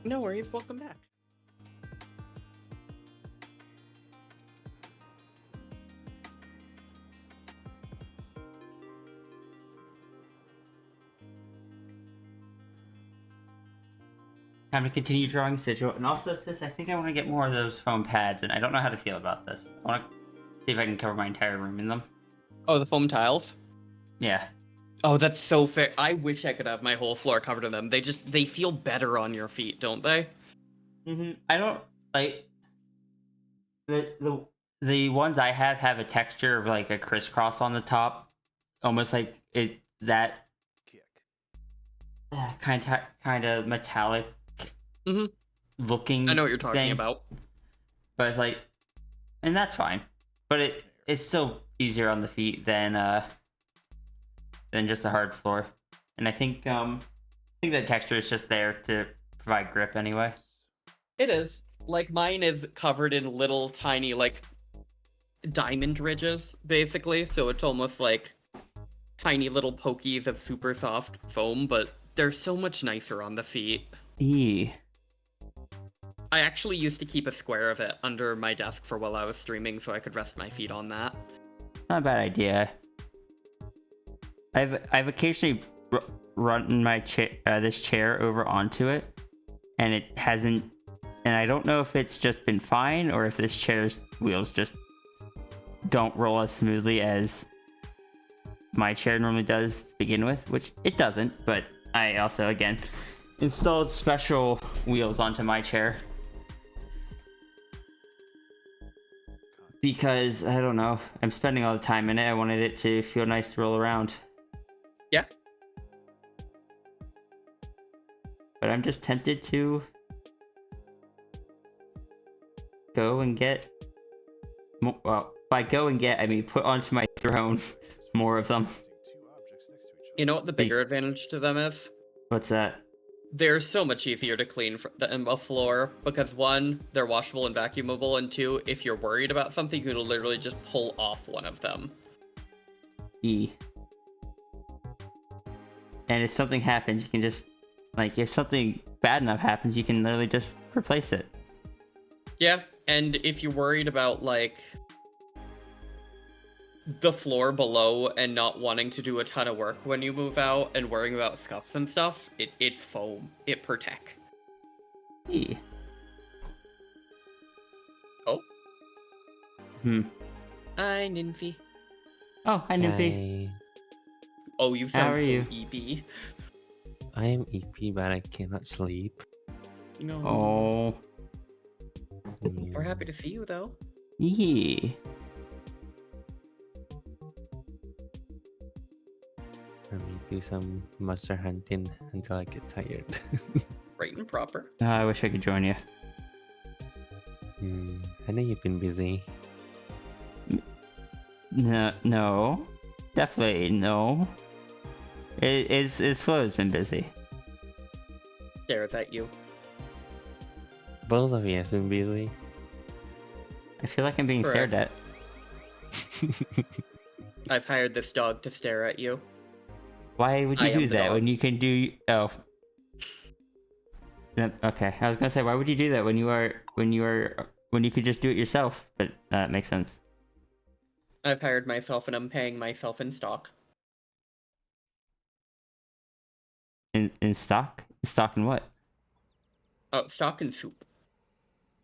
No worries, welcome back. Time to continue drawing sigil. And also, sis, I think I want to get more of those foam pads, and I don't know how to feel about this. I want to see if I can cover my entire room in them. Oh, the foam tiles? Yeah. Oh, that's so fair. I wish I could have my whole floor covered in them. They feel better on your feet, don't they? I don't like the ones I have a texture of like a crisscross on the top, almost like it that kind of metallic looking. I know what you're talking thing. about. But it's like, and that's fine. But it's still easier on the feet than just a hard floor. And I think that texture is just there to provide grip anyway. It is. Like, mine is covered in little tiny, like, diamond ridges, basically. So it's almost like tiny little pokies of super soft foam, but they're so much nicer on the feet. I actually used to keep a square of it under my desk for while I was streaming so I could rest my feet on that. Not a bad idea. I've occasionally run my this chair over onto it, and it hasn't. And I don't know if it's just been fine or if this chair's wheels just don't roll as smoothly as my chair normally does to begin with, which it doesn't, but I also, again, installed special wheels onto my chair. Because, I don't know, I'm spending all the time in it. I wanted it to feel nice to roll around. Yeah. But I'm just tempted to go and get... Well, by go and get, I mean put onto my throne more of them. You know what the bigger advantage to them is? What's that? They're so much easier to clean than a floor because one, they're washable and vacuumable, and two, if you're worried about something, you can literally just pull off one of them. E. And if something happens, you can just, like, if something bad enough happens, you can literally just replace it. Yeah, and if you're worried about, like, the floor below and not wanting to do a ton of work when you move out and worrying about scuffs and stuff, it's foam. It protect. E. Oh. Hi, Ninfy. Oh, hi, Nymphy. Oh, you How sound are so you? EP. I am EP, but I cannot sleep. No. Oh. We're happy to see you, though. Yeah. Let me do some monster hunting until I get tired. Right and proper. I wish I could join you. I know you've been busy. No. Definitely no. His flow's been busy. Stares at you. Both of you have been busy. I feel like I'm being stared at. I've hired this dog to stare at you. Why would I you am do the that dog. when you can do... Oh. No, okay, I was gonna say, why would you do that when you could just do it yourself? But that makes sense. I've hired myself and I'm paying myself in stock. In stock? Stock in what? Oh, stock and soup.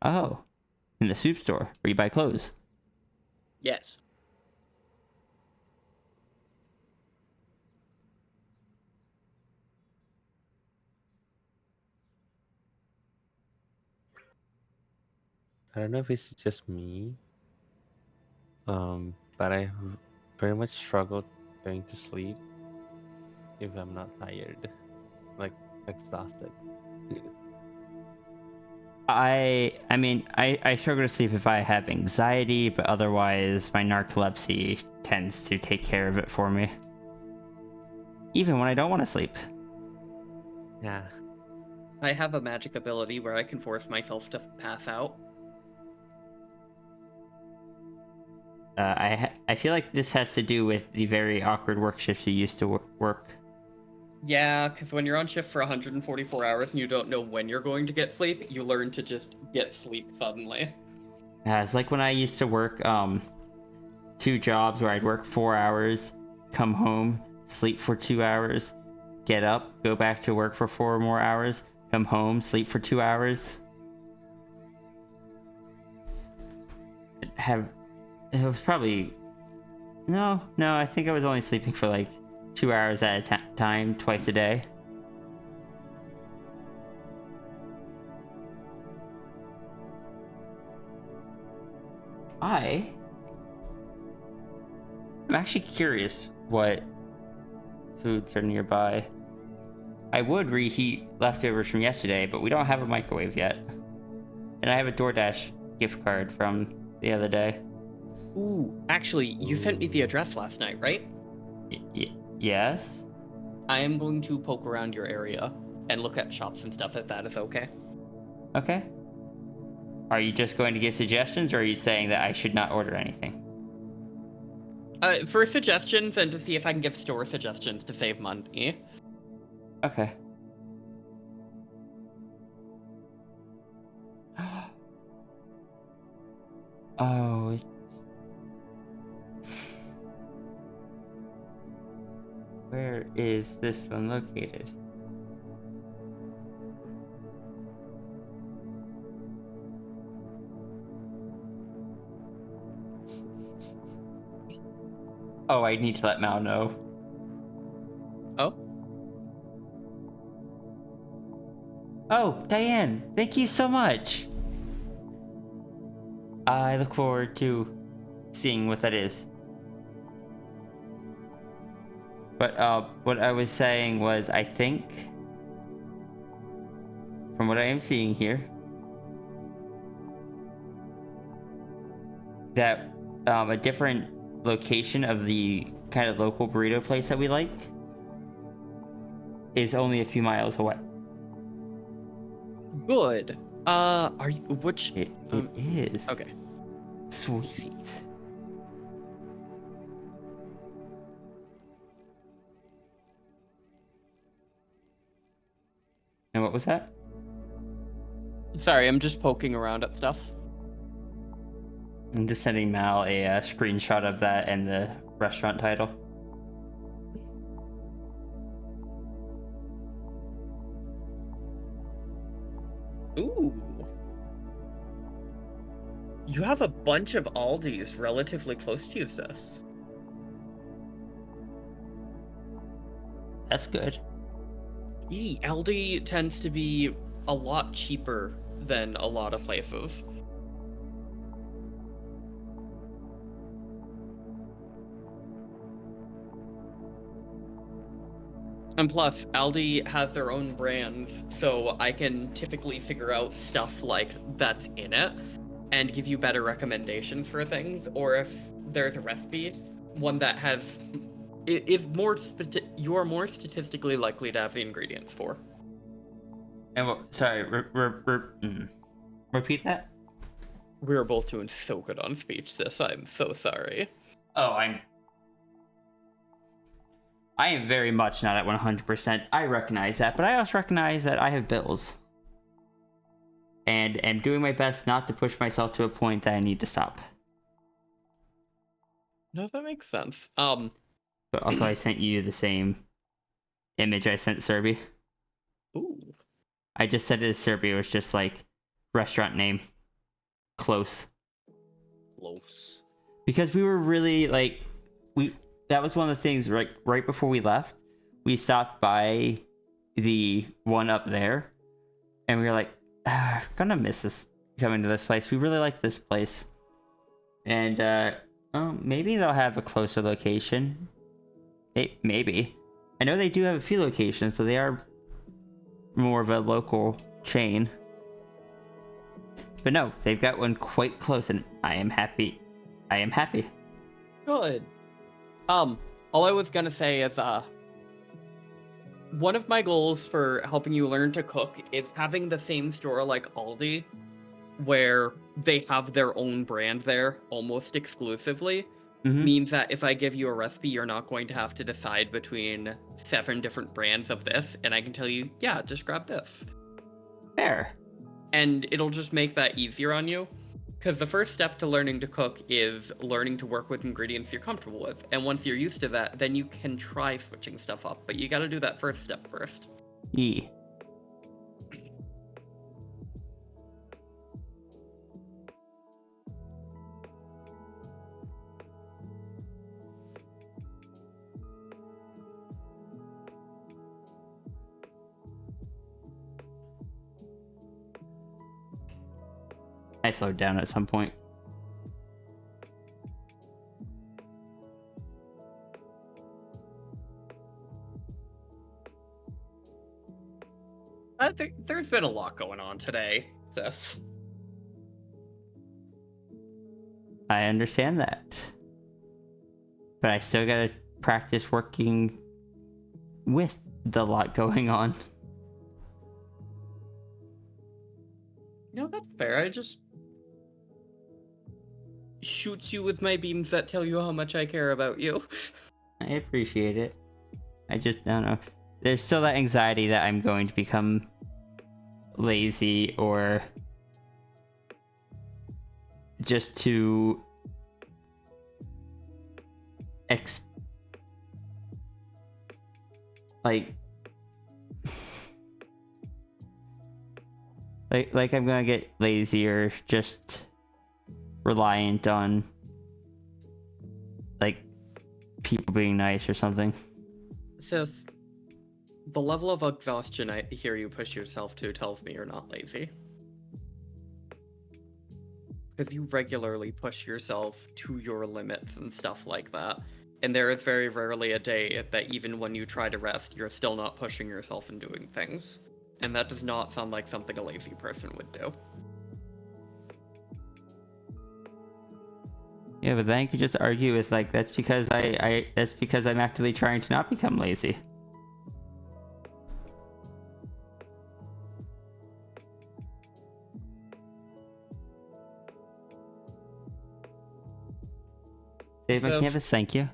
Oh. In the soup store where you buy clothes. Yes. I don't know if it's just me, but I very much struggled going to sleep if I'm not tired, like exhausted. I mean, I struggle to sleep if I have anxiety, but otherwise my narcolepsy tends to take care of it for me. Even when I don't want to sleep. Yeah. I have a magic ability where I can force myself to pass out. I feel like this has to do with the very awkward work shifts you used to work. Yeah, because when you're on shift for 144 hours and you don't know when you're going to get sleep, you learn to just get sleep suddenly. It's like when I used to work 2 jobs where I'd work 4 hours, come home, sleep for 2 hours, get up, go back to work for 4 more hours, come home, sleep for 2 hours. It was probably... No, I think I was only sleeping for like 2 hours at a time, twice a day. I'm actually curious what foods are nearby. I would reheat leftovers from yesterday, but we don't have a microwave yet. And I have a DoorDash gift card from the other day. Ooh, actually, you sent me the address last night, right? Yes? I am going to poke around your area and look at shops and stuff if that is okay. Okay. Are you just going to give suggestions, or are you saying that I should not order anything? For suggestions and to see if I can give store suggestions to save money. Okay. Oh, it's... Where is this one located? Oh, I need to let Mal know. Oh? Oh, Diane, thank you so much. I look forward to seeing what that is. But what I was saying was, I think, from what I am seeing here, that a different location of the kind of local burrito place that we like is only a few miles away. Good. Are you which? It is. Okay. Sweet. And what was that? Sorry, I'm just poking around at stuff. I'm just sending Mal a screenshot of that and the restaurant title. Ooh. You have a bunch of Aldis relatively close to you, sis. That's good. Aldi tends to be a lot cheaper than a lot of places. And plus, Aldi has their own brands, so I can typically figure out stuff like that's in it and give you better recommendations for things, or if there's a recipe, one that has is more you are more statistically likely to have the ingredients for. And what? Sorry, repeat that. We were both doing so good on speech, sis. I'm so sorry. Oh, I am very much not at 100%. I recognize that, but I also recognize that I have bills. And am doing my best not to push myself to a point that I need to stop. No, that makes sense. But also, I sent you the same image I sent Serby. Ooh. I just said it to Serby. It was just like restaurant name. Close. Close. Because we were really like that was one of the things right before we left, we stopped by the one up there and we were like, gonna miss this coming to this place. We really like this place. And maybe they'll have a closer location. Maybe. I know they do have a few locations, but they are more of a local chain. But no, they've got one quite close and I am happy. Good. All I was gonna say is, one of my goals for helping you learn to cook is having the same store like Aldi, where they have their own brand there almost exclusively. Mm-hmm. Means that if I give you a recipe, you're not going to have to decide between 7 different brands of this, and I can tell you, yeah, just grab this. Fair. And it'll just make that easier on you. Because the first step to learning to cook is learning to work with ingredients you're comfortable with. And once you're used to that, then you can try switching stuff up. But you gotta do that first step first. Yeah. I slowed down at some point. I think there's been a lot going on today, sis. I understand that. But I still gotta practice working with the lot going on. No, that's fair. I just shoot you with my beams that tell you how much I care about you. I appreciate it. I just don't know. There's still that anxiety that I'm going to become lazy or just to like I'm gonna get lazy or just reliant on like people being nice or something. Sis, the level of exhaustion I hear you push yourself to tells me you're not lazy. Because you regularly push yourself to your limits and stuff like that. And there is very rarely a day that even when you try to rest, you're still not pushing yourself and doing things. And that does not sound like something a lazy person would do. Yeah, but then you could just argue with like that's because that's because I'm actively trying to not become lazy. Save my So- canvas, thank you.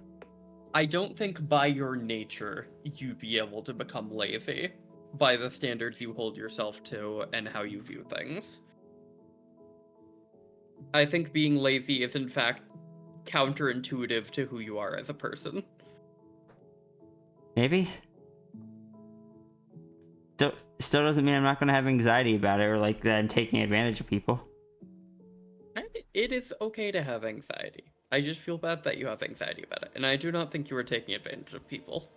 I don't think by your nature you'd be able to become lazy by the standards you hold yourself to and how you view things. I think being lazy is in fact counterintuitive to who you are as a person. Maybe. Still doesn't mean I'm not gonna have anxiety about it or like that I'm taking advantage of people. It is okay to have anxiety. I just feel bad that you have anxiety about it, and I do not think you are taking advantage of people.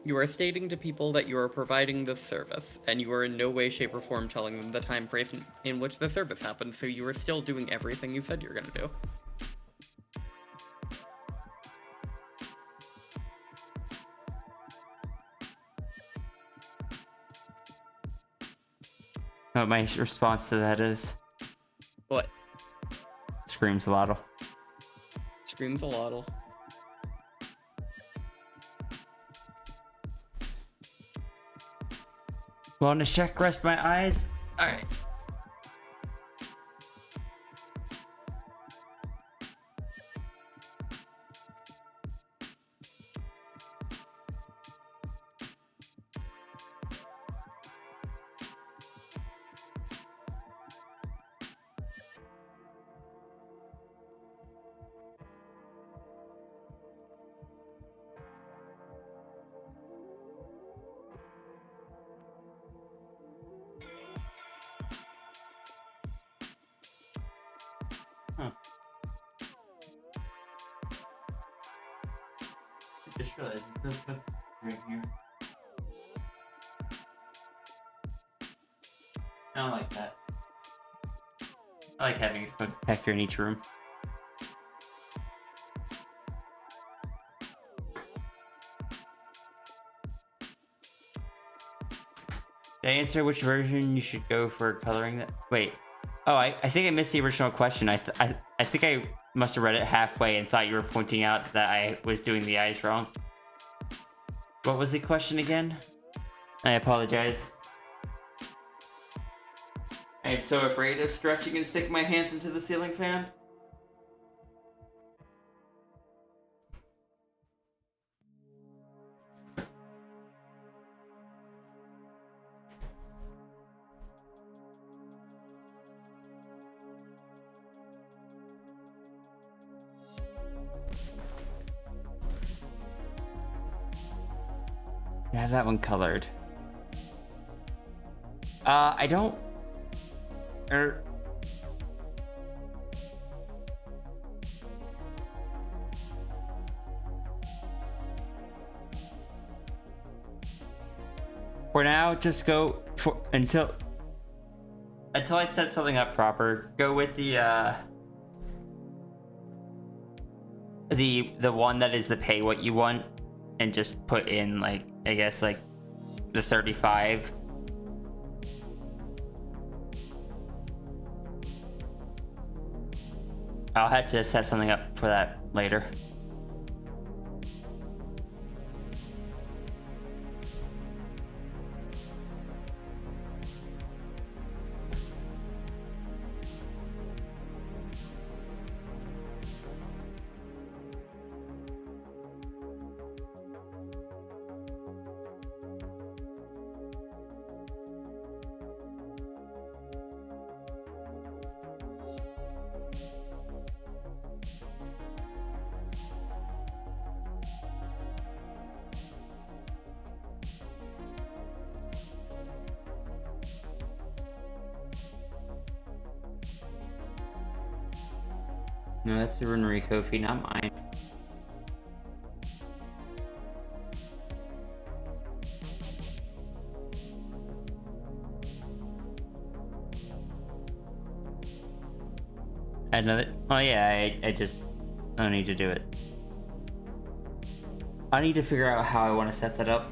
You are stating to people that you are providing this service, and you are in no way, shape, or form telling them the time frame in which the service happened, so you are still doing everything you said you're gonna do. What my response to that is What? screams a lot. Screams a lot. Want to check rest my eyes? Alright. Huh. I just realized this book right here. I don't like that. I like having a smoke detector in each room. Did I answer which version you should go for coloring that? Wait. Oh, I think I missed the original question. I think I must have read it halfway and thought you were pointing out that I was doing the eyes wrong. What was the question again? I apologize. I am so afraid of stretching and sticking my hands into the ceiling fan. I have that one colored. I don't. For now, just go for until I set something up proper. Go with the one that is the pay what you want, and just put in like I guess like the 35. I'll have to set something up for that later. No, that's the Runari Kofi, not mine. Another. Oh yeah, I just don't need to do it. I need to figure out how I want to set that up.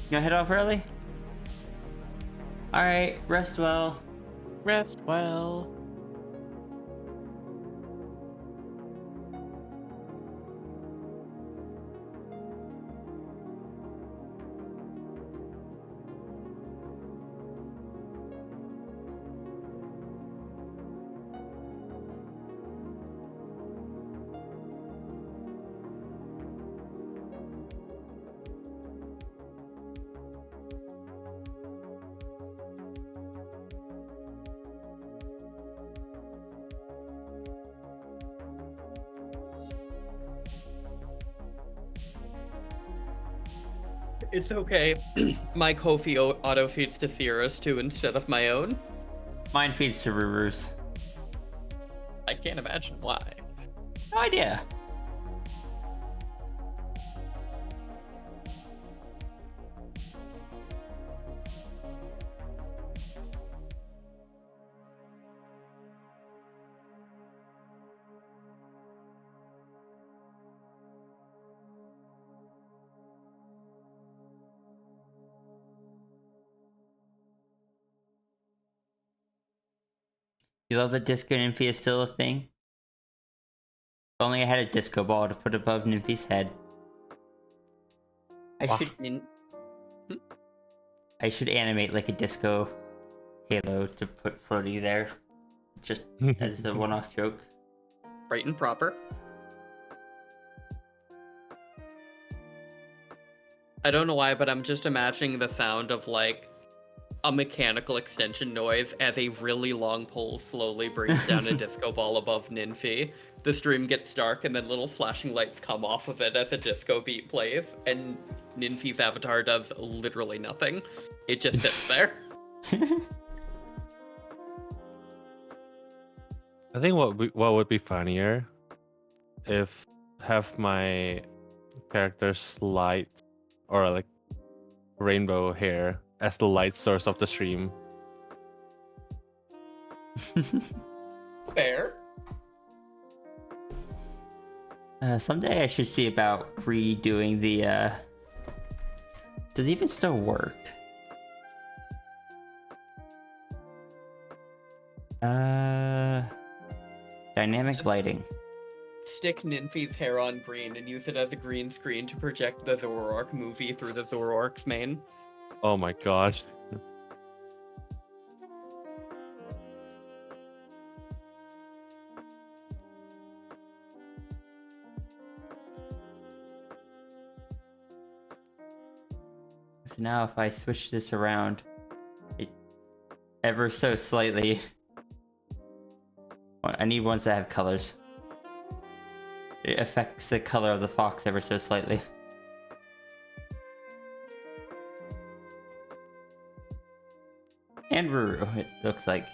You gonna head off early? Alright, rest well. Rest well. It's okay. My Kofi auto feeds to Theros too instead of my own. Mine feeds to Rurus. I can't imagine why. No idea. You love that Disco Nymphy is still a thing? If only I had a disco ball to put above Nymphy's head. I should animate like a disco halo to put floaty there. Just as a one-off joke. Right and proper. I don't know why, but I'm just imagining the sound of like a mechanical extension noise as a really long pole slowly brings down a disco ball above Ninfi. The stream gets dark and then little flashing lights come off of it as a disco beat plays, and Ninfi's avatar does literally nothing. It just sits there. I think what would be funnier if have my character's light or like rainbow hair as the light source of the stream. Fair. Someday I should see about redoing the, does it even still work? Dynamic Just- lighting. Stick Ninfi's hair on green and use it as a green screen to project the Zoroark movie through the Zoroark's mane. Oh my gosh. So now if I switch this around, it ever so slightly. I need ones that have colors. It affects the color of the fox ever so slightly. And Ruru, it looks like.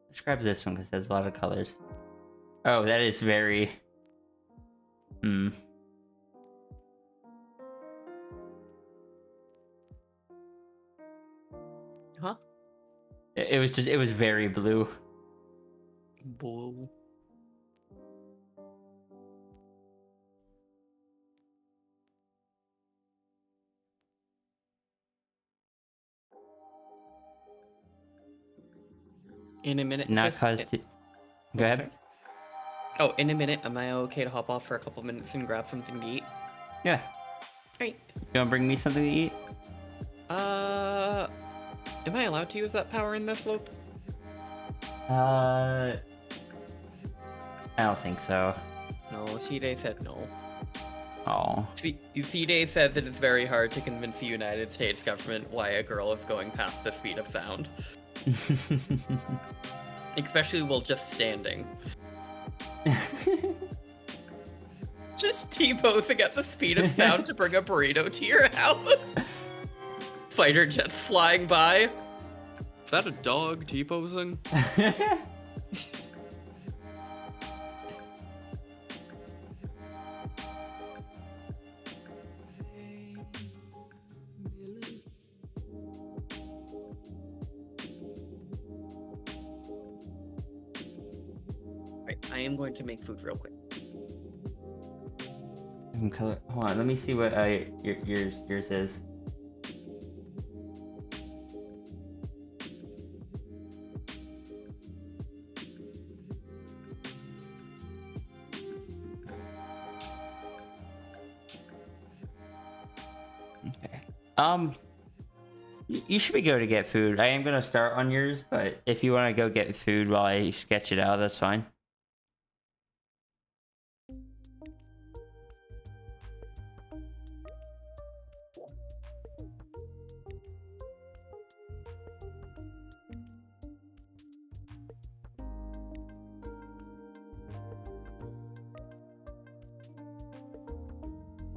Let's grab this one because it has a lot of colors. Oh, that is very... Huh? It was very blue. Blue. In a minute. Not sis- caused to... Go ahead. sorry. Oh, in a minute. Am I okay to hop off for a couple minutes and grab something to eat? Yeah. Great. You wanna bring me something to eat? Am I allowed to use that power in this loop? I don't think so. No, C-Day said no. Oh. C-Day says it is very hard to convince the United States government why a girl is going past the speed of sound. Especially while just standing. Just T-posing at the speed of sound to bring a burrito to your house. Fighter jets flying by. Is that a dog T-posing? Right, I am going to make food real quick. Hold on, let me see what yours is. Okay. You should be good to get food. I am gonna start on yours, but if you want to go get food while I sketch it out, that's fine.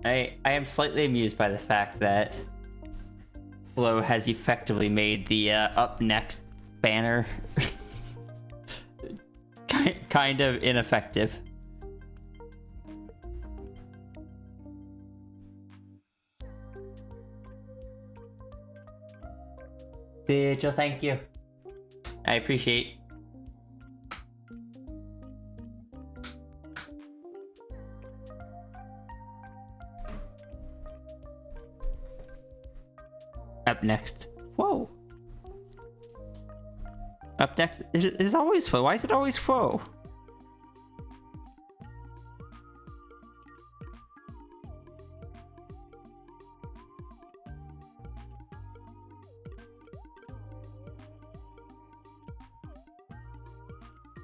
I am slightly amused by the fact that Flo has effectively made the up next banner kind of ineffective. Sigil, thank you. I appreciate. Up next. Whoa. Up next is always Flo. Why is it always Flo?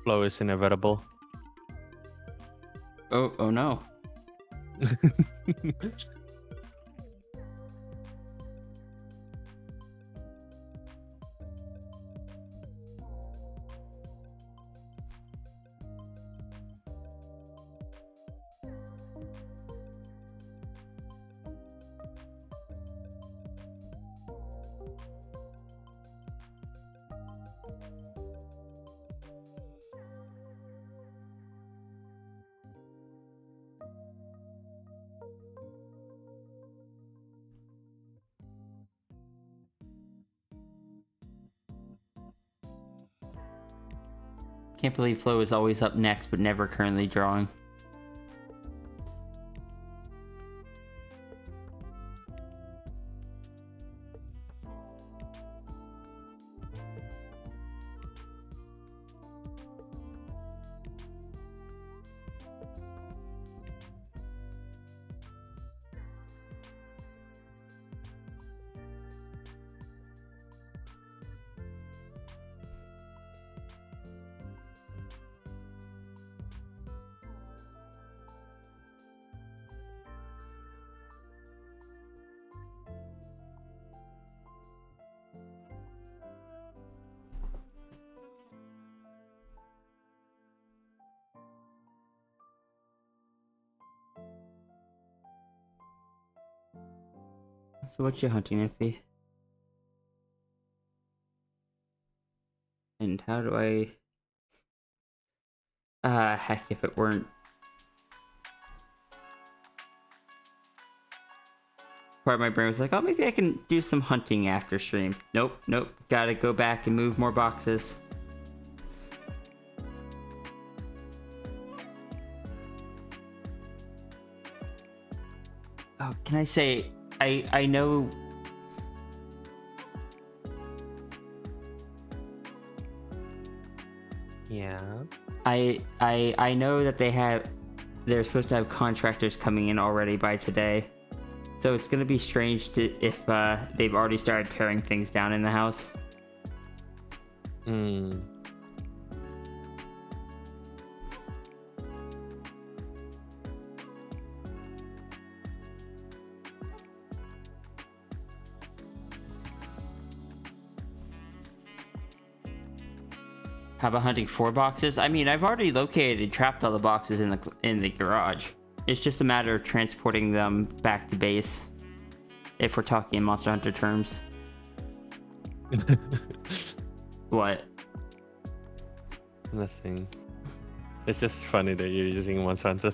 Flow is inevitable. Oh no. Can't believe Flo is always up next, but never currently drawing. So what's your hunting Iffy? And how do I... heck, if it weren't... Part of my brain was like, oh, maybe I can do some hunting after stream. Nope, gotta go back and move more boxes. Oh, can I say... I know... Yeah. I know that they're supposed to have contractors coming in already by today. So it's gonna be strange if they've already started tearing things down in the house. How about hunting 4 boxes? I mean, I've already located and trapped all the boxes in the garage. It's just a matter of transporting them back to base. If we're talking in Monster Hunter terms. What? Nothing. It's just funny that you're using Monster Hunter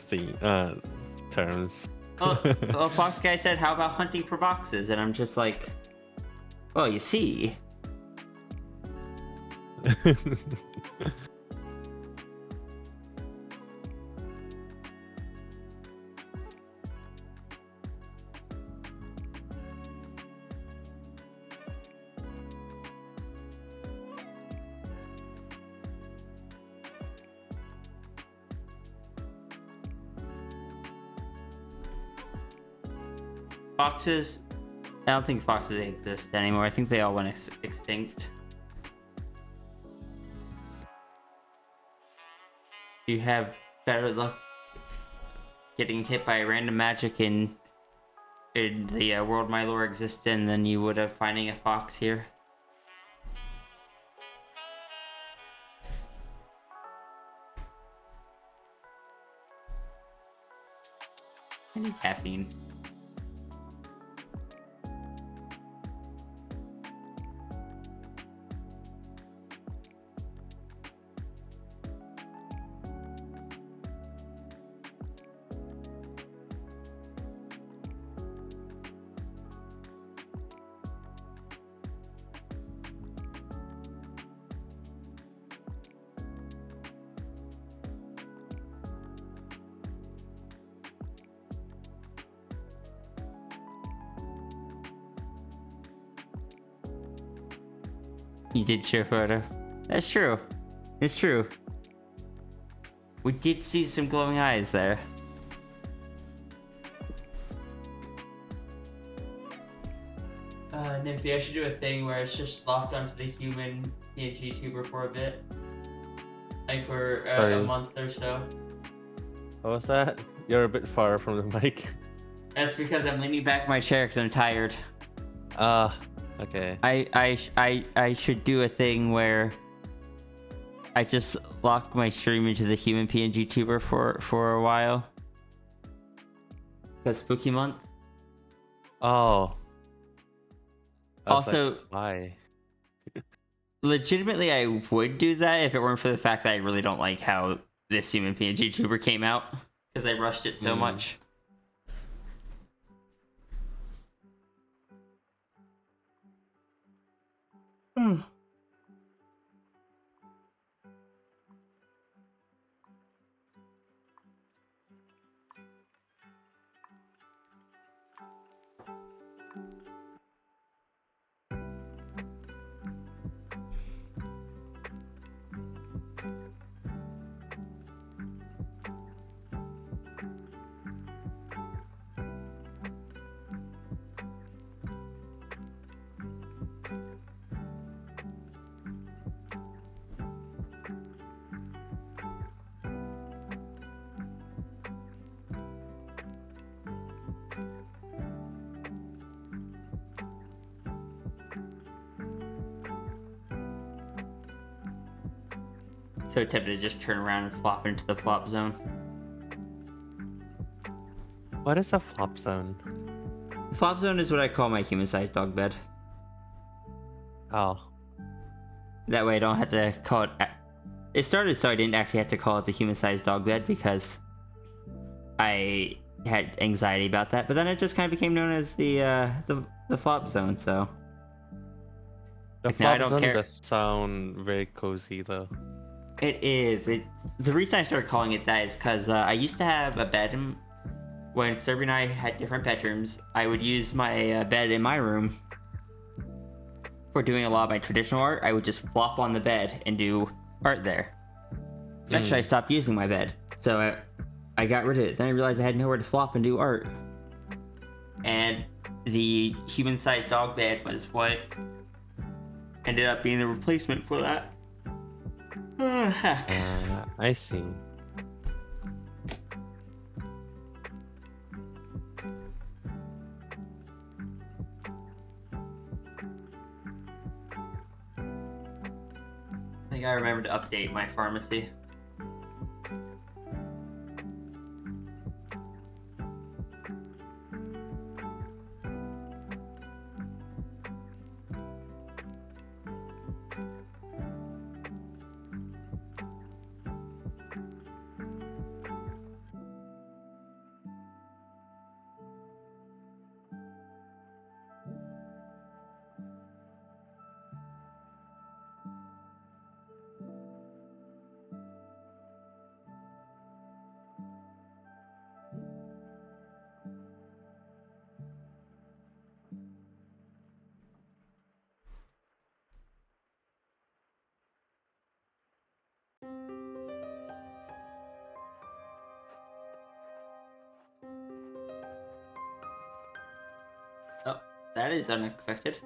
terms. Well, Fox Guy said, how about hunting for boxes? And I'm just like, well, you see. Foxes, I don't think foxes exist anymore. I think they all went extinct. You have better luck getting hit by random magic in the world my lore exists in than you would have finding a fox here. I need caffeine. You did show a photo. That's true. It's true. We did see some glowing eyes there. Nymphy, I should do a thing where it's just locked onto the human PNG tuber for a bit. Like for a month or so. What was that? You're a bit far from the mic. That's because I'm leaning back in my chair because I'm tired. Okay. I should do a thing where I just lock my stream into the human PNG tuber for a while. Because spooky month. Oh. I was Also, like, why? legitimately, I would do that if it weren't for the fact that I really don't like how this human PNG tuber came out. Because I rushed it so much. So tempted to just turn around and flop into the flop zone. What is a flop zone? The flop zone is what I call my human-sized dog bed. Oh. That way I don't have to call it... It started so I didn't actually have to call it the human-sized dog bed because I had anxiety about that. But then it just kind of became known as the flop zone, so... The Like, now I flop don't zone care. does sound very cozy though. It is. The reason I started calling it that is because I used to have a bed when Serby and I had different bedrooms. I would use my bed in my room for doing a lot of my traditional art. I would just flop on the bed and do art there. Eventually, I stopped using my bed, so I got rid of it. Then I realized I had nowhere to flop and do art. And the human-sized dog bed was what ended up being the replacement for that. Heck. I see. I think I remembered to update my pharmacy. That is unexpected.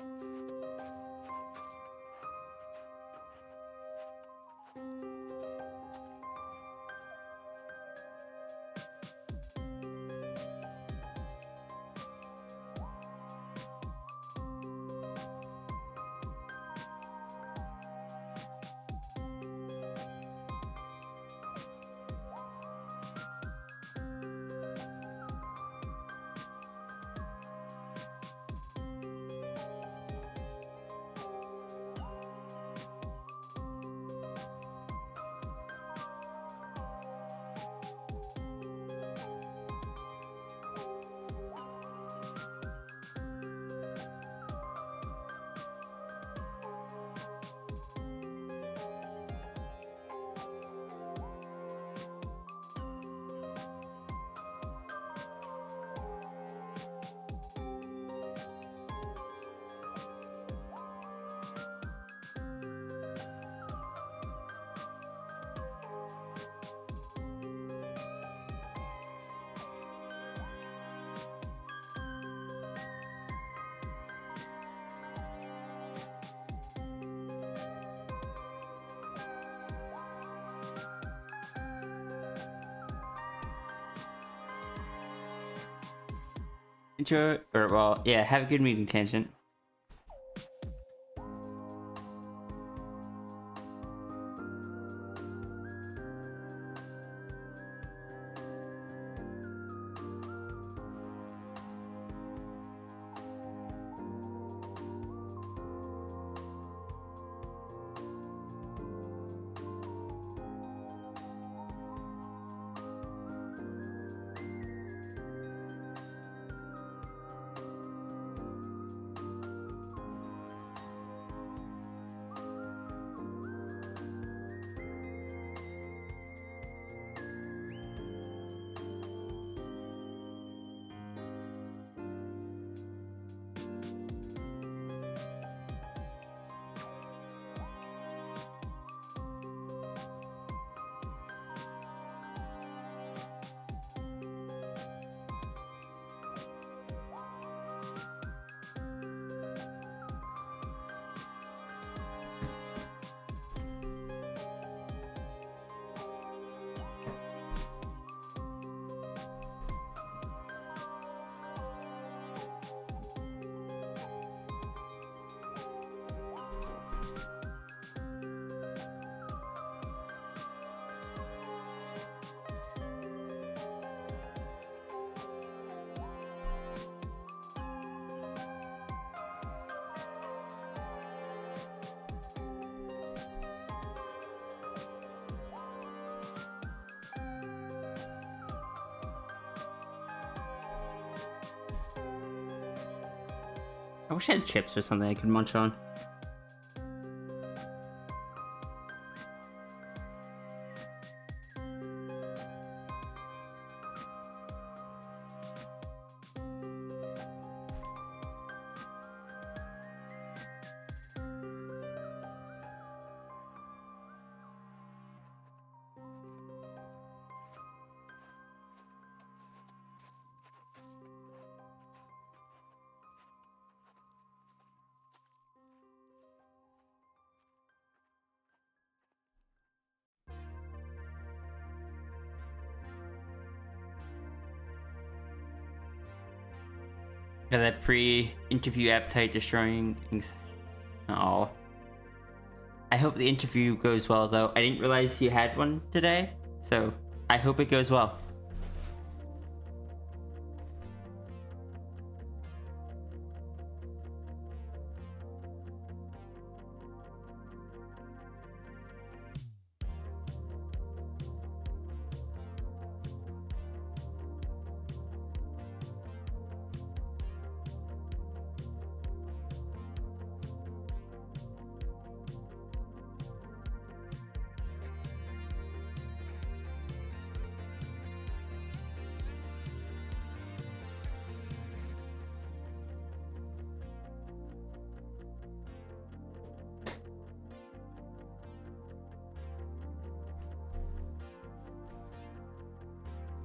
Enjoy, or well, yeah, have a good meeting, Tangent. I wish I had chips or something I could munch on. Got that pre-interview appetite destroying. Oh. I hope the interview goes well, though. I didn't realize you had one today, so I hope it goes well.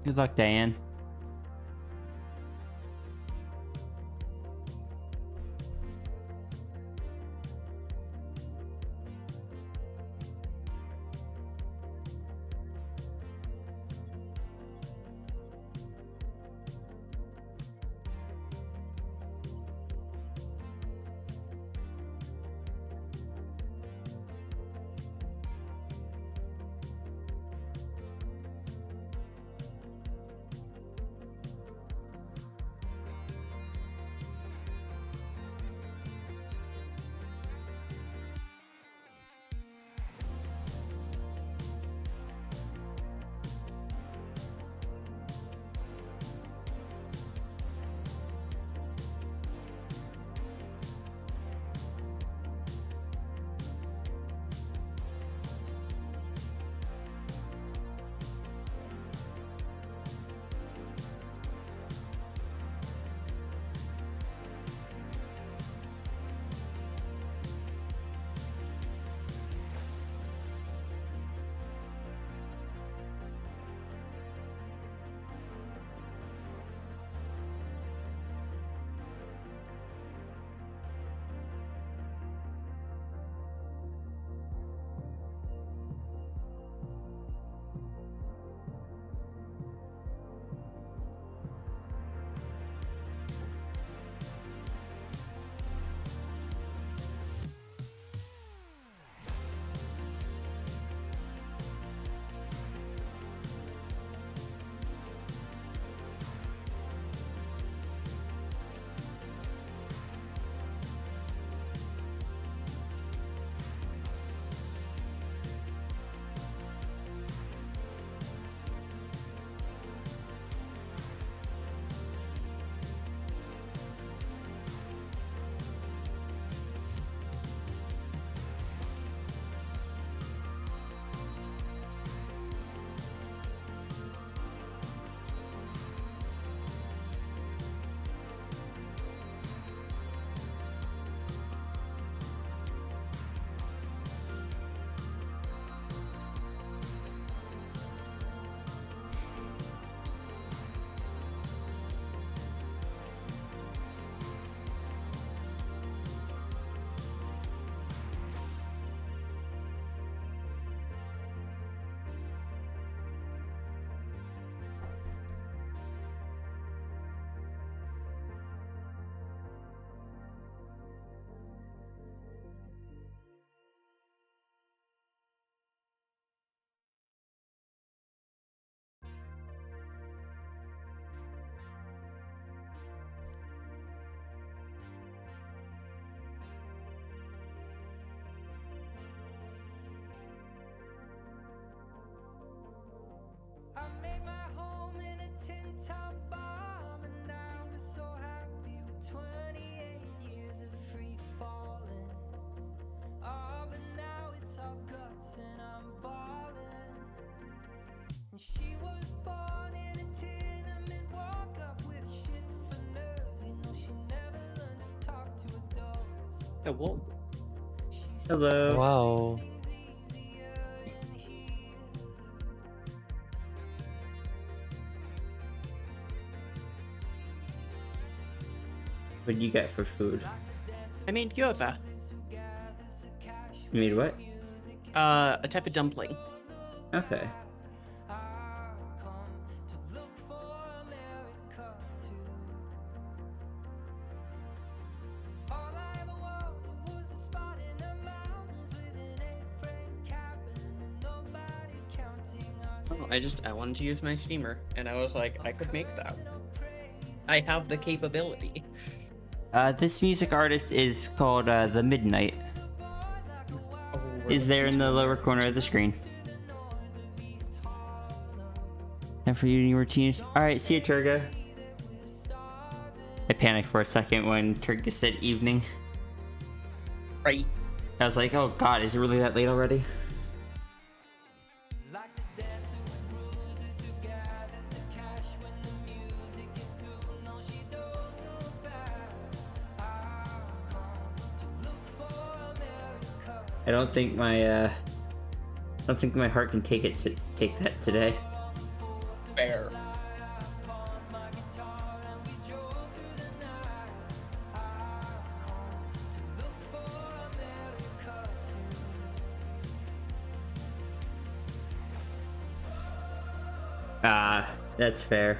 Good luck, Diane. Oh, whoa. Hello. Wow. What do you get for food? I made gyoza. You made what? A type of dumpling. Okay. Oh, I wanted to use my steamer, and I was like, I could make that. I have the capability. This music artist is called The Midnight. Oh, we're Is there in listening the to lower America corner of the screen. And for you, new routines. Alright, see you, Turga. I panicked for a second when Turga said evening. Right. I was like, oh god, is it really that late already? I don't think my heart can take that today. Fair. That's fair.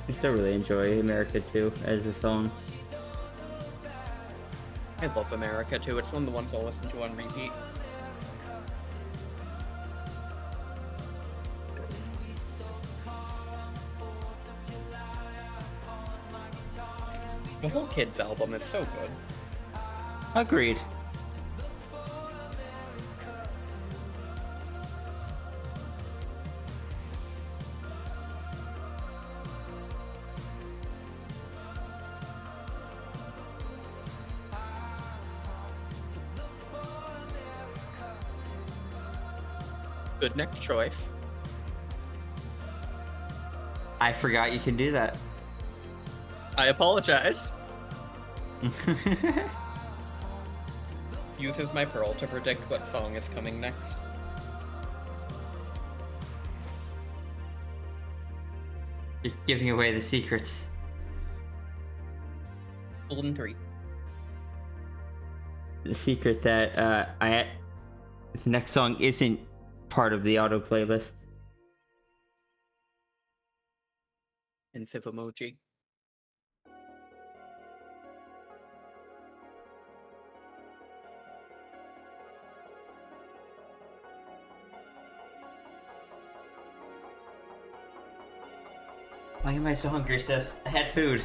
I still really enjoy America too as a song. I love America too. It's one of the ones I'll listen to on repeat. The whole Kids album is so good. Agreed. Good next choice. I forgot you can do that. I apologize. Uses my pearl to predict what song is coming next. You're giving away the secrets. Golden 3. The secret that the next song isn't part of the auto playlist. And Civ emoji. Why am I so hungry, sis? I had food.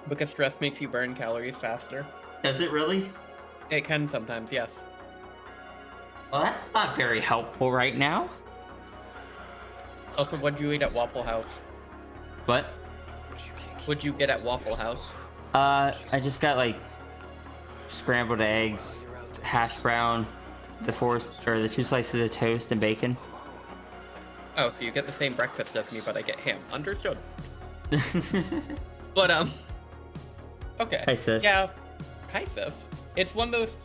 Because stress makes you burn calories faster. Does it really? It can sometimes, yes. Well, that's not very helpful right now. Also, what'd you eat at Waffle House? What? What'd you get at Waffle House? I just got like scrambled eggs, hash brown, the 2 slices of toast and bacon. Oh, so you get the same breakfast as me, but I get ham. Understood. But, okay. Hi, sis. Yeah. Hi, sis. It's one of those...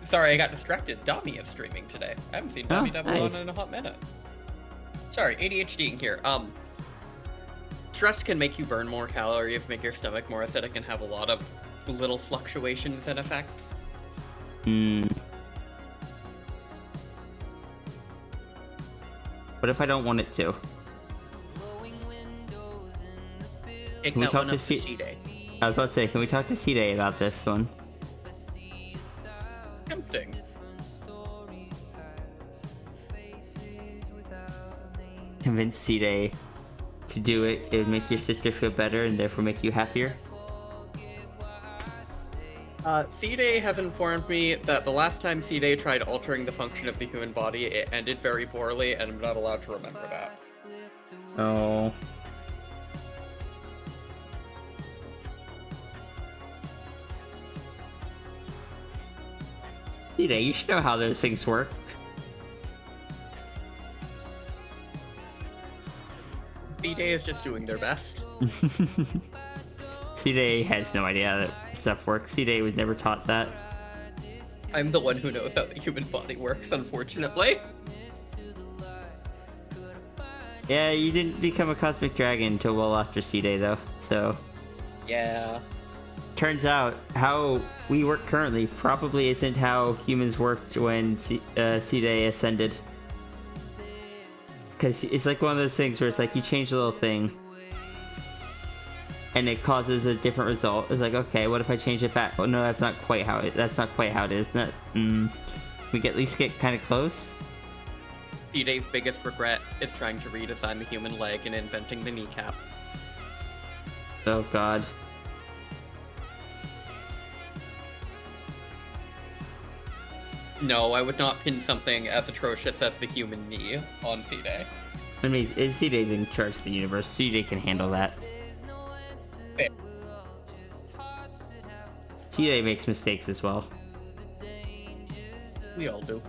Sorry, I got distracted. Dami is streaming today. I haven't seen Dami Double nice. on in a hot minute. Sorry, ADHD here. Stress can make you burn more calories, make your stomach more acidic, and have a lot of little fluctuations and effects. What if I don't want it to? Take Can we that talk one to up C- C-Day. I was about to say, can we talk to C-Day about this one? Tempting. Convince C-Day to do it. It would make your sister feel better and therefore make you happier. C-Day has informed me that the last time C-Day tried altering the function of the human body, it ended very poorly, and I'm not allowed to remember that. Oh. C-Day, you should know how those things work. C-Day is just doing their best. C-Day has no idea how that stuff works. C-Day was never taught that. I'm the one who knows how the human body works, unfortunately. Yeah, you didn't become a cosmic dragon until well after C-Day, though. So, Yeah. turns out how we work currently probably isn't how humans worked when C-Day ascended. Because it's like one of those things where it's like you change a little thing and it causes a different result. It's like, okay, what if I change it back? Oh no, that's not quite how it is. We at least get kind of close. C-Day's biggest regret is trying to redesign the human leg and inventing the kneecap. Oh god. No, I would not pin something as atrocious as the human knee on C-Day. I mean, C-Day's in charge of the universe. C-Day can handle that. Fair. C-Day makes mistakes as well. We all do.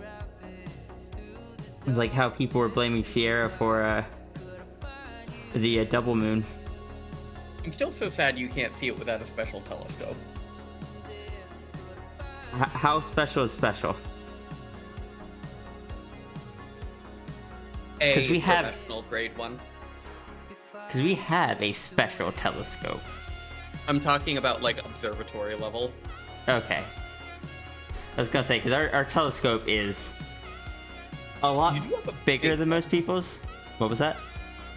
It's like how people were blaming Sierra for the double moon. I'm still so sad you can't see it without a special telescope. How special is special? A we have- professional grade one. Because we have a special telescope. I'm talking about like observatory level. Okay. I was gonna say, because our telescope is a lot You do have a bigger big than most people's. What was that?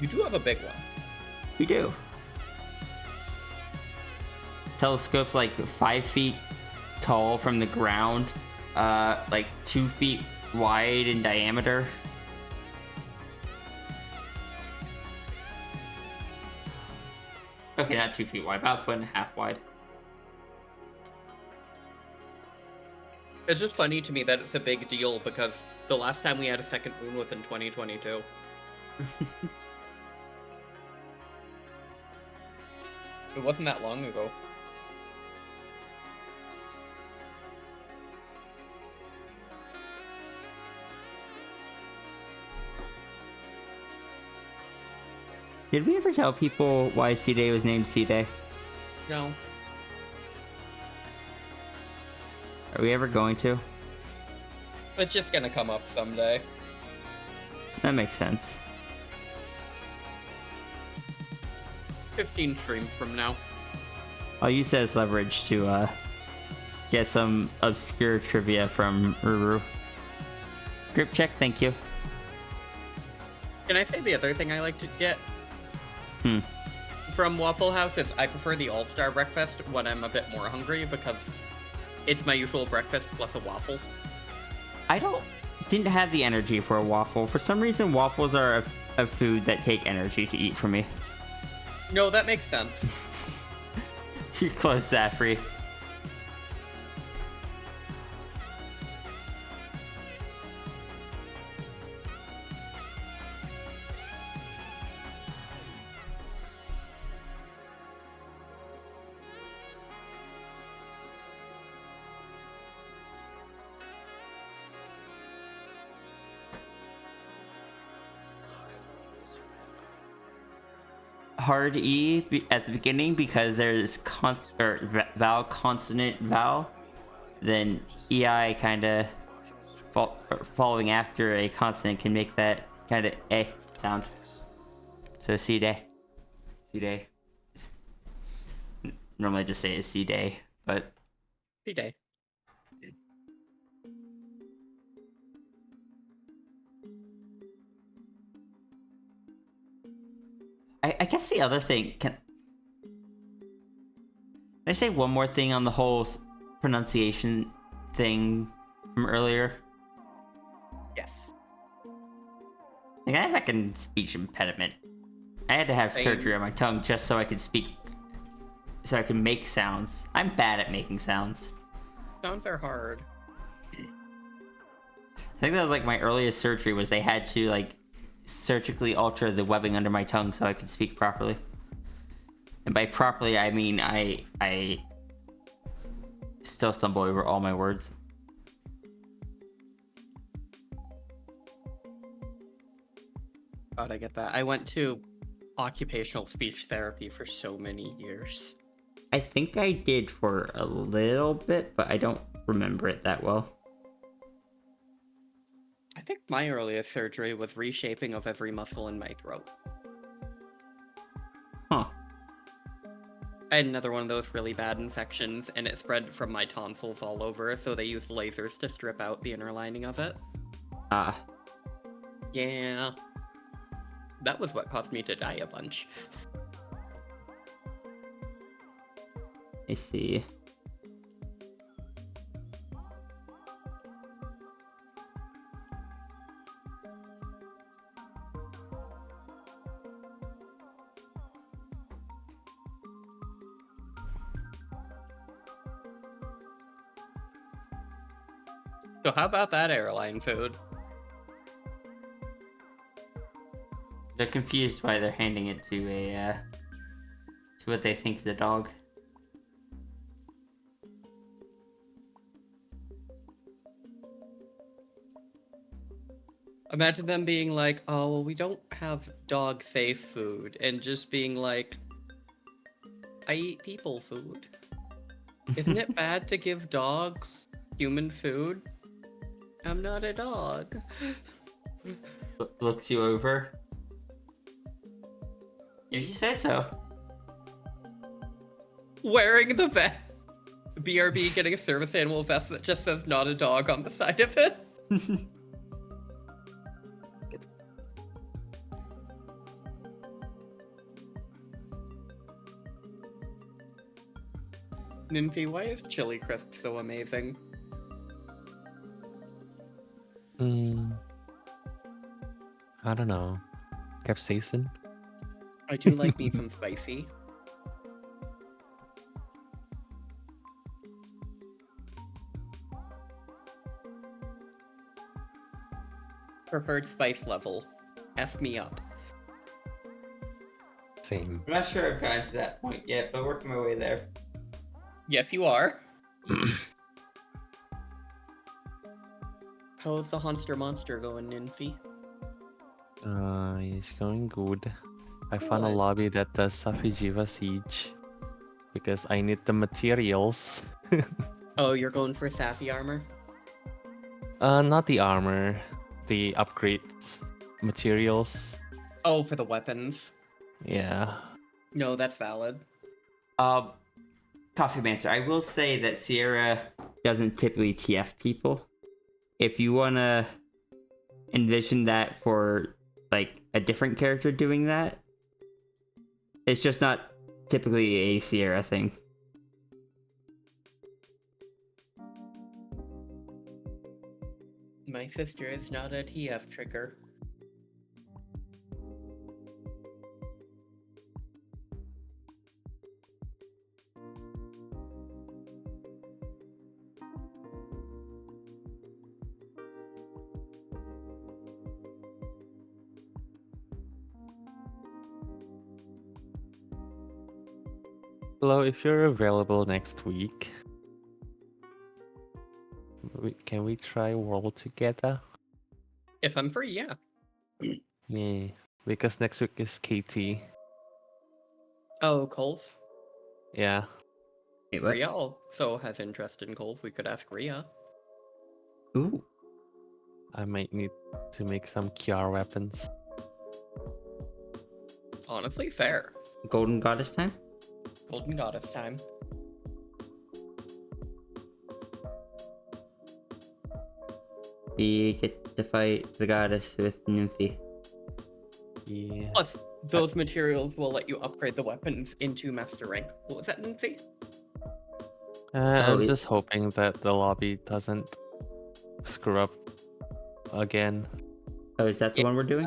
You do have a big one. We do. Telescope's like 5 feet tall from the ground, like 2 feet wide in diameter. Okay, not 2 feet wide, about 1.5 wide. It's just funny to me that it's a big deal because the last time we had a second moon was in 2022. It wasn't that long ago. Did we ever tell people why C-Day was named C-Day? No. Are we ever going to? It's just gonna come up someday. That makes sense. 15 streams from now. I'll use that as leverage to get some obscure trivia from Ruru. Group check, thank you. Can I say the other thing I like to get? Hmm. From Waffle House is I prefer the All-Star breakfast when I'm a bit more hungry because it's my usual breakfast plus a waffle. I didn't have the energy for a waffle. For some reason, waffles are a food that take energy to eat for me. No, that makes sense. You're close, Zafri. Hard E at the beginning because there's vowel consonant vowel, then EI kind of following after a consonant can make that kind of A sound. So C-Day. C-Day. Normally I just say it's C-Day, but C-Day. I guess the other thing can I say one more thing on the whole pronunciation thing from earlier? Yes. Like, I have like a speech impediment. I had to have surgery on my tongue just so I could speak, so I can make sounds. I'm bad at making sounds. Sounds are hard. I think that was like my earliest surgery was they had to like surgically alter the webbing under my tongue so I could speak properly. And by properly, I mean I still stumble over all my words. God, I get that. I went to occupational speech therapy for so many years. I think I did for a little bit, but I don't remember it that well. I think my earliest surgery was reshaping of every muscle in my throat. Huh. I had another one of those really bad infections, and it spread from my tonsils all over, so they used lasers to strip out the inner lining of it. Ah. Yeah. That was what caused me to die a bunch. I see. So how about that airline food? They're confused why they're handing it to a to what they think is a dog. Imagine them being like, oh, well, we don't have dog safe food, and just being like, I eat people food. Isn't it bad to give dogs human food? I'm not a dog. Looks you over. If you say so. Wearing the vest. BRB getting a service animal vest that just says not a dog on the side of it. Nymphy, why is Chili Crisp so amazing? I don't know. Capsaicin? I do like me some spicy. Preferred spice level. F me up. Same. I'm not sure I've gotten to that point yet, but working my way there. Yes, you are. How's the Honster Monster going, Nymphy? It's going good. I found a Good. lobby that does Safijiva Siege because I need the materials. Oh, you're going for Safi armor? Not the armor, the upgrade materials. Oh, for the weapons. Yeah. No, that's valid. Coffee Mancer, I will say that Sierra doesn't typically TF people. If you wanna envision that for like a different character doing that, it's just not typically a Sierra thing. My sister is not a TF trigger. Hello, if you're available next week, can we try World together? If I'm free, yeah. Yeah, because next week is KT. Oh, Kolf? Yeah. Wait, what? Rhea also has interest in Kolf. We could ask Rhea. Ooh. I might need to make some Kiar weapons. Honestly, fair. Golden Goddess time? Golden Goddess time. We get to fight the goddess with Nymphy. Yeah. Plus, those materials will let you upgrade the weapons into Master Rank. What was that, Nymphy? I'm it- just hoping that the lobby doesn't screw up again. Oh, is that the Yeah. one we're doing?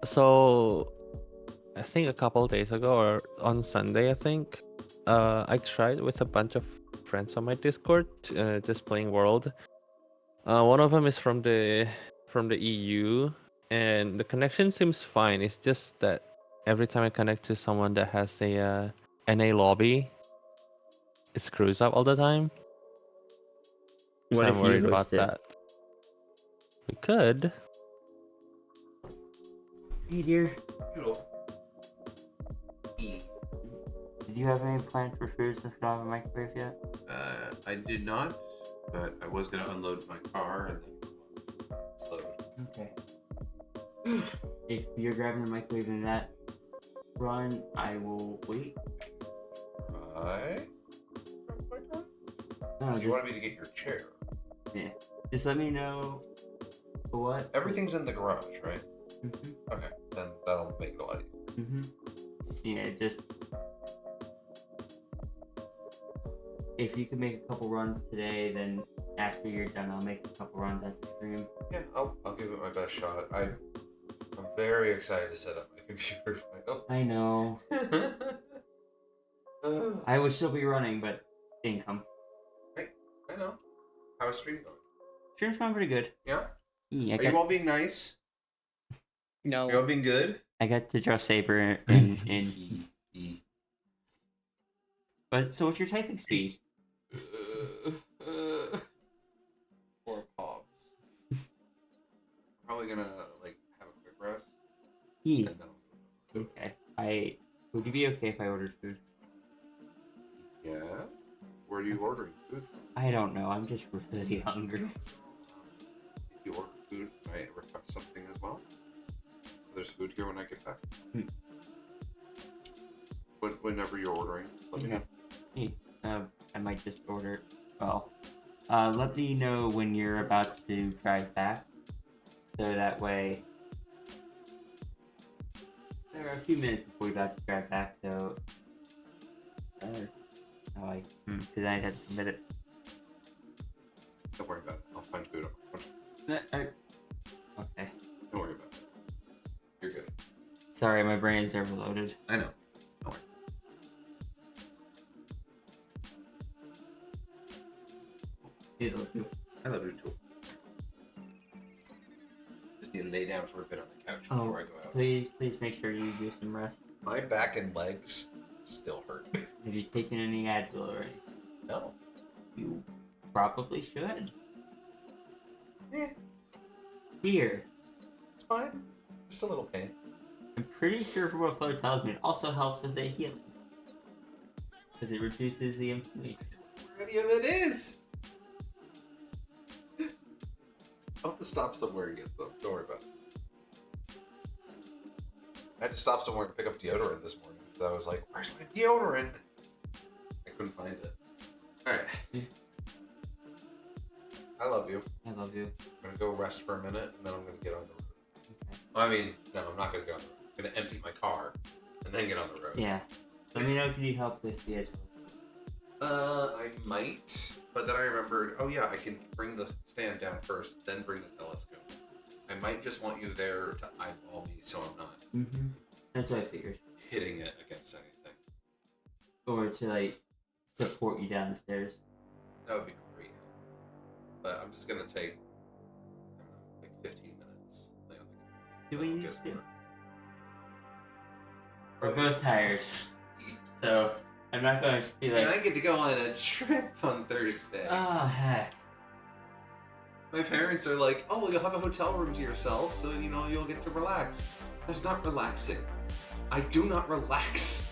So I think a couple days ago or on Sunday, I think I tried with a bunch of friends on my Discord, just playing World. One of them is from the EU, and the connection seems fine. It's just that every time I connect to someone that has a NA lobby, it screws up all the time. So What I'm if you worried about host it? that. We could. Hey, dear. Hello. Did you have any plans for food since we don't have a microwave yet? I did not, but I was gonna unload my car and then slow. Okay. If you're grabbing the microwave in that run, I will wait. Right. My car? No, You wanted me to get your chair. yeah. Just let me know what. Everything's in the garage, right? Mhm. Okay, then that'll make it a lot easier. Mhm. Yeah, just if you can make a couple runs today, then after you're done, I'll make a couple runs after stream. Yeah, I'll give it my best shot. I'm very excited to set up my computer. I know. I would still be running, but didn't come. I know. How's stream going? Stream's going pretty good. Yeah. Yeah, Are you all being nice? Are you all No. being good? I got to draw Saber in. But so what's your typing speed? Poor Pops. Probably gonna like have a quick rest. Yeah. And then I'll Okay. Would you be okay if I ordered food? Yeah. Where are you ordering food from? I don't know. I'm just really hungry. If you order food, can I request something as well? There's food here when I get back. Whenever you're ordering, let me know. Hey, I might just order. Well, let me know when you're about to drive back, so that way. There are a few minutes before you're about to drive back, so. Because I had to submit it. Don't worry about it. I'll find food. Okay. Don't worry about it. You're good. Sorry, my brain is overloaded. I know. Don't worry. I love you. I love you too. Just need to lay down for a bit on the couch before I go out. Please make sure you do some rest. My back and legs still hurt. Have you taken any Advil or anything? No. You probably should. Eh, Here. it's fine. Just a little pain. I'm pretty sure from what Flo tells me, it also helps with the healing. Because it reduces the inflammation. Any of it is. I'll have to stop somewhere and get them. Don't worry about it. I had to stop somewhere to pick up deodorant this morning because I was like, where's my deodorant? I couldn't find it. Alright. I love you. I love you. I'm gonna go rest for a minute and then I'm gonna get on the road. Okay. I mean, no, I'm not gonna get on the road. I'm gonna empty my car and then get on the road. Yeah. Let me know if you need help with the edge. I might, but then I remembered, oh yeah, I can bring the stand down first, then bring the telescope. I might just want you there to eyeball me so I'm not Mm-hmm. That's what I figured. hitting it against anything. Or to, like, support you downstairs. That would be great. But I'm just gonna take, I don't know, like 15 minutes. Lay on the Do we couch. need Get to? work. We're both tired. So, I'm not going to be And I like, get to go on a trip on Thursday. oh, heck. My parents are like, oh, you'll have a hotel room to yourself, so, you know, you'll get to relax. That's not relaxing. I do not relax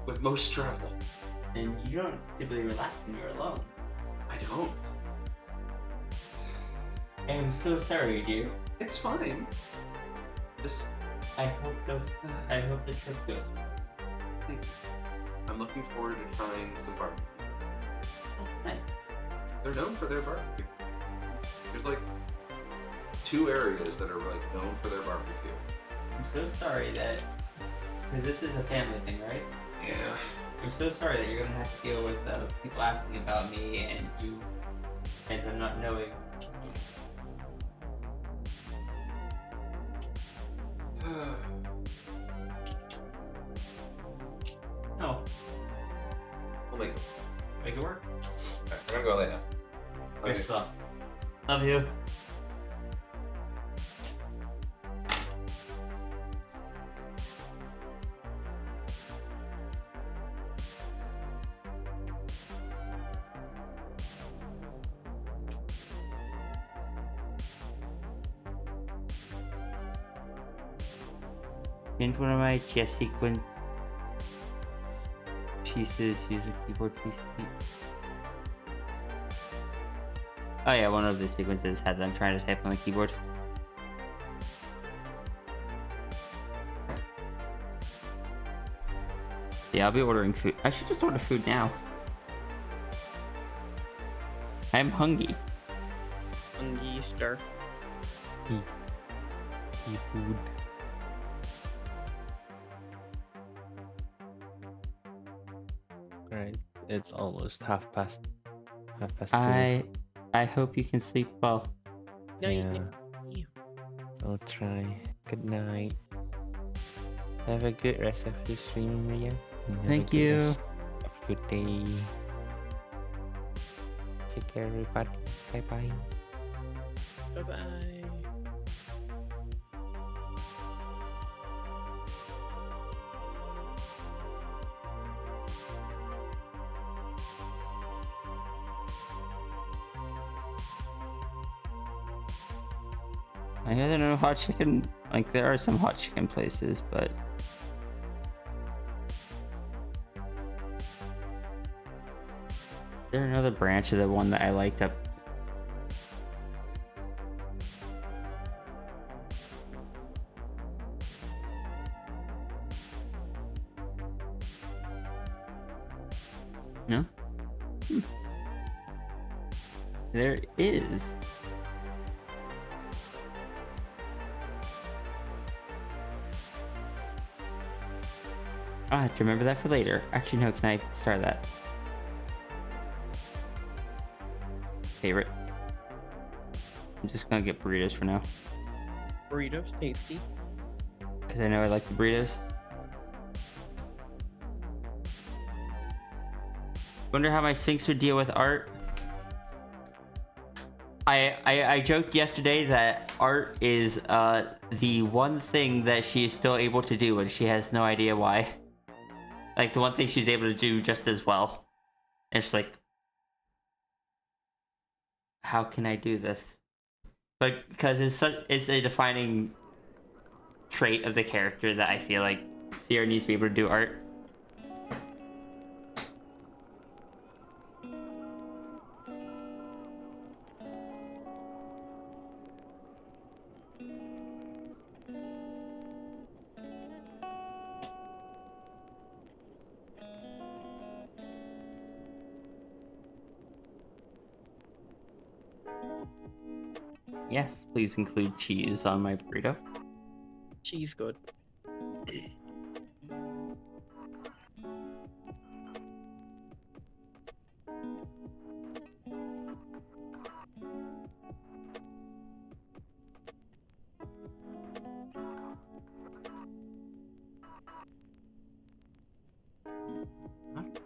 with most travel. And you don't typically relax when you're alone. I don't. I'm so sorry, dear. It's fine. Just, I hope the trip goes well. thank you. I'm looking forward to trying some barbecue. Oh, nice. They're known for their barbecue. There's like 2 areas that are like known for their barbecue. I'm so sorry that, because this is a family thing, right? Yeah. I'm so sorry that you're gonna have to deal with people asking about me and you, and them not knowing. No. Make it work. Alright, we're gonna go lay now. Good Okay. stuff. Love you. In one of my chess sequence pieces, use the keyboard piece. Oh yeah, one of the sequences had them trying to type on the keyboard. Yeah, I'll be ordering food. I should just order food now. I'm hungry. Easter. Seafood. Right. It's almost half past 2. I hope you can sleep well. Yeah. I'll try. Good night. Have a good rest of the stream, Ria. And have a Thank good you. rest of your day. Take care, everybody. Bye bye. Bye bye. I don't know hot chicken. Like there are some hot chicken places, but is there another branch of the one that I liked up? No. There is. I have to remember that for later. Actually, no, can I start that? Favorite. I'm just gonna get burritos for now. Burritos tasty. Because I know I like the burritos. Wonder how my Sphinx would deal with art. I joked yesterday that art is the one thing that she is still able to do, and she has no idea why. Like the one thing she's able to do just as well. It's like, how can I do this? But because it's a defining trait of the character that I feel like Sierra needs to be able to do art. Yes, please include cheese on my burrito. Cheese good.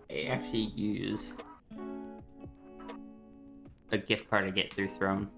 I actually use a gift card to get through Throne.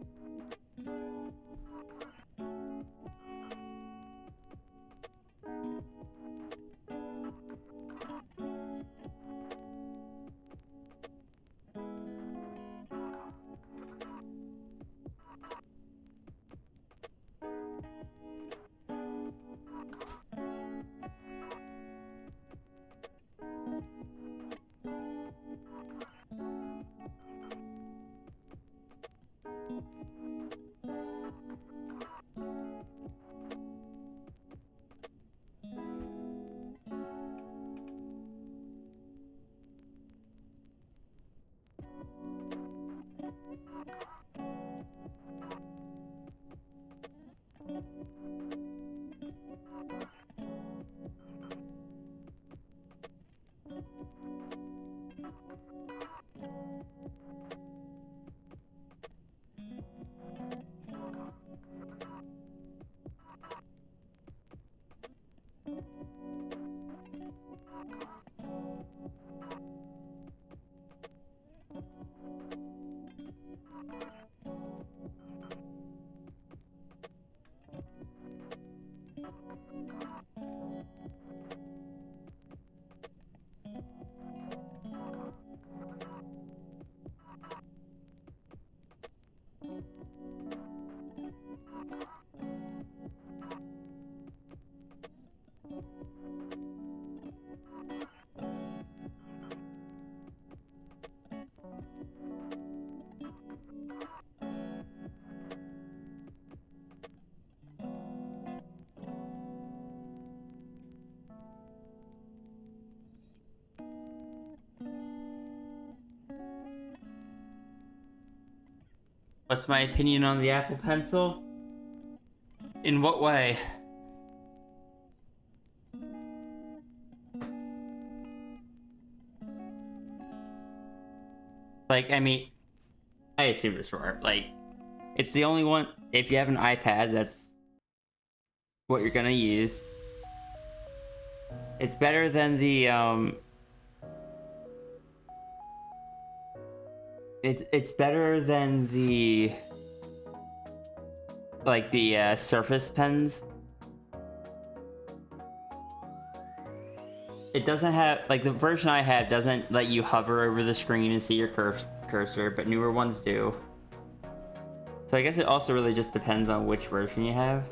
What's my opinion on the Apple Pencil? In what way? Like, I mean, I assume it's for like, it's the only one. If you have an iPad, that's what you're gonna use. It's better than the It's better than the like the Surface pens. It doesn't have, like, the version I have doesn't let you hover over the screen and see your cursor, but newer ones do. So I guess it also really just depends on which version you have.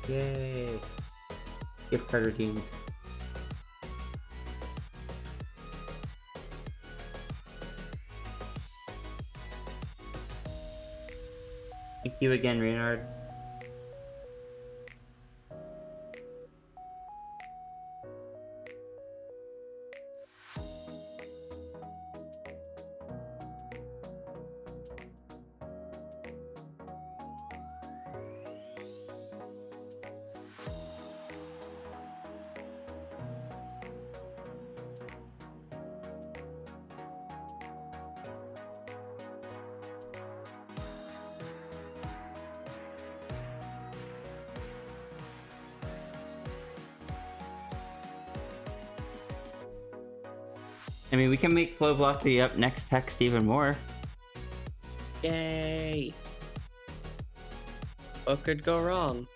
Yay! Gift card redeemed. Thank you again, Reynard. I mean, we can make Flow Block the up next text even more. Yay! What could go wrong?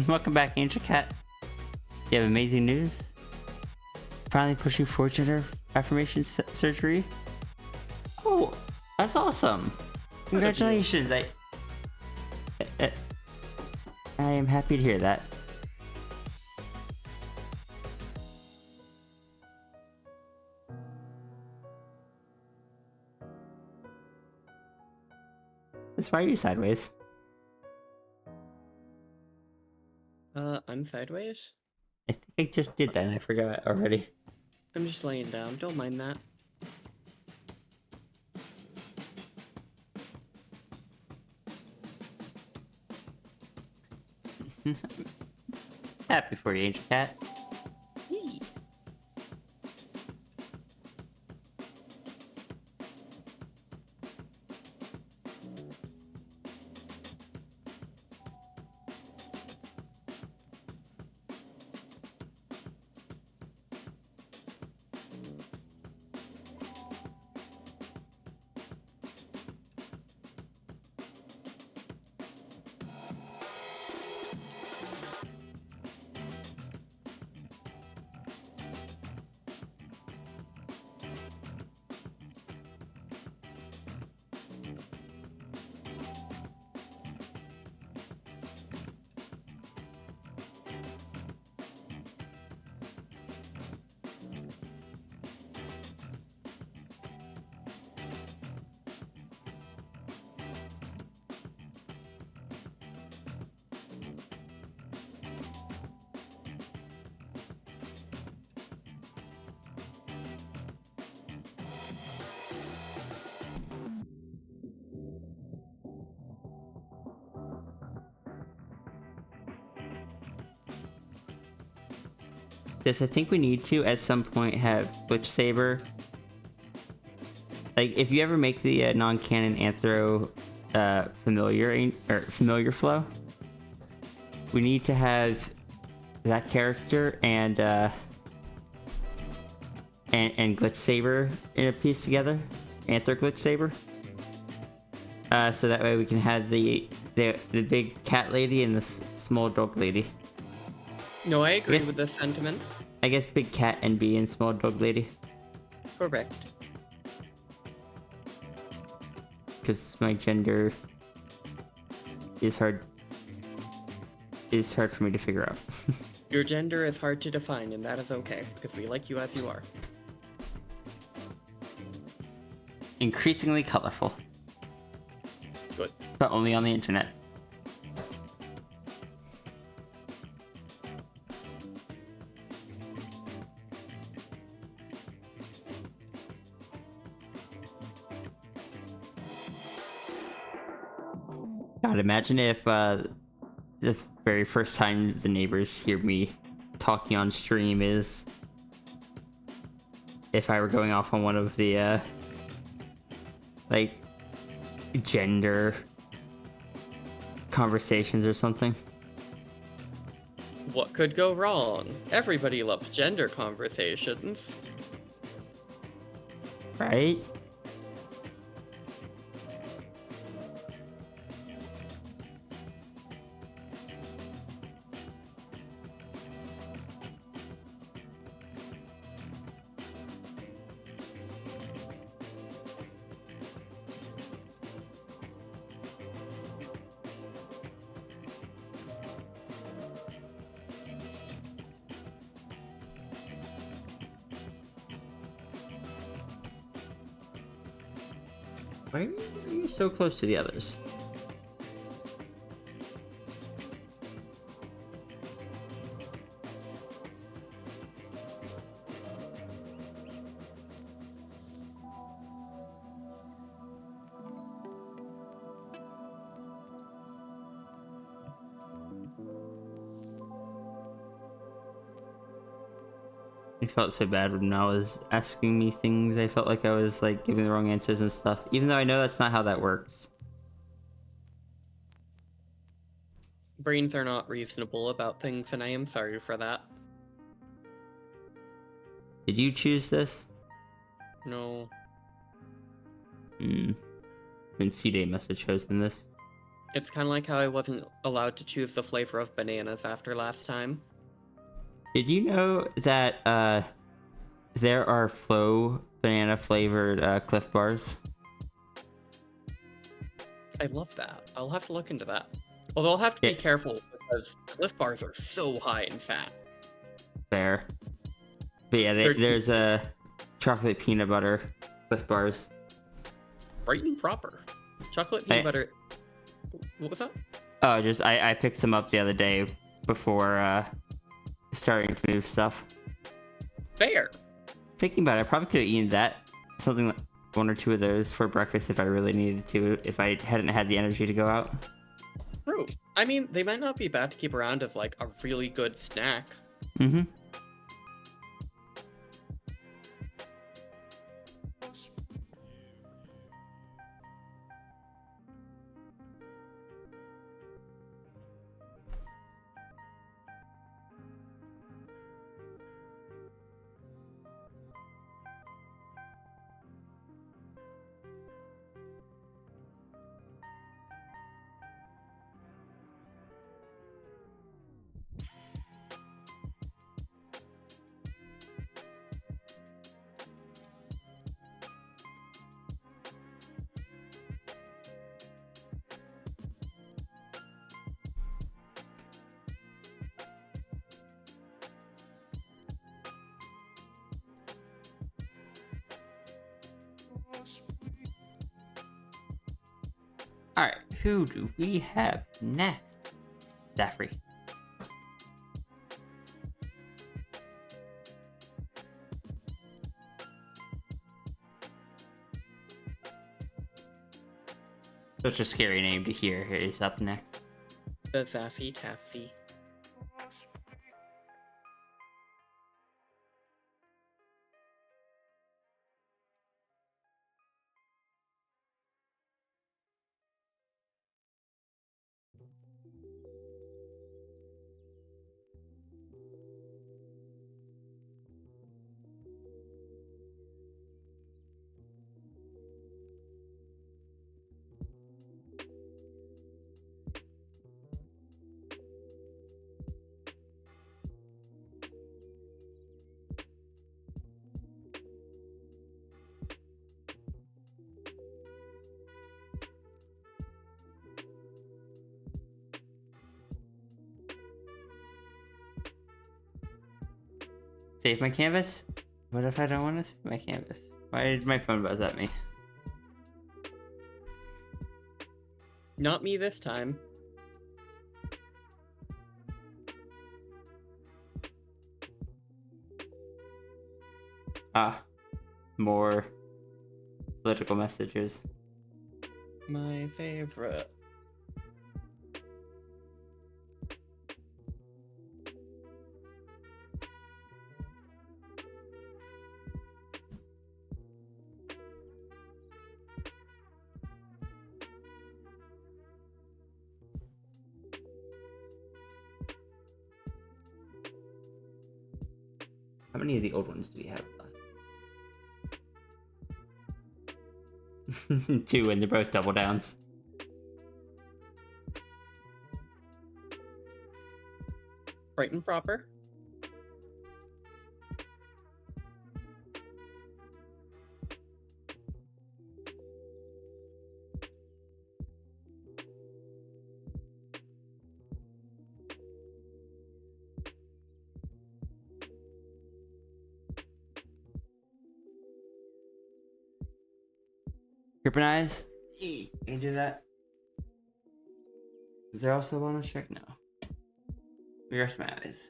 Welcome back, Angel Cat. You have amazing news. Finally pushing for gender affirmation surgery. Oh, that's awesome! Congratulations! I am happy to hear that. Why are you sideways? I'm sideways? I think I just did that and I forgot already. I'm just laying down, don't mind that. Happy for you, Angel Cat. Yee. this. I think we need to at some point have Glitch Saber. Like, if you ever make the non-canon Anthro familiar flow, we need to have that character and Glitch Saber in a piece together. Anthro Glitch Saber. So that way we can have the big cat lady and the small dog lady. No, I agree Yes. with this sentiment. I guess big cat NB and small dog lady. Correct. Because my gender is hard for me to figure out. Your gender is hard to define, and that is okay, because we like you as you are. Increasingly colorful, Good. but only on the internet. God, imagine if the very first time the neighbors hear me talking on stream is if I were going off on one of the like gender conversations or something. What could go wrong? Everybody loves gender conversations. Right? Why are you so close to the others? I felt so bad when I was asking me things. I felt like I was like giving the wrong answers and stuff, even though I know that's not how that works. Brains are not reasonable about things, and I am sorry for that. Did you choose this? No. Then C-Day must have chosen this. It's kind of like how I wasn't allowed to choose the flavor of bananas after last time. Did you know that there are Flow banana flavored Cliff Bars? I love that. I'll have to look into that. Although I'll have to be Yeah. careful because Cliff Bars are so high in fat. Fair. But yeah, there's a chocolate peanut butter Cliff Bars. Right and proper. Chocolate peanut butter. What was that? Oh, I picked some up the other day before starting to move stuff. Fair. Thinking about it, I probably could have eaten something like one or two of those for breakfast if I really needed to, if I hadn't had the energy to go out. True. I mean, they might not be bad to keep around as like a really good snack. Mm-hmm. Alright, who do we have next? Zafrey. Such a scary name to hear is up next. The Zaffy Taffy. Save my canvas? What if I don't want to save my canvas? Why did my phone buzz at me? Not me this time. Ah, more political messages. My favorite. How many of the old ones do we have left? 2, and they're both double downs. Right and proper. Gripping eyes? Can you do that? Is there also a bonus trick? No. We rest my eyes.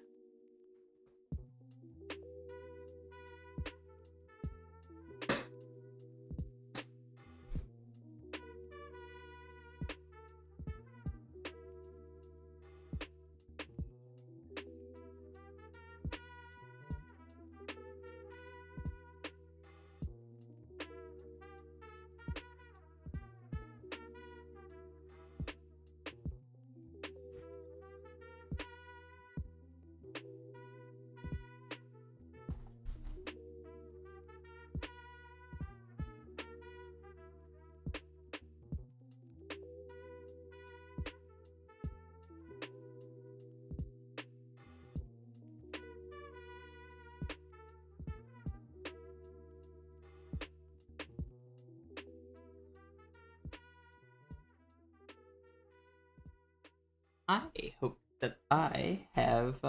I hope that I have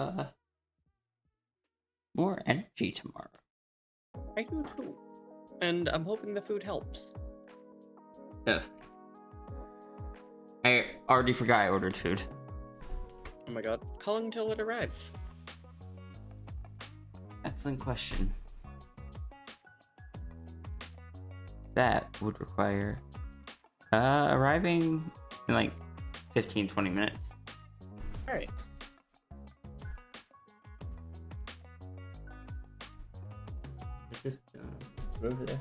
more energy tomorrow. I do too. And I'm hoping the food helps. Yes. I already forgot I ordered food. Oh my god. How long till it arrives? Excellent question. That would require arriving in like 15-20 minutes. Alright. Just over there.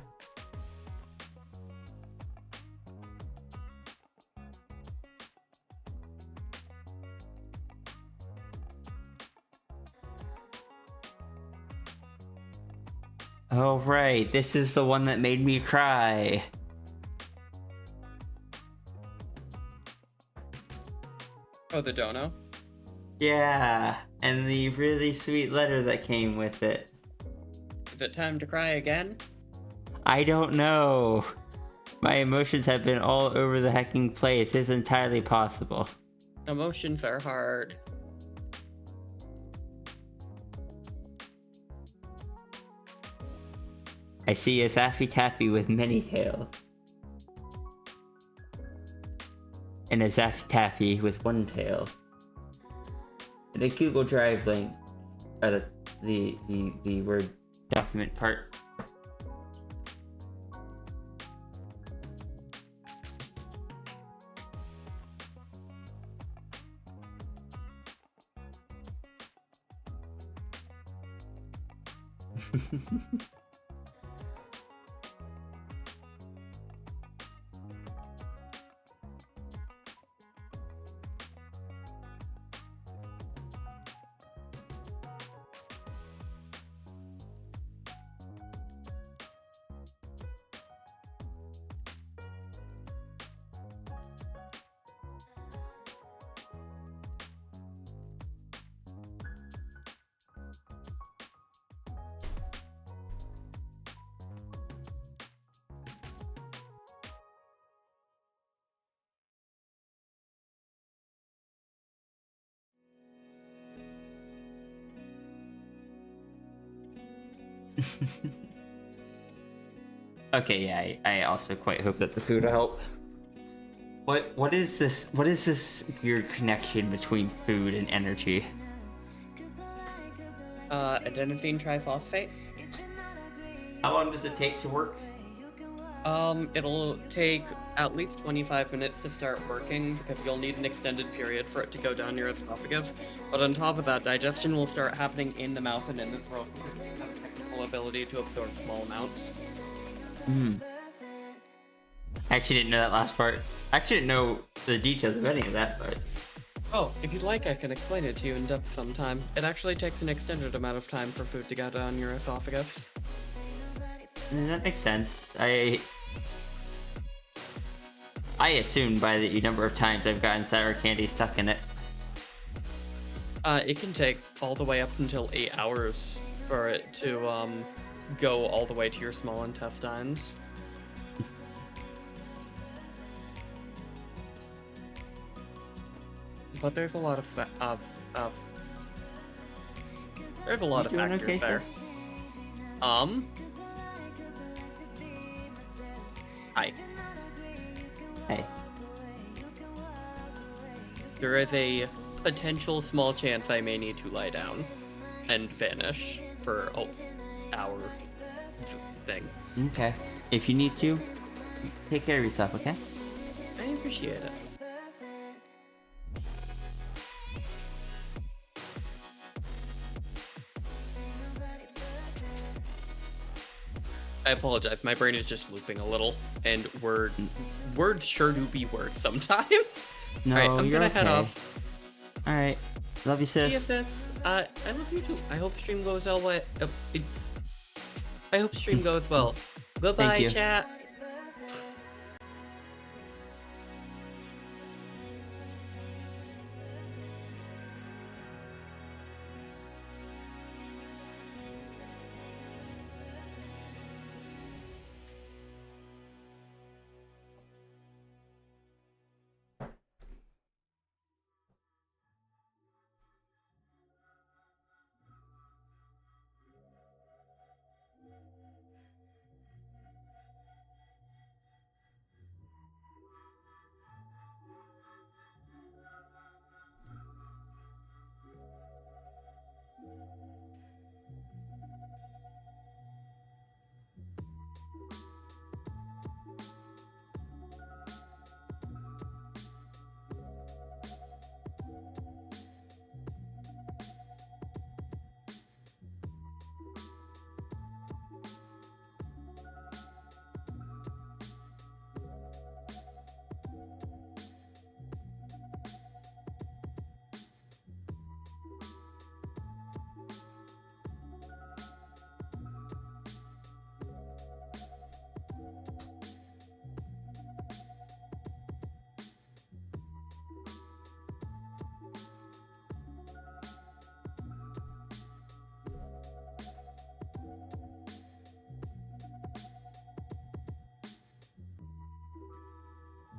Oh right, this is the one that made me cry. Oh, the dono? Yeah, and the really sweet letter that came with it. Is it time to cry again? I don't know. My emotions have been all over the hecking place. It's entirely possible. Emotions are hard. I see a Saffy Taffy with many tails. And a Zaffy Taffy with one tail. And a Google Drive link. The Word document part. Okay, yeah, I also quite hope that the food will help. What is this? What is this weird connection between food and energy? Adenosine triphosphate. How long does it take to work? It'll take at least 25 minutes to start working because you'll need an extended period for it to go down your esophagus. But on top of that, digestion will start happening in the mouth and in the throat because it has a technical ability to absorb small amounts. Hmm. I actually didn't know that last part. I actually didn't know the details of any of that, but Oh, if you'd like, I can explain it to you in depth sometime. It actually takes an extended amount of time for food to go down your esophagus. that makes sense. I assumed by the number of times I've gotten sour candy stuck in it. It can take all the way up until 8 hours for it to, go all the way to your small intestines. But there's a lot of there's a lot of You doing factors okay, there. sis? Hi. Hey. There is a potential small chance I may need to lie down and vanish for an hour thing. Okay. If you need to, take care of yourself, okay? I appreciate it. I apologize. My brain is just looping a little, and words sure do be words sometimes. No, All right, I'm you're gonna okay. head off. All right. Love you, See you, sis. sis. I love you too. I hope stream goes well. I hope stream goes well. Goodbye, you. chat.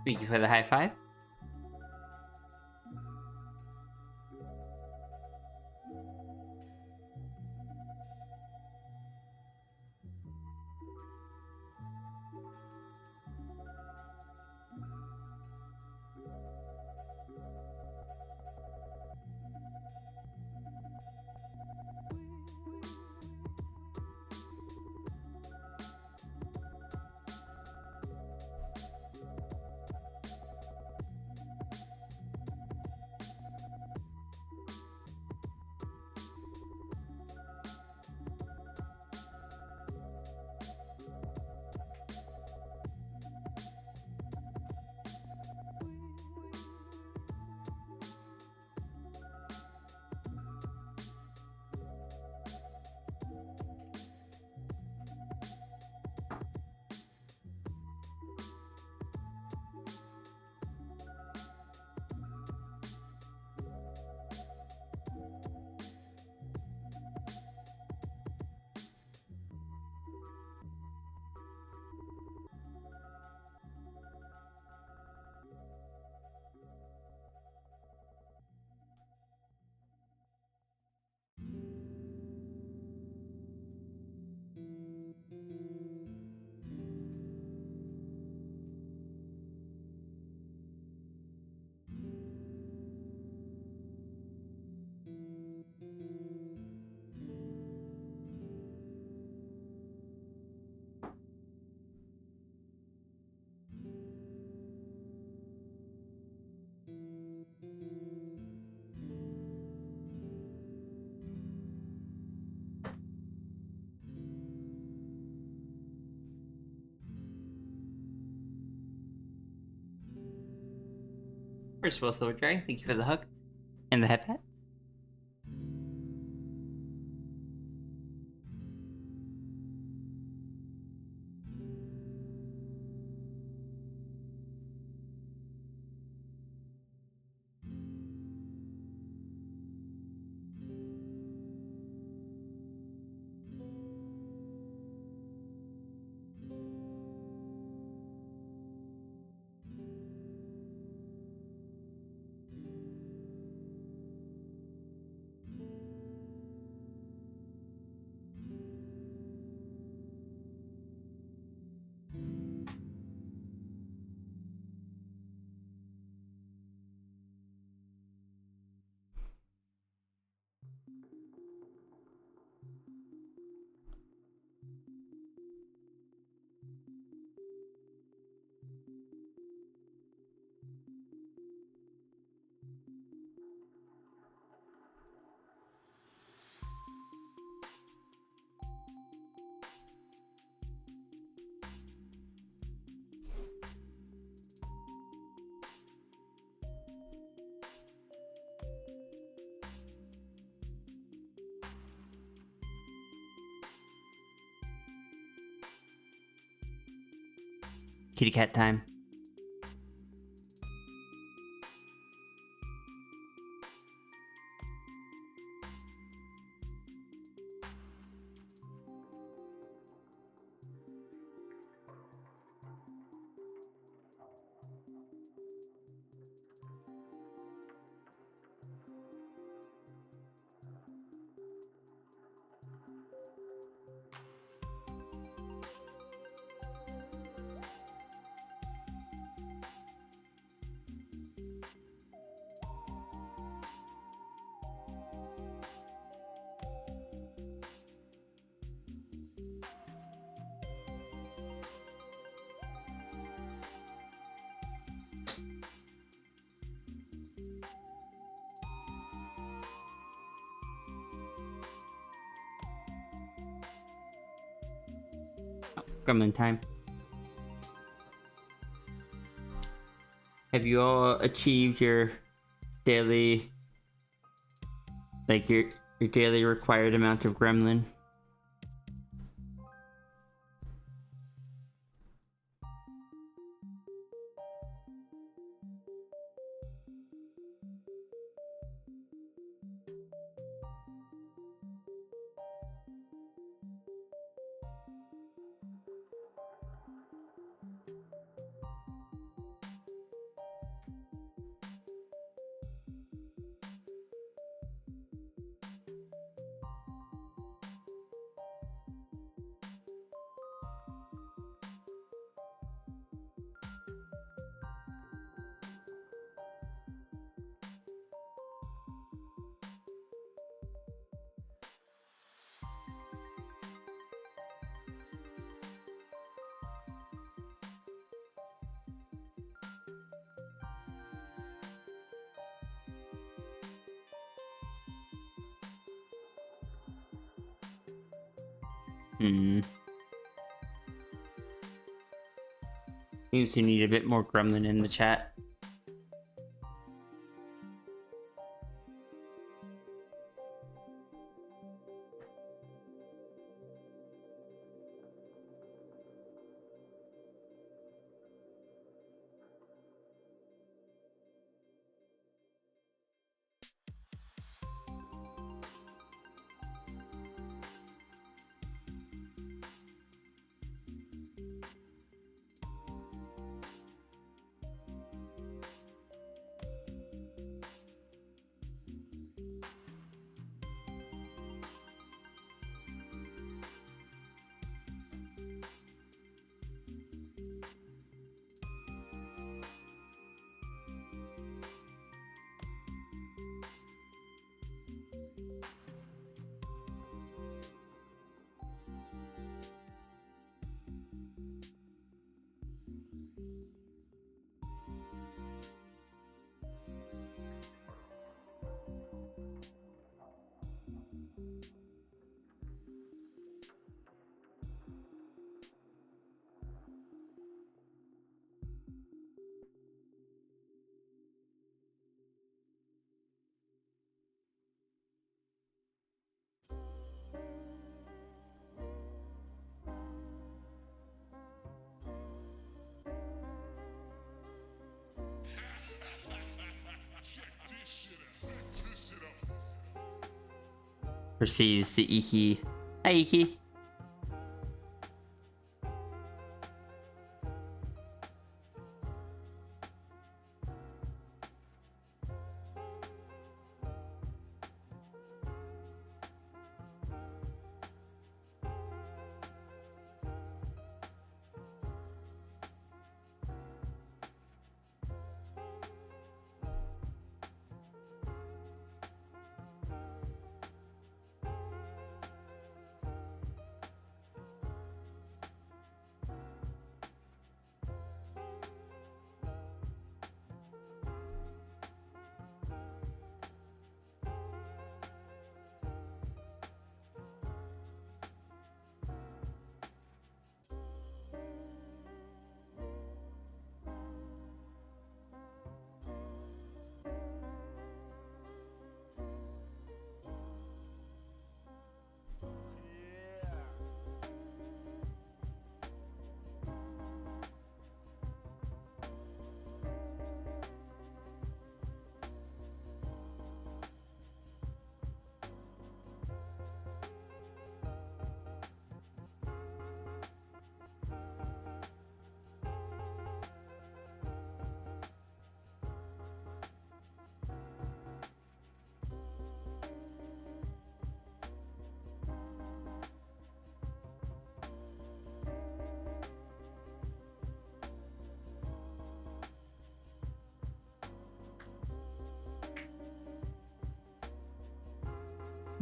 Thank you for the high five. First of all, Silver Dragon, thank you for the hug and the head pat. Kitty cat time. Gremlin time. Have you all achieved your daily, like your daily required amount of gremlin? Seems you need a bit more gremlin in the chat. perceives the Iki. Hi, Iki.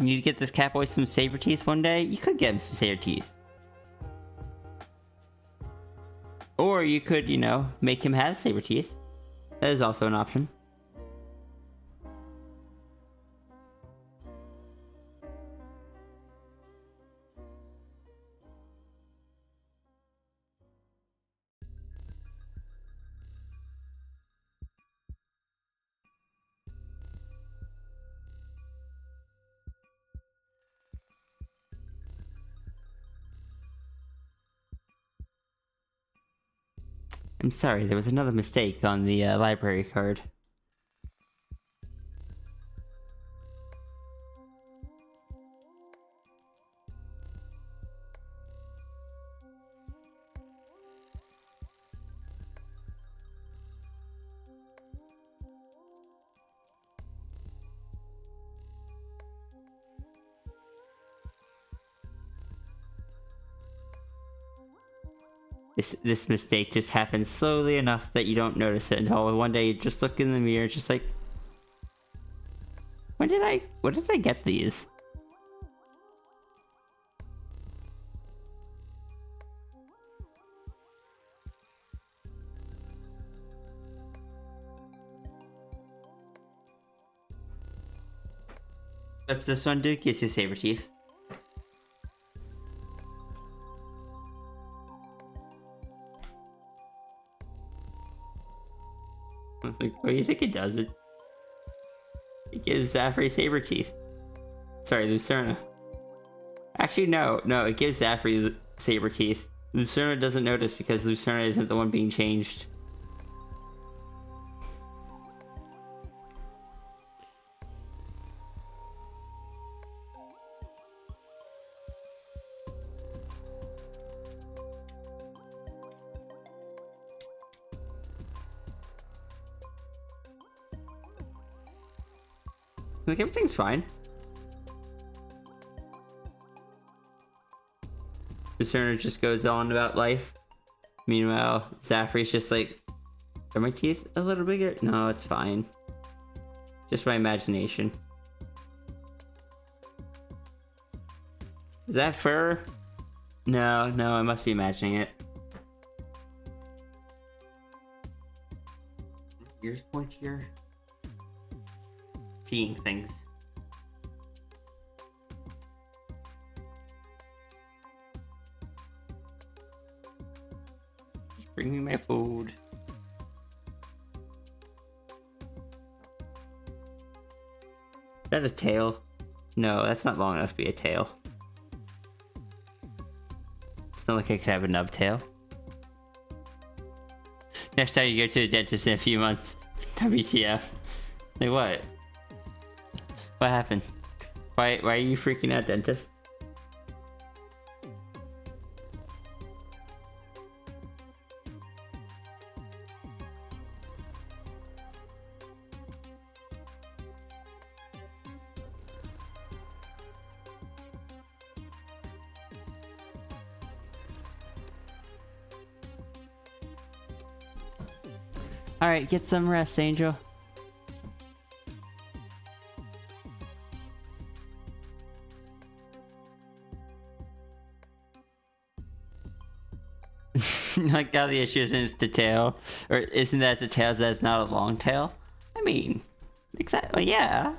You need to get this cat boy some saber teeth one day. You could get him some saber teeth. Or you could, you know, make him have saber teeth. That is also an option. I'm sorry, there was another mistake on the library card. This mistake just happens slowly enough that you don't notice it until one day you just look in the mirror, just like, when did I get these? What's this one do? Gives you saber teeth. I was like, what do you think it does? It gives Zafri saber teeth. Sorry, Lucerna. Actually, no, it gives Zafri saber teeth. Lucerna doesn't notice because Lucerna isn't the one being changed. Like, everything's fine. Lucerna just goes on about life. Meanwhile, Zafri's just like, are my teeth a little bigger? No, it's fine. Just my imagination. Is that fur? No, I must be imagining it. Ears point here. Seeing things. Just bring me my food. Is that a tail? No, that's not long enough to be a tail. It's not like I could have a nub tail. Next time you go to the dentist in a few months. WTF. Like what? What happened? Why are you freaking out, dentist? Alright, get some rest, Angel. Like now the issue isn't the tail, or isn't that the tail? That's not a long tail. I mean, exactly. Yeah.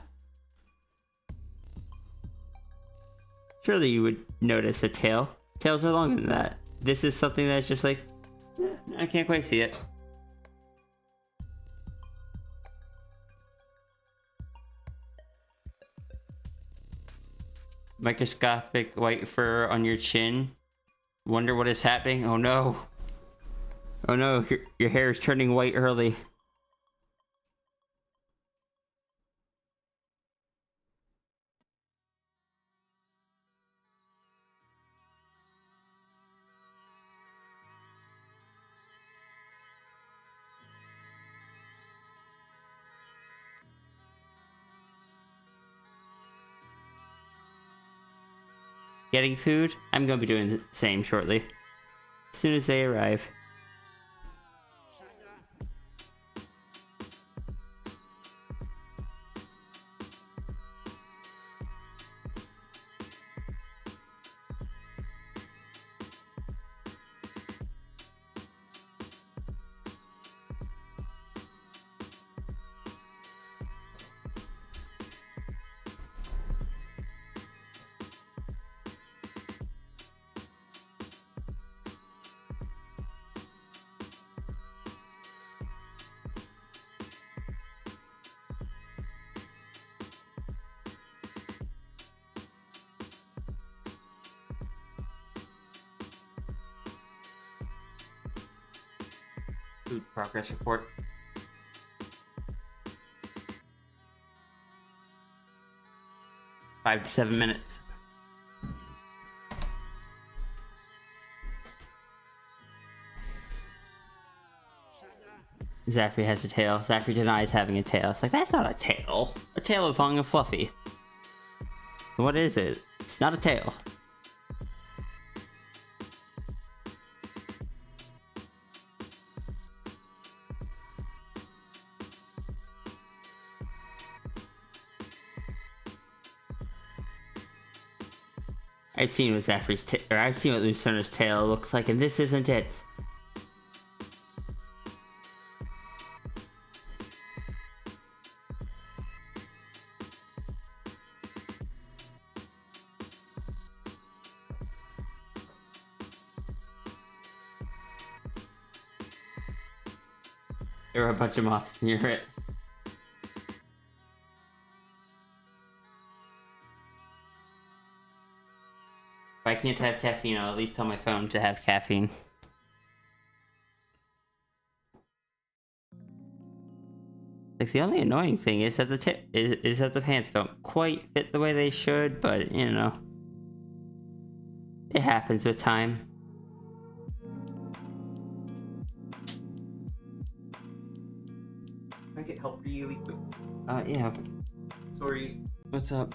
Surely you would notice a tail. Tails are longer than that. This is something that's just like, I can't quite see it. Microscopic white fur on your chin. Wonder what is happening. Oh no. Oh no, your hair is turning white early. Getting food? I'm gonna be doing the same shortly. As soon as they arrive. Food progress report. Five to 7 minutes. Zafri has a tail. Zafri denies having a tail. It's like, that's not a tail. A tail is long and fluffy. What is it? It's not a tail. I've seen what I've seen what Lucerna's tail looks like, and this isn't it. There were a bunch of moths near it. If I can't have caffeine, I'll at least tell my phone to have caffeine. Like, the only annoying thing is that is that the pants don't quite fit the way they should, but you know, it happens with time. Can I get help for you really quick? Yeah. Sorry. What's up?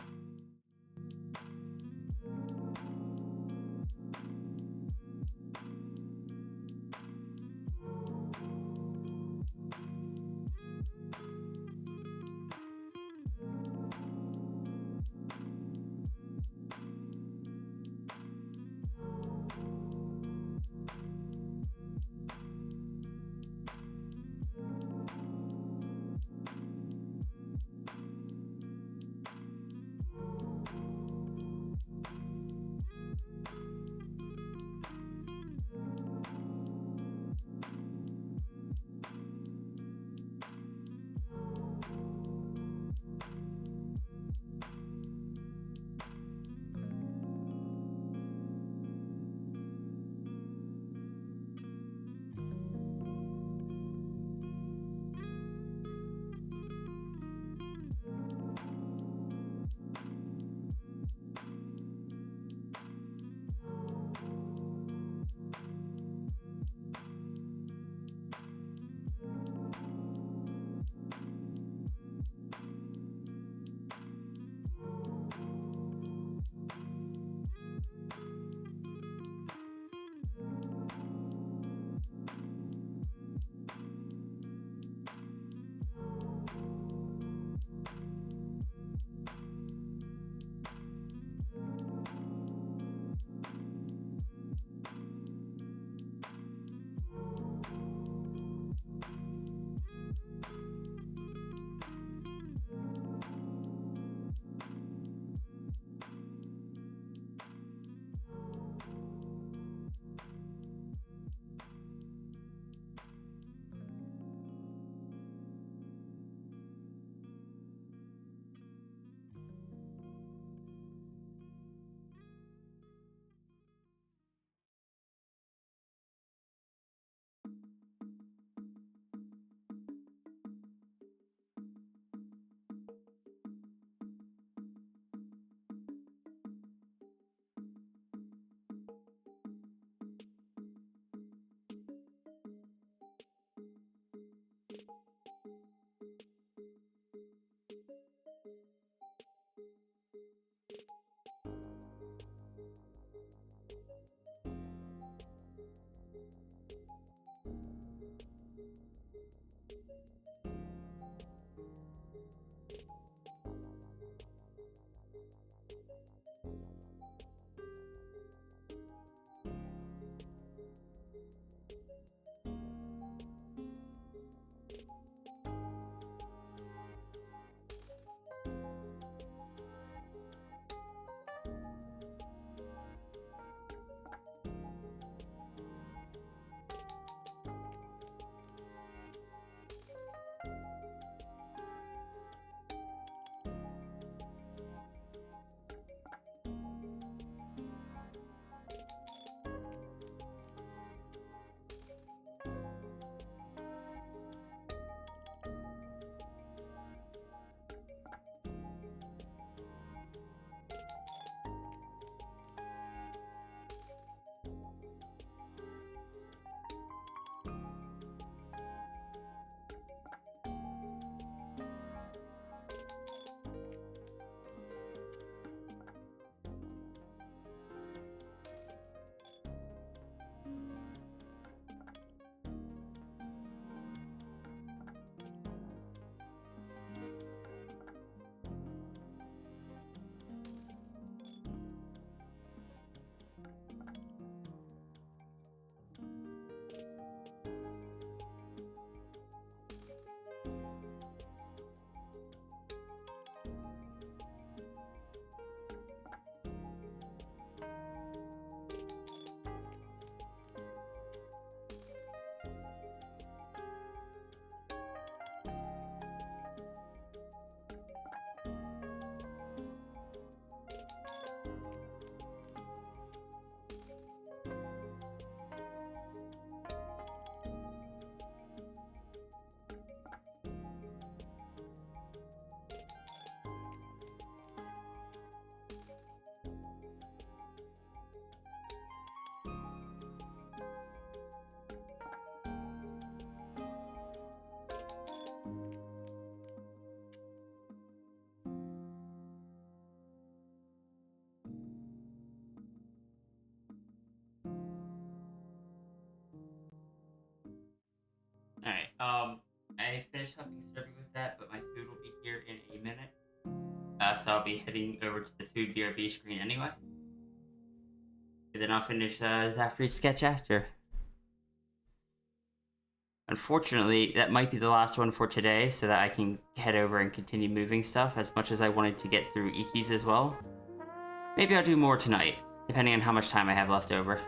I finished helping Serby with that, but my food will be here in a minute. So I'll be heading over to the food BRB screen anyway. And then I'll finish Zafri's sketch after. Unfortunately, that might be the last one for today, so that I can head over and continue moving stuff as much as I wanted to get through Iki's as well. Maybe I'll do more tonight, depending on how much time I have left over.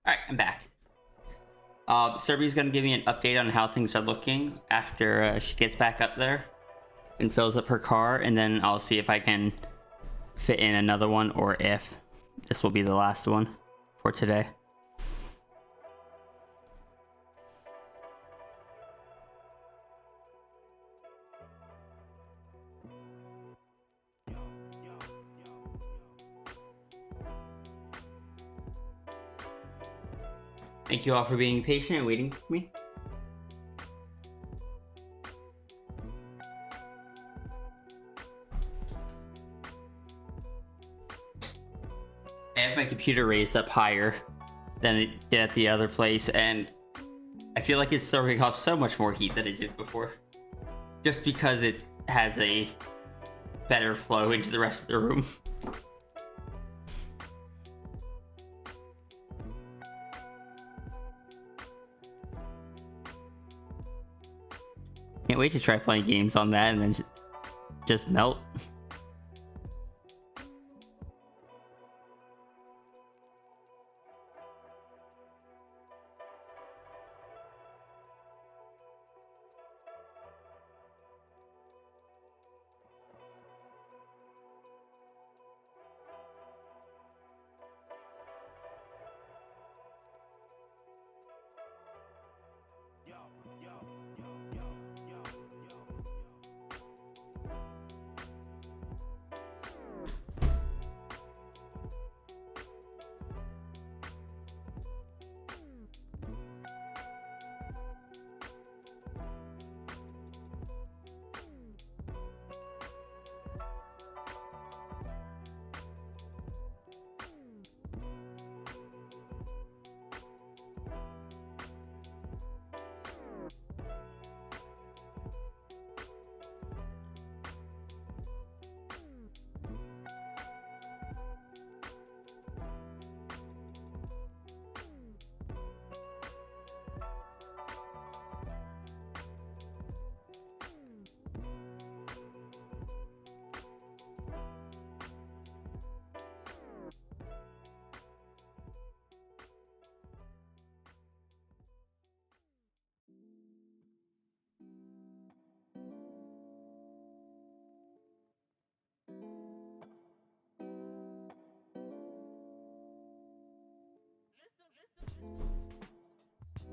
Alright, I'm back. Serbia's gonna give me an update on how things are looking after she gets back up there and fills up her car, and then I'll see if I can fit in another one or if this will be the last one for today. Thank you all for being patient and waiting for me. I have my computer raised up higher than it did at the other place, and I feel like it's throwing off so much more heat than it did before. Just because it has a better flow into the rest of the room. Can't wait to try playing games on that and then just melt.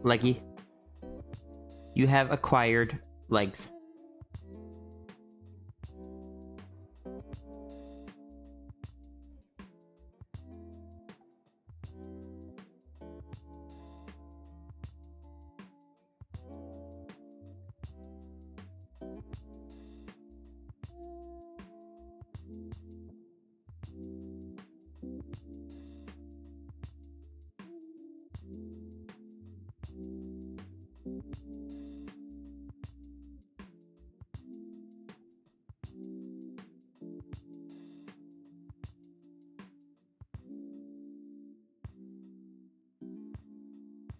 Leggy, you have acquired legs.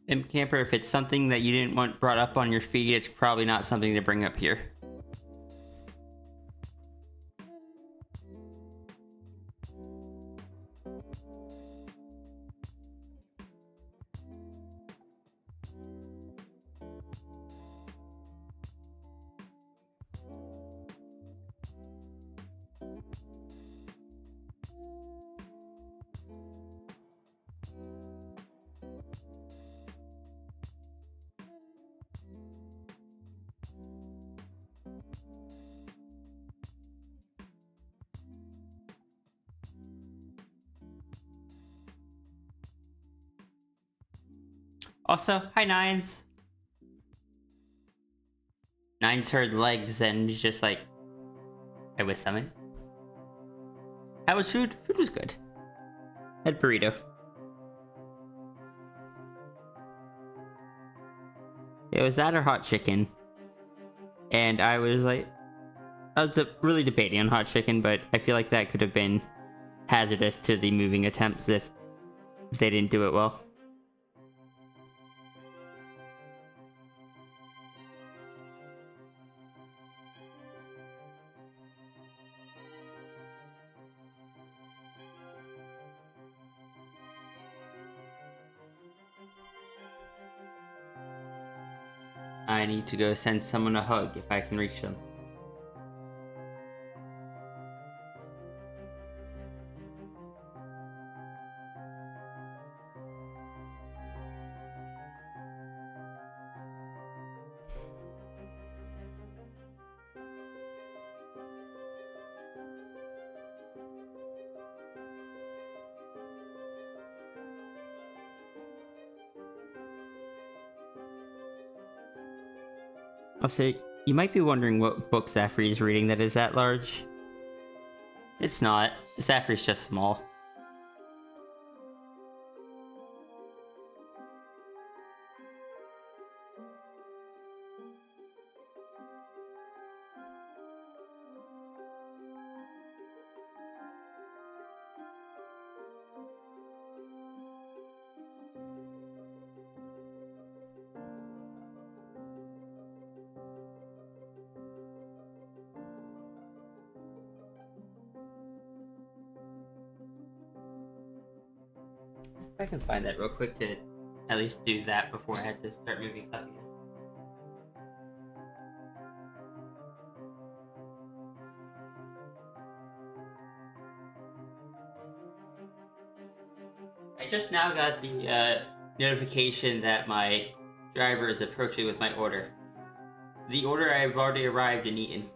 And Camper, if it's something that you didn't want brought up on your feed, it's probably not something to bring up here. Also, hi Nines. Nines heard legs and is just like, I was summoned. How was food? Food was good. Had burrito. It was that or hot chicken. And I was like, I was really debating on hot chicken, but I feel like that could have been hazardous to the moving attempts if they didn't do it well. I need to go send someone a hug if I can reach them. Also, you might be wondering what book Zafri is reading that is that large. It's not. Zafri's just small. If I can find that real quick to at least do that before I had to start moving stuff again. I just now got the notification that my driver is approaching with my order. The order I've already arrived and eaten.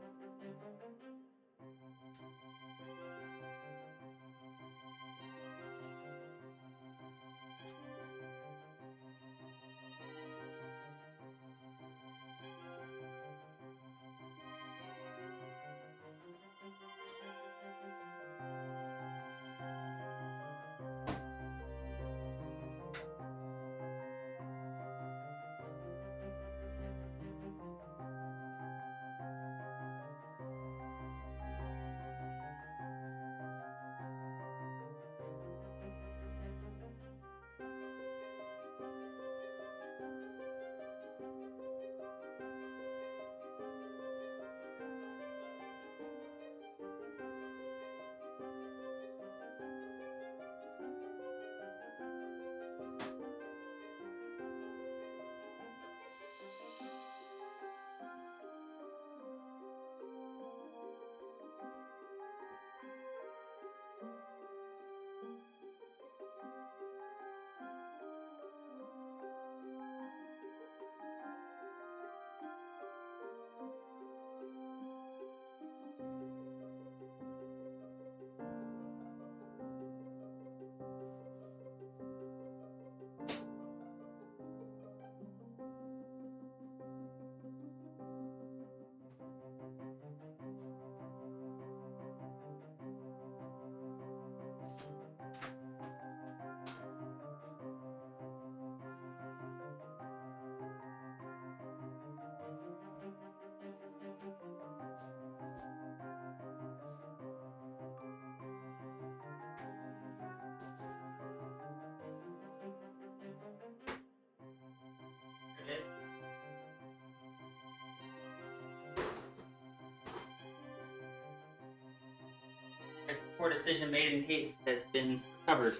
Poor decision made in haste has been covered.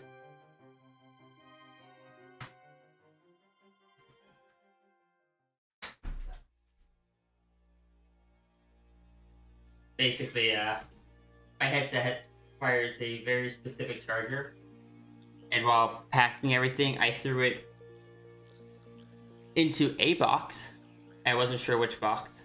Basically, my headset requires a very specific charger, and while packing everything, I threw it into a box. I wasn't sure which box.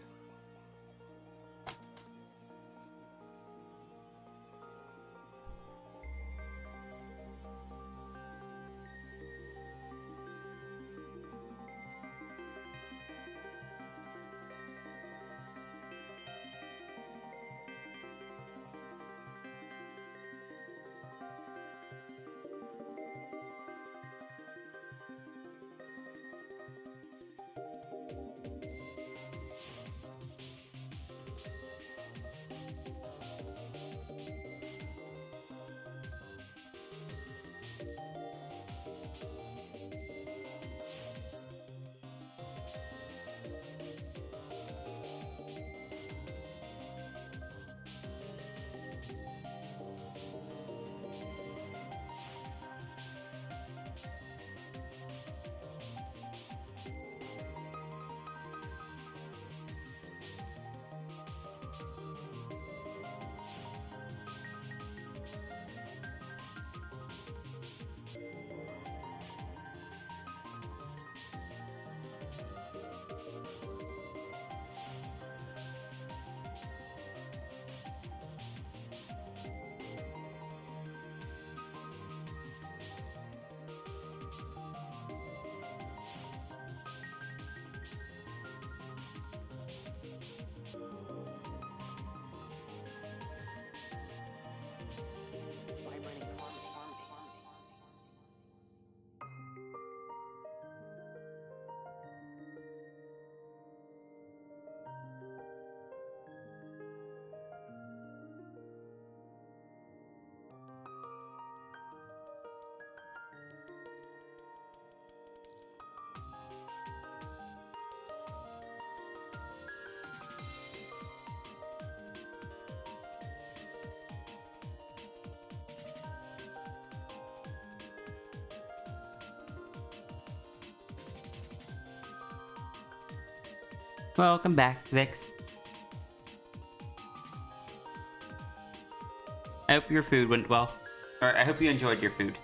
Welcome back, Vix. I hope your food went well. Or I hope you enjoyed your food.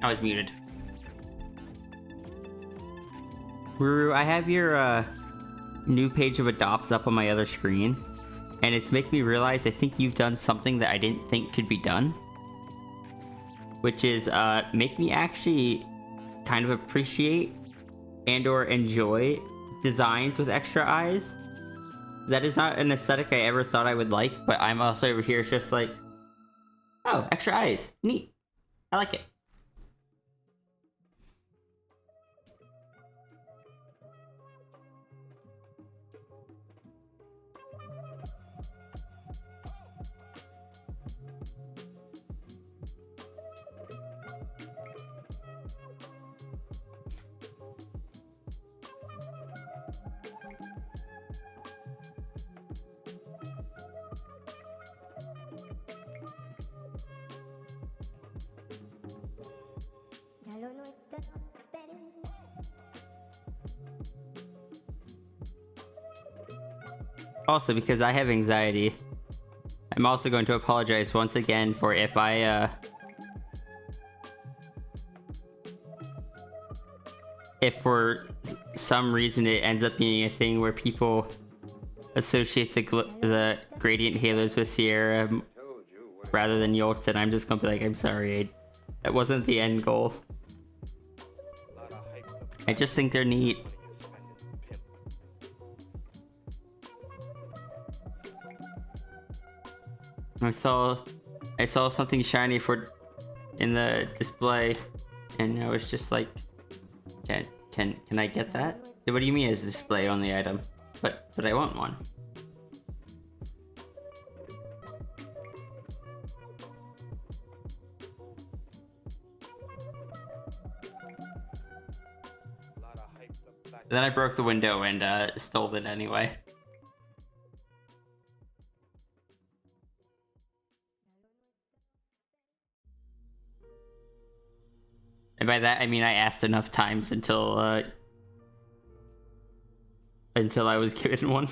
I was muted. Ruru, I have your new page of adopts up on my other screen, and it's making me realize I think you've done something that I didn't think could be done, which is make me actually kind of appreciate and or enjoy designs with extra eyes. That is not an aesthetic I ever thought I would like, but I'm also over here just like, oh, extra eyes, neat, I like it. Also, because I have anxiety, I'm also going to apologize once again for if if for some reason it ends up being a thing where people associate the gradient halos with Sierra rather than Yolt, then I'm just gonna be like, I'm sorry, that wasn't the end goal. I just think they're neat. I saw something shiny in the display, and I was just like, can I get that? What do you mean as display on the item? But I want one. Then I broke the window and stole it anyway. And by that I mean I asked enough times until I was given one.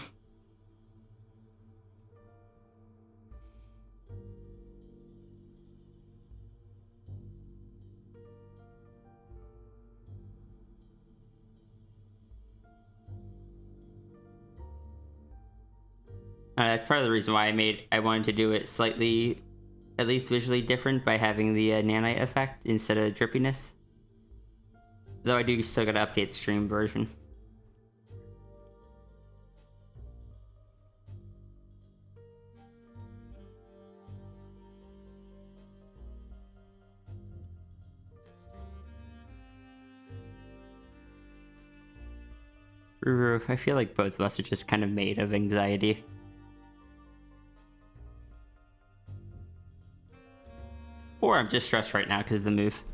That's part of the reason why I wanted to do it slightly, at least visually different by having the nanite effect instead of drippiness. Though I do still gotta update the stream version. I feel like both of us are just kind of made of anxiety. Or I'm just stressed right now because of the move.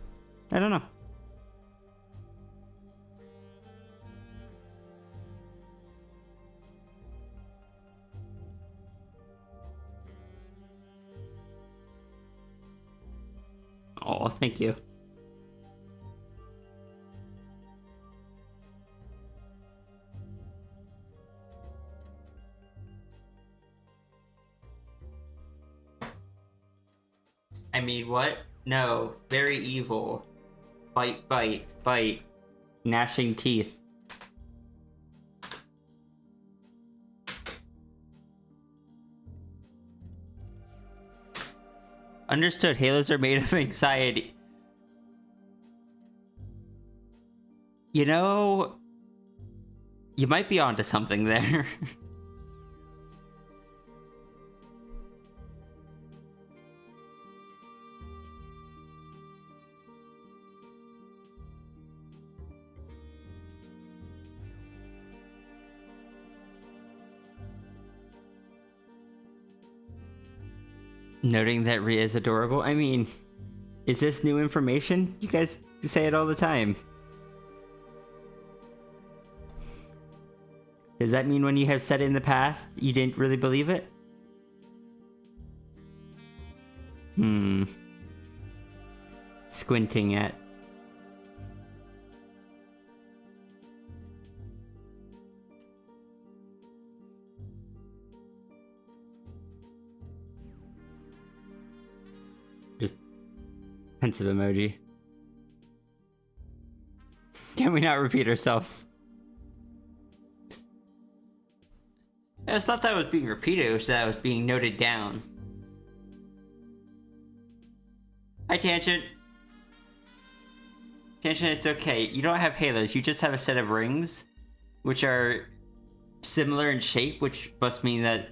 I don't know. Oh, thank you. I mean, what? No. Very evil. Bite, bite, bite. Gnashing teeth. Understood. Halos are made of anxiety. You know, you might be onto something there. Noting that Rhea is adorable. I mean, is this new information? You guys say it all the time. Does that mean when you have said it in the past, you didn't really believe it? Squinting at. Just pensive emoji. Can we not repeat ourselves? It's not that it was being repeated, it was that it was being noted down. Hi, Tangent. Tangent, it's okay. You don't have halos, you just have a set of rings, which are similar in shape, which must mean that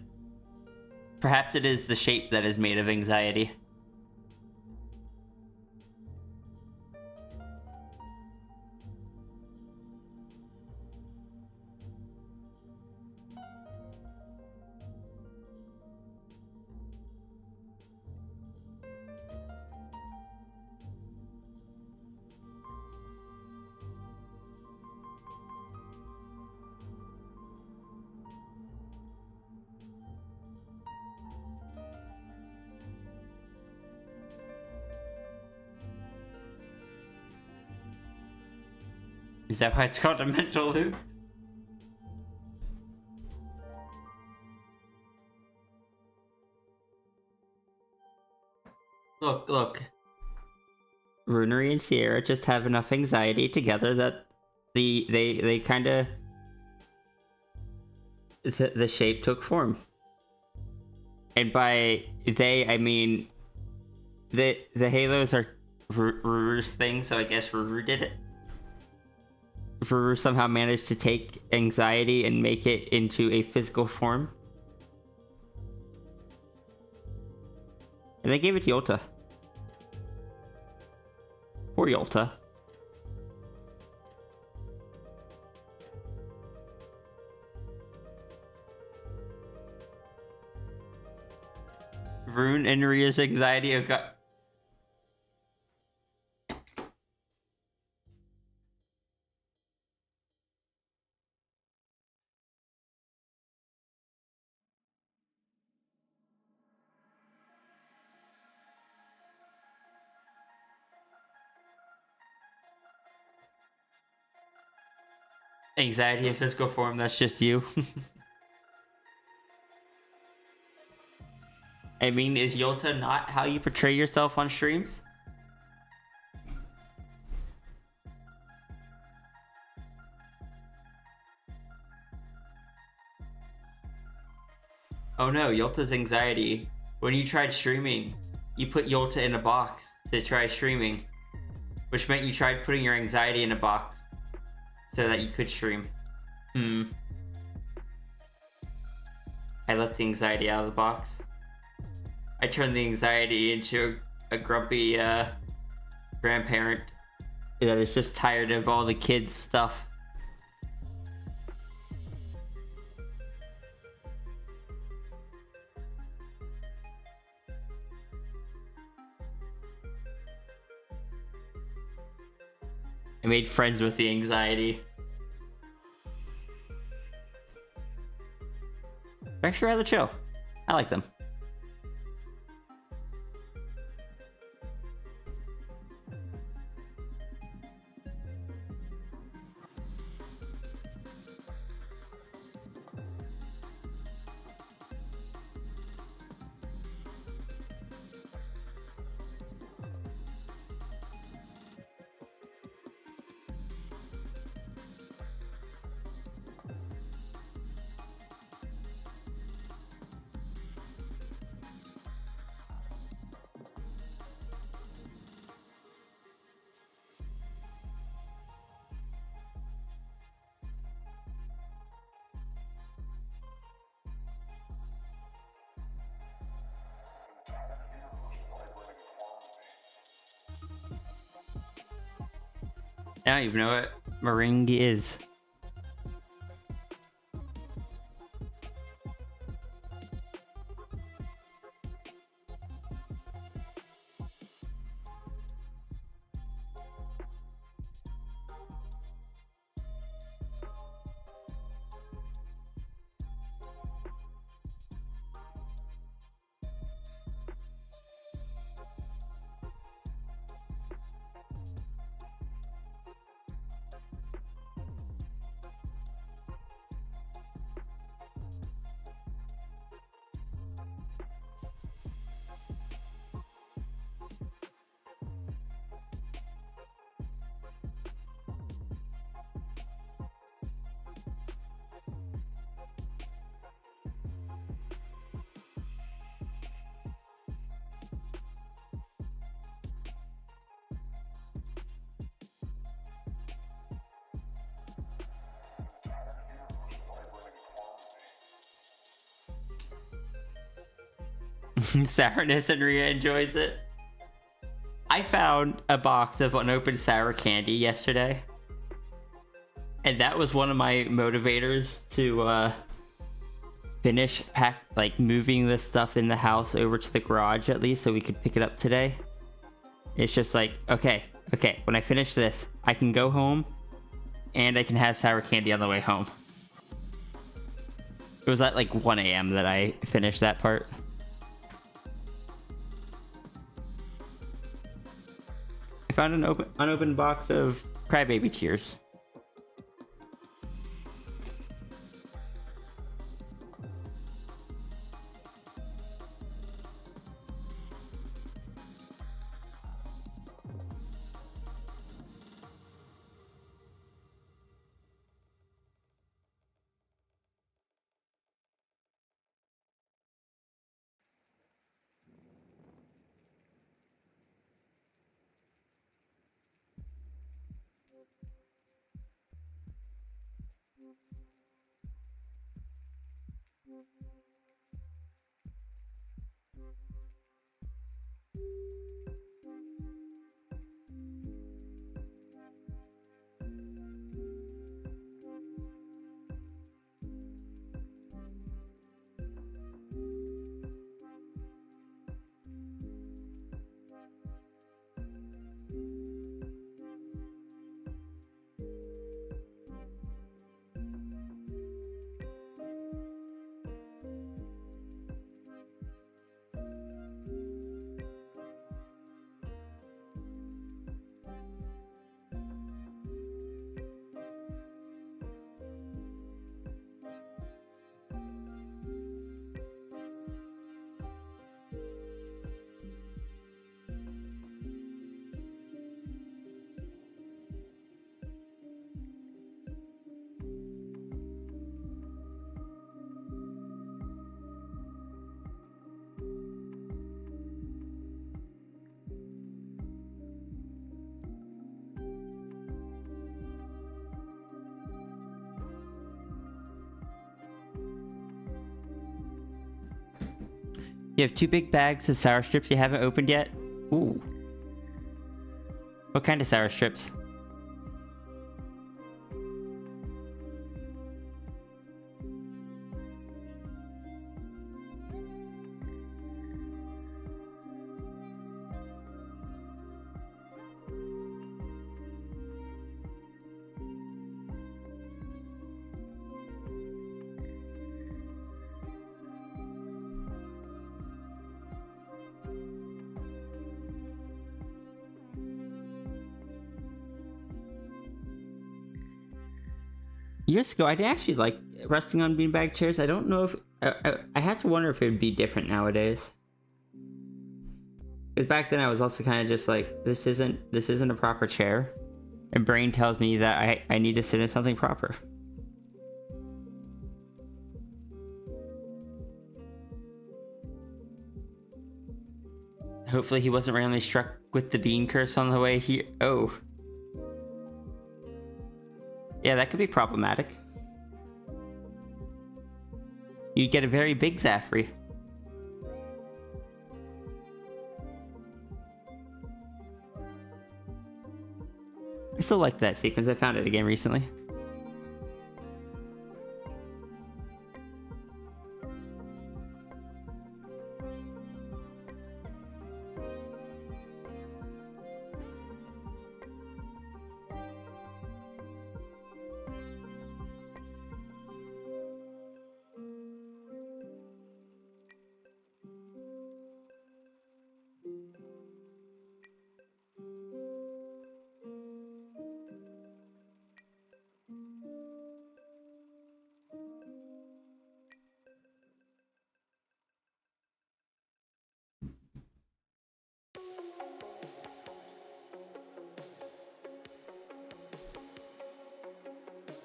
perhaps it is the shape that is made of anxiety. Is that why it's called a mental loop? Look. Runery and Sierra just have enough anxiety together that they kind of the shape took form. And by they, I mean the halos are Ruru's thing, so I guess Ruru did it. Ruru somehow managed to take anxiety and make it into a physical form. And they gave it to Yolta. Poor Yolta. Rune and Ria's anxiety have got... Anxiety in physical form, that's just you. I mean, is Yolta not how you portray yourself on streams? Oh no, Yolta's anxiety. When you tried streaming, you put Yolta in a box to try streaming, which meant you tried putting your anxiety in a box so that you could stream. I let the anxiety out of the box. I turned the anxiety into a grumpy grandparent that is just tired of all the kids' stuff. I made friends with the anxiety. They're actually rather chill. I like them. I don't even know what meringue is. Sourness and Rhea enjoys it. I found a box of unopened sour candy yesterday. And that was one of my motivators to finish moving this stuff in the house over to the garage at least so we could pick it up today. It's just like, okay, when I finish this, I can go home and I can have sour candy on the way home. It was at like 1 a.m. that I finished that part. I found an unopened box of crybaby tears. You have 2 big bags of sour strips you haven't opened yet? Ooh. What kind of sour strips? Years ago, I didn't actually like resting on beanbag chairs. I don't know if I had to wonder if it would be different nowadays. Because back then, I was also kind of just like, this isn't a proper chair, and brain tells me that I need to sit in something proper. Hopefully, he wasn't randomly struck with the bean curse on the way here. Oh. Yeah, that could be problematic. You'd get a very big Zafri. I still like that sequence. I found it again recently.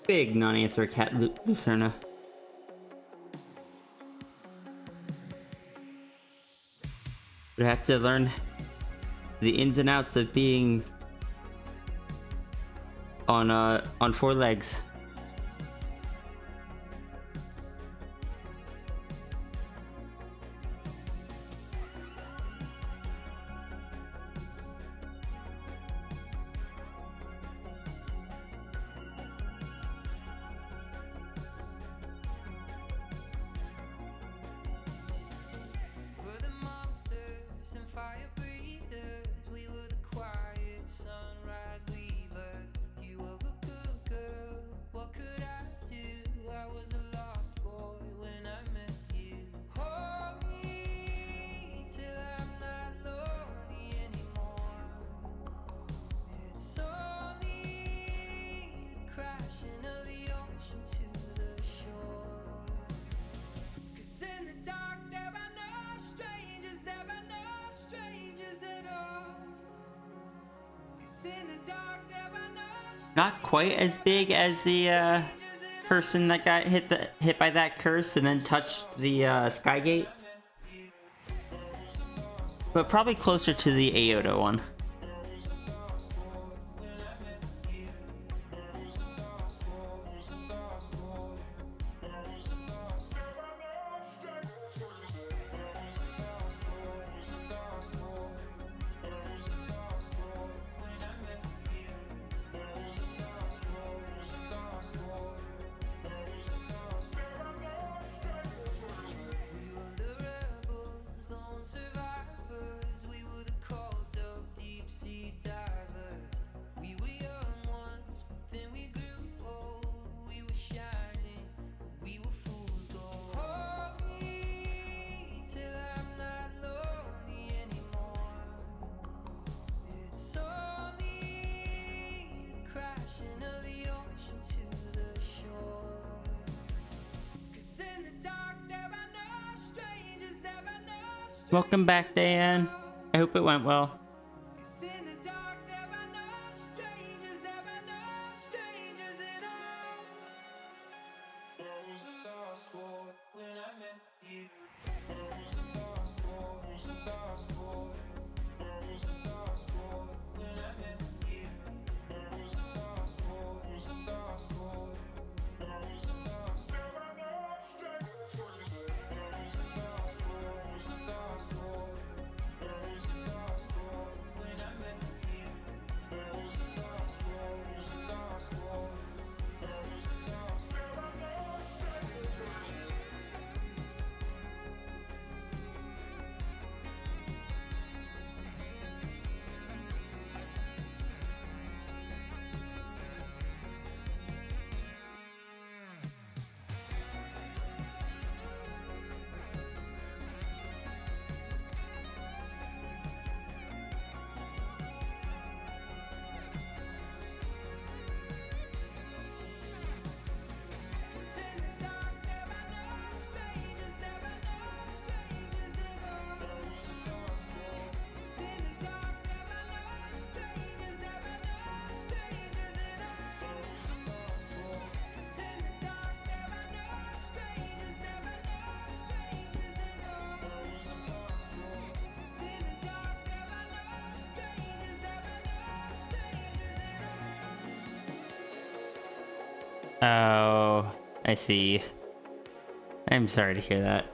Big non-anther cat Lucerna. We have to learn the ins and outs of being on 4 legs. Not quite as big as the person that got hit by that curse and then touched the Skygate, but probably closer to the Aoda one. Welcome back, Dan. I hope it went well. Oh, I see. I'm sorry to hear that.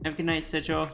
Have a good night, Sigil.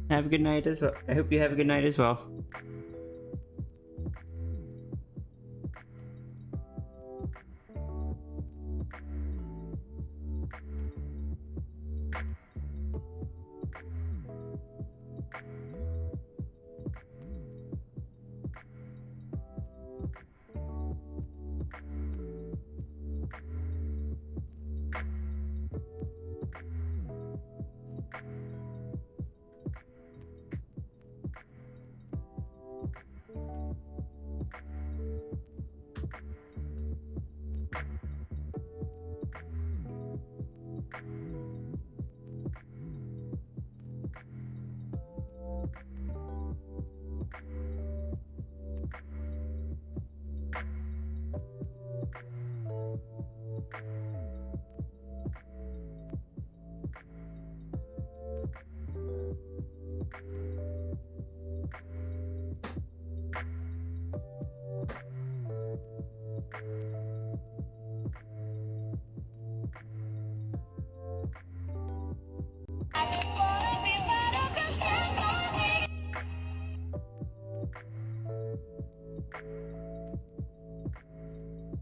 Have a good night as well. I hope you have a good night as well.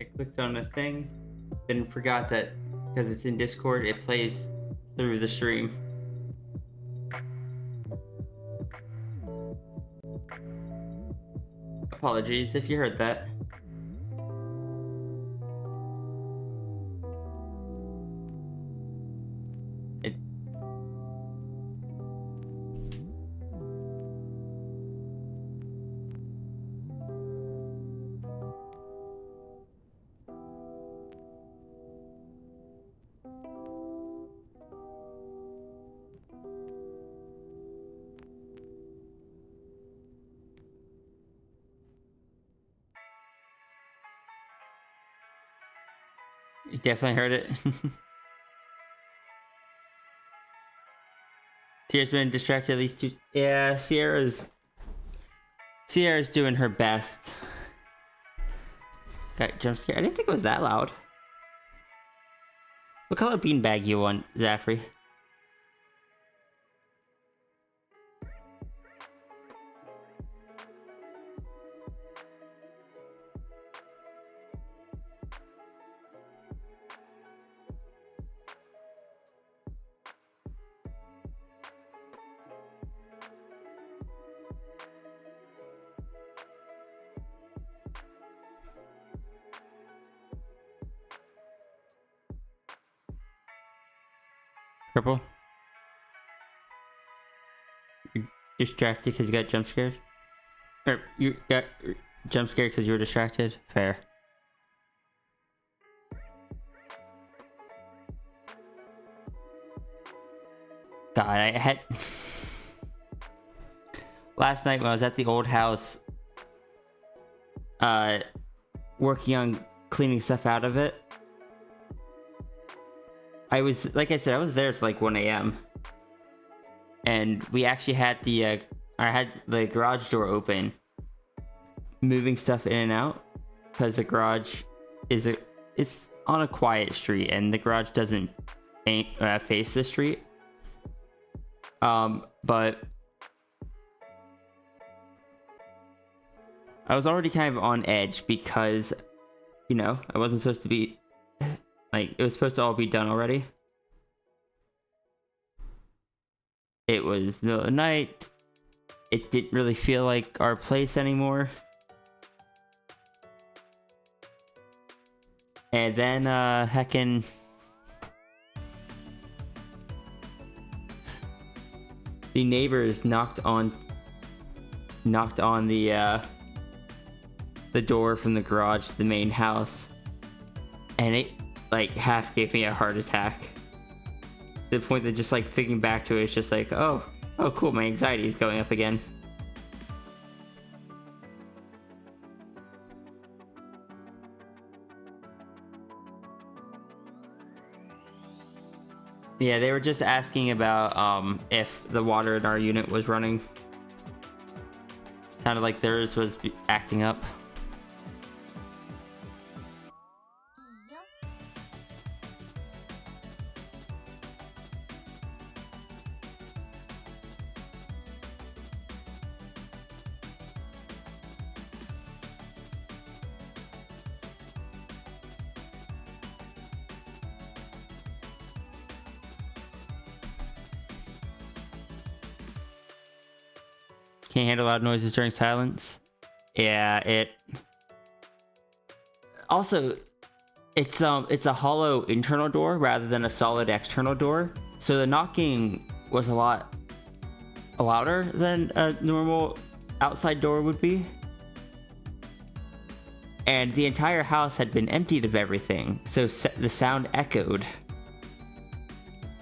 I clicked on a thing, then forgot that because it's in Discord, it plays through the stream. Apologies if you heard that. It You definitely heard it. Sierra's been distracted at least two. Yeah, Sierra's doing her best. Got jump scare. I didn't think it was that loud. What color beanbag you want, Zaffrey? Purple? You're distracted because you got jump scared? Or you got jump scared because you were distracted? Fair. God, I had... Last night when I was at the old house, working on cleaning stuff out of it, I was, like I said, I was there till like 1 a.m. And we actually had I had the garage door open, moving stuff in and out, because the garage it's on a quiet street, and the garage doesn't face the street. But I was already kind of on edge because, you know, I wasn't supposed to be, like, it was supposed to all be done already. It was the middle of the night. It didn't really feel like our place anymore. And then, heckin'... the neighbors knocked on the door from the garage to the main house, and it like half gave me a heart attack, to the point that just like thinking back to it, it's just like, oh cool, my anxiety is going up again. Yeah, they were just asking about if the water in our unit was running. Sounded like theirs was acting up. Can't handle loud noises during silence. Yeah, it... Also, it's a hollow internal door rather than a solid external door. So the knocking was a lot louder than a normal outside door would be. And the entire house had been emptied of everything, so the sound echoed.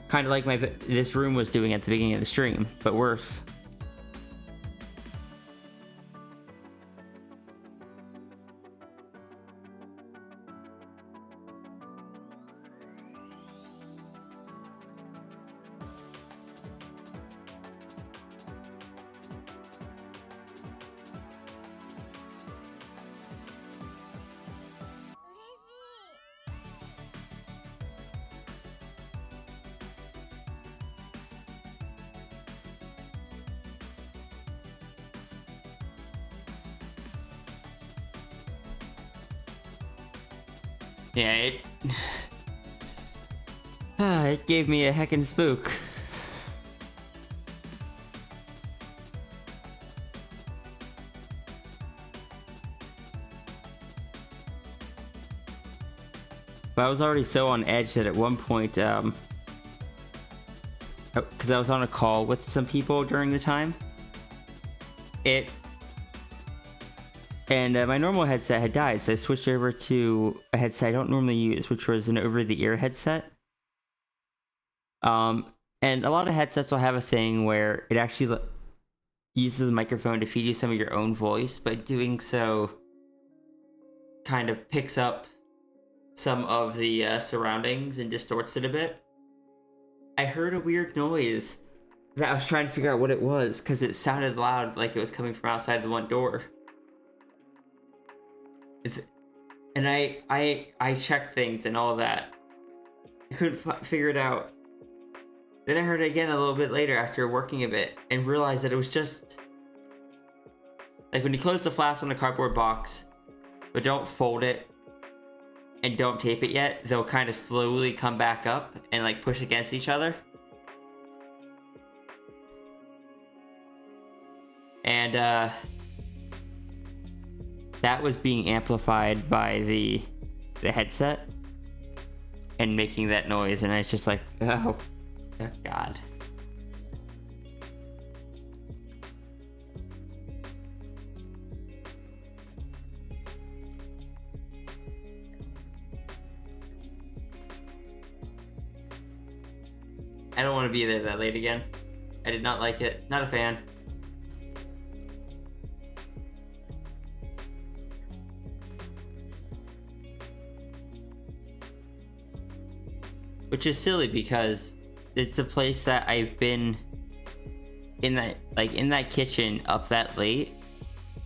Kind of like this room was doing at the beginning of the stream, but worse. Yeah, it gave me a heckin' spook. But I was already so on edge that at one point, because I was on a call with some people during the time, my normal headset had died, so I switched over to a headset I don't normally use, which was an over-the-ear headset. And a lot of headsets will have a thing where it actually uses the microphone to feed you some of your own voice, but doing so kind of picks up some of the surroundings and distorts it a bit. I heard a weird noise that I was trying to figure out what it was because it sounded loud, like it was coming from outside the one door. And I checked things and all that. I couldn't figure it out. Then I heard it again a little bit later after working a bit and realized that it was just like when you close the flaps on the cardboard box, but don't fold it and don't tape it yet, they'll kind of slowly come back up and like push against each other. And that was being amplified by the headset and making that noise, and I was just like, oh God. I don't want to be there that late again. I did not like it. Not a fan. Which is silly because it's a place that I've been in that kitchen up that late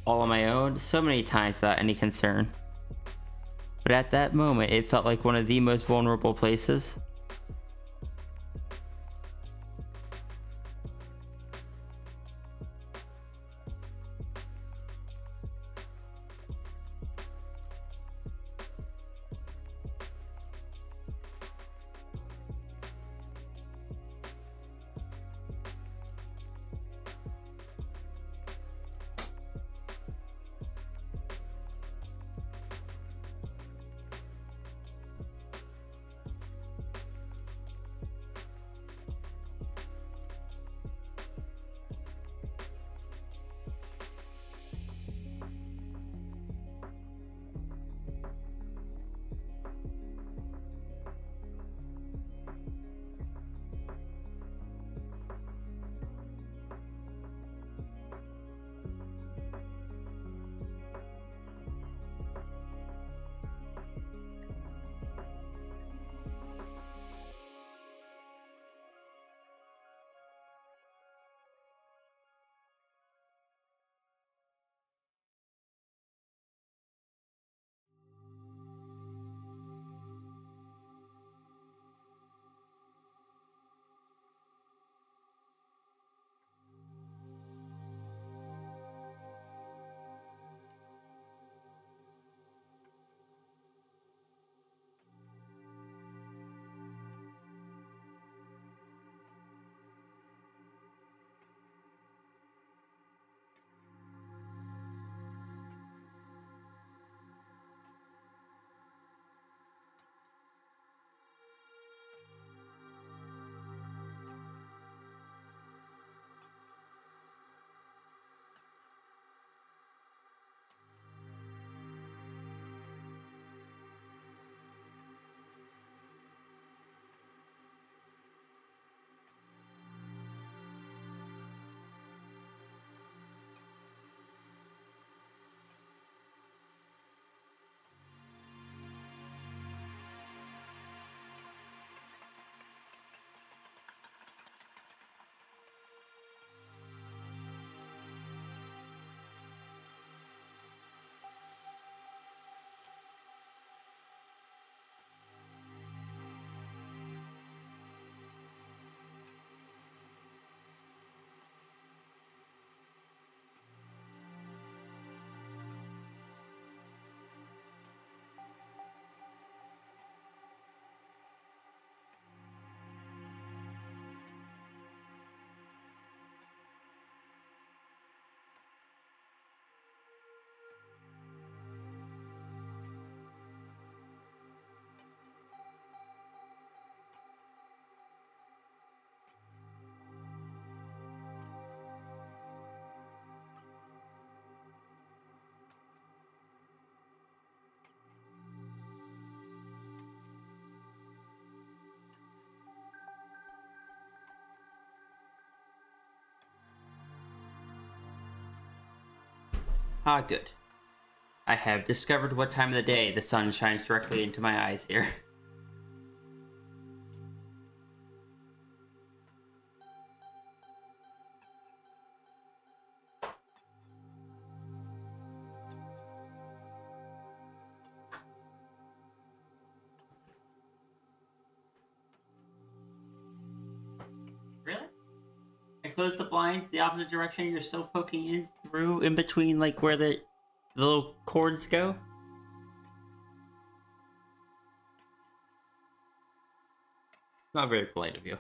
all on my own so many times without any concern. But at that moment, it felt like one of the most vulnerable places. Ah, good. I have discovered what time of the day the sun shines directly into my eyes here. close the blinds the opposite direction. You're still poking in through in between, like where the little cords go. Not very polite of you.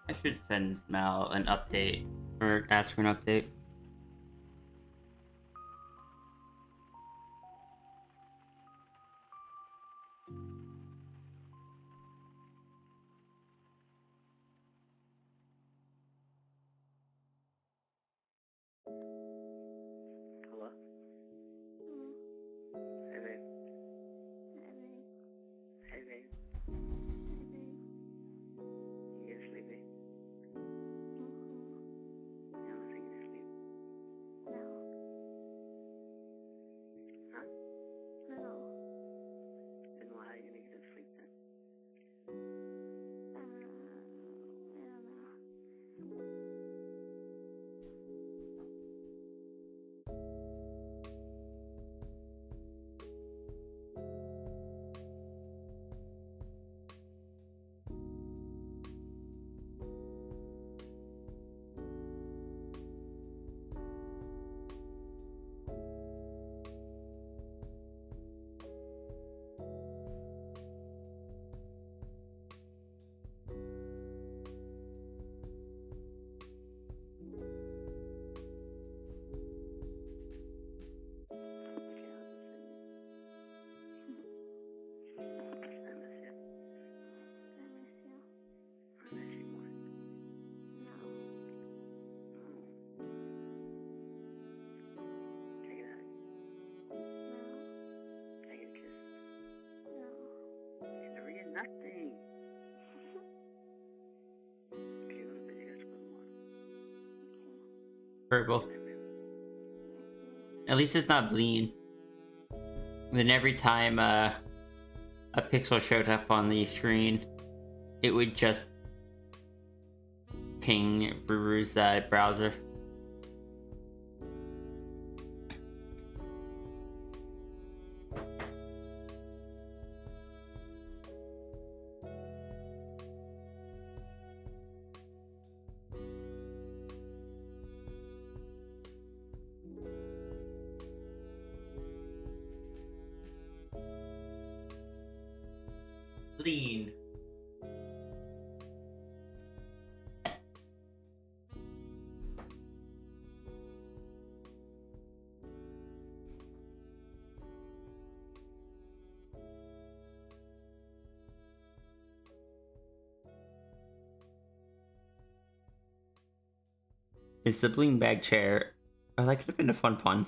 I should send Mal an update or ask for an update. Hello? Hey, babe. Hey, babe. You get sleepy? You don't think you're sleepy? Huh? Then why are you gonna get to sleep then? Nothing. Okay, you want to bet you guys one more? Purple. At least it's not bleeding. Then every time a pixel showed up on the screen, it would just ping Brewer's browser. Lean. It's the bling bag chair. Oh, that could have been a fun pun.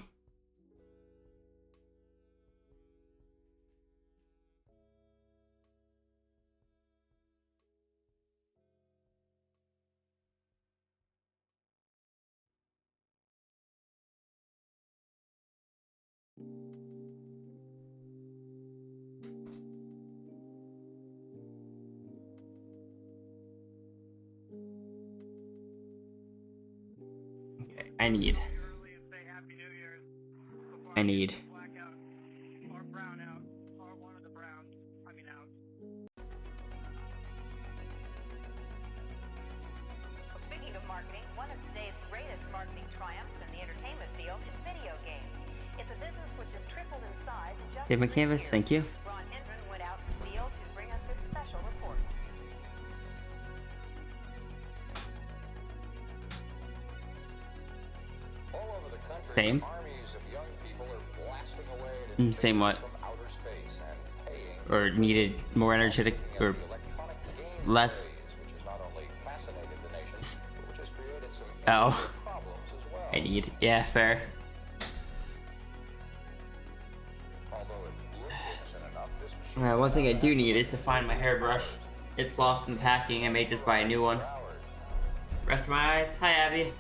Okay, I need. Well, speaking of marketing, one of today's greatest marketing triumphs in the entertainment field is video games. It's a business which has tripled in size in just Save my 3 canvas, years. thank you. Ron Endron went out in the field to bring us this special report. All over the country, Same. armies of young people are blasting away at Same what? from outer space and paying Or needed more energetic or the electronic game less. craze, which has not only fascinated the nation, but which has created some Oh. interesting problems as well. I need. Yeah, fair. Although it looked innocent enough, this machine One thing I do need is to find my hairbrush. It's lost in the packing. I may just buy a new one. Rest of my eyes. Hi, Abby.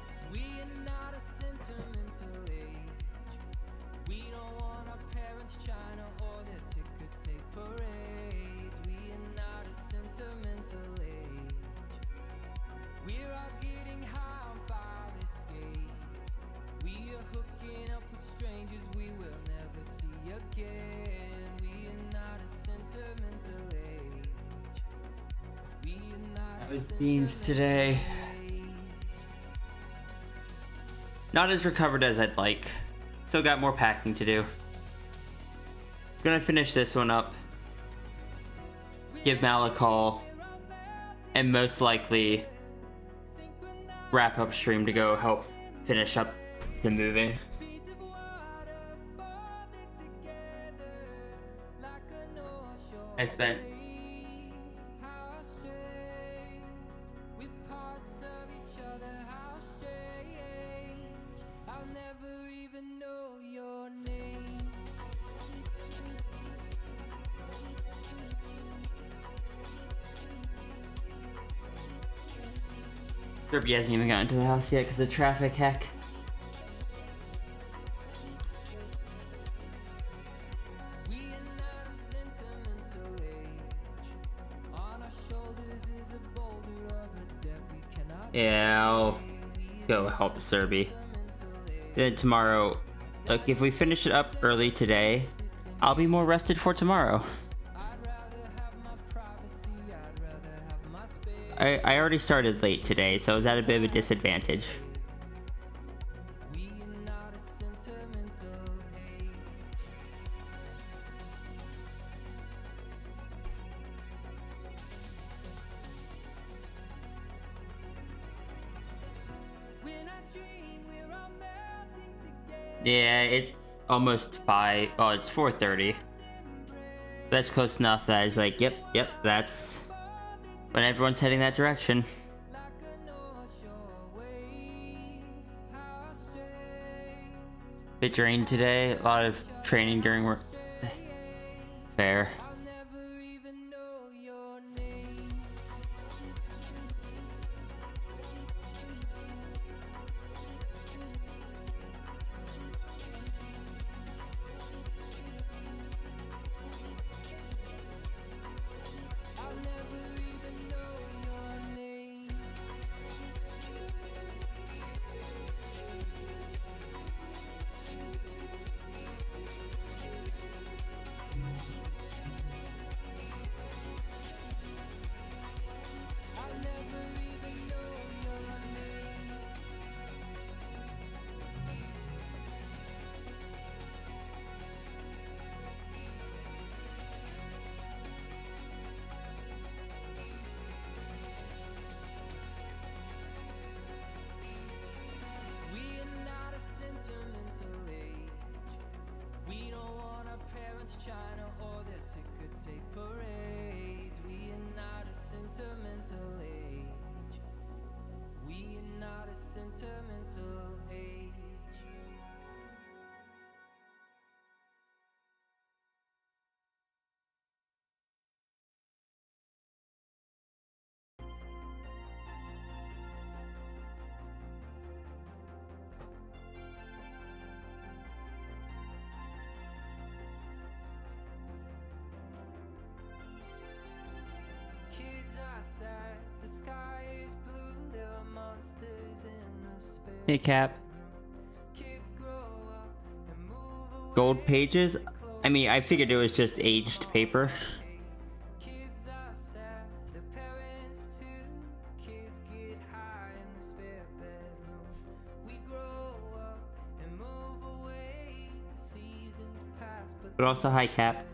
Those beans today. Not as recovered as I'd like. Still got more packing to do. Gonna finish this one up. Give Mal a call. And most likely wrap up stream to go help finish up the moving. I spent Derby hasn't even gotten to the house yet because of traffic, heck. Yeah, I'll go help Serby. Then tomorrow, look, if we finish it up early today, I'll be more rested for tomorrow. I already started late today, so I was at a bit of a disadvantage. Yeah, it's almost 5. Oh, it's 4:30. That's close enough that I was like, yep, that's when everyone's heading that direction. Bit drained today. A lot of training during work. Fair. Hey, Cap. Gold pages? I mean, I figured it was just aged paper. But also, hi, Cap.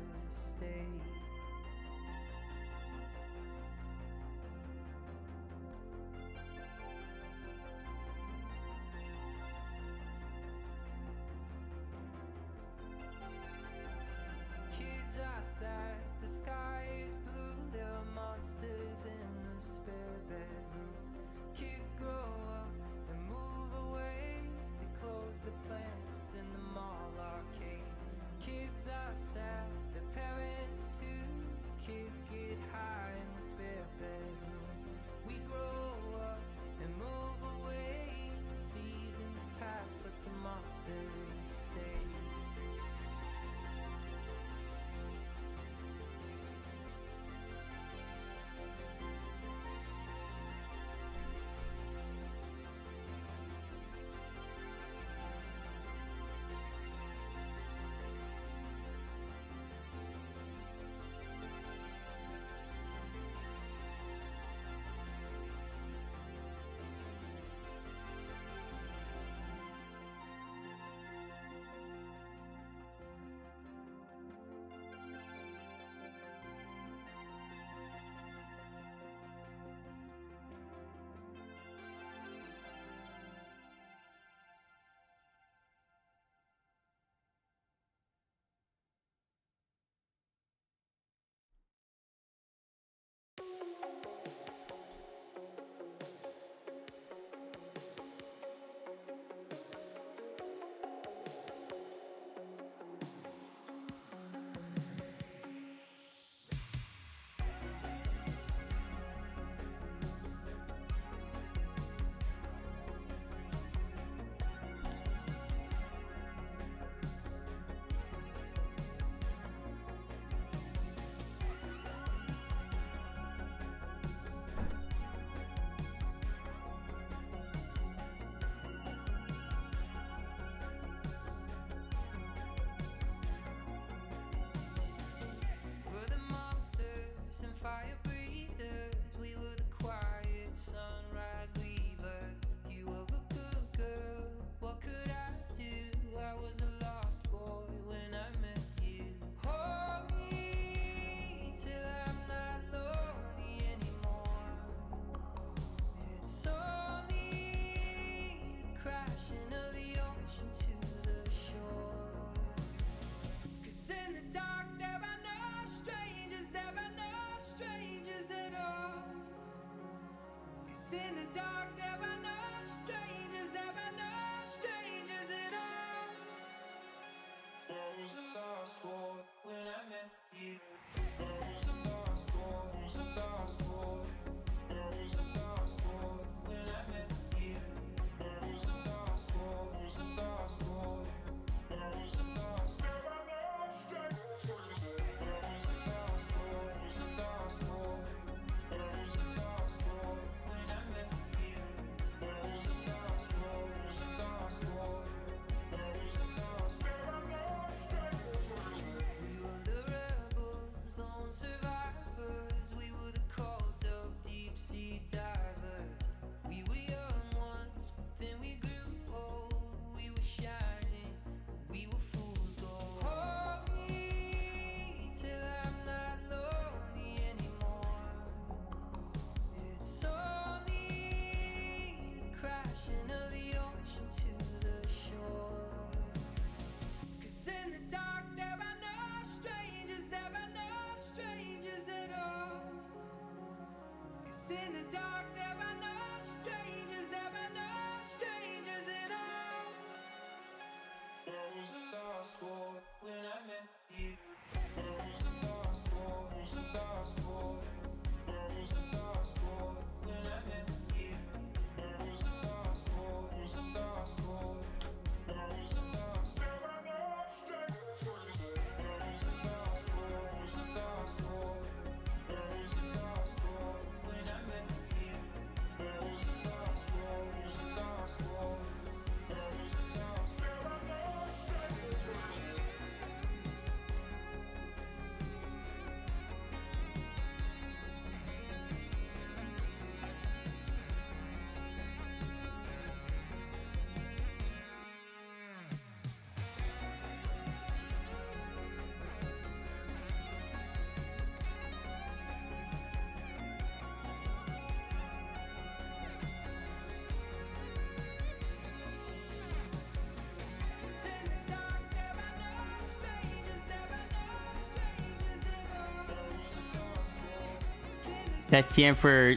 that TM for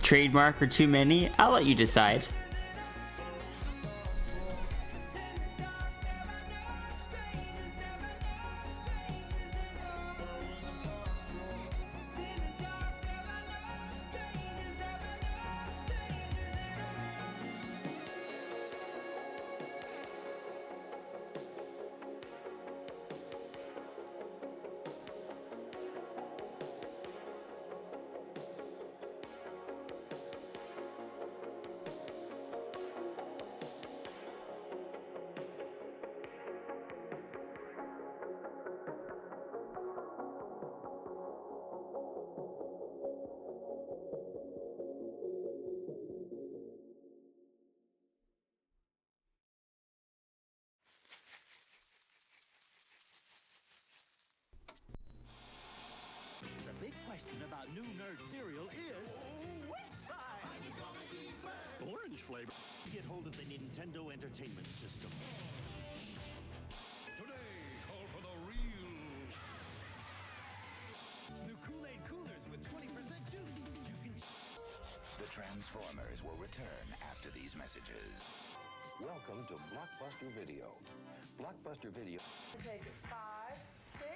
trademark or too many? I'll let you decide. The big question about new nerd cereal is which side? Orange flavor. Get hold of the Nintendo Entertainment System. Today, call for the real. New Kool-Aid coolers with 20% juice. You can. The Transformers will return after these messages. Welcome to Blockbuster Video. Blockbuster Video. Take it 5, 6.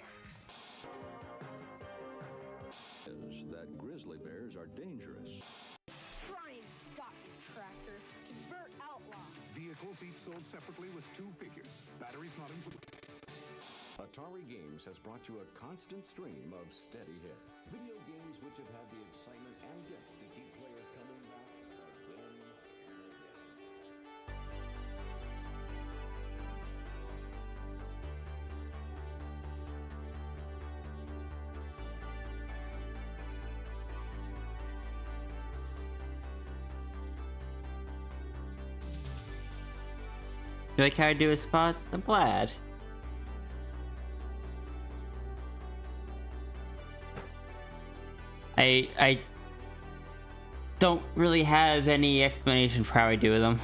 Is that grizzly bears are dangerous. Try and stop the tracker. Convert outlaw. Vehicles each sold separately with 2 figures. Batteries not included. Atari Games has brought you a constant stream of steady hits. Video games which have had the excitement and depth to keep players coming back again and again. You like how I do his spots? I'm glad. I don't really have any explanation for how I do them.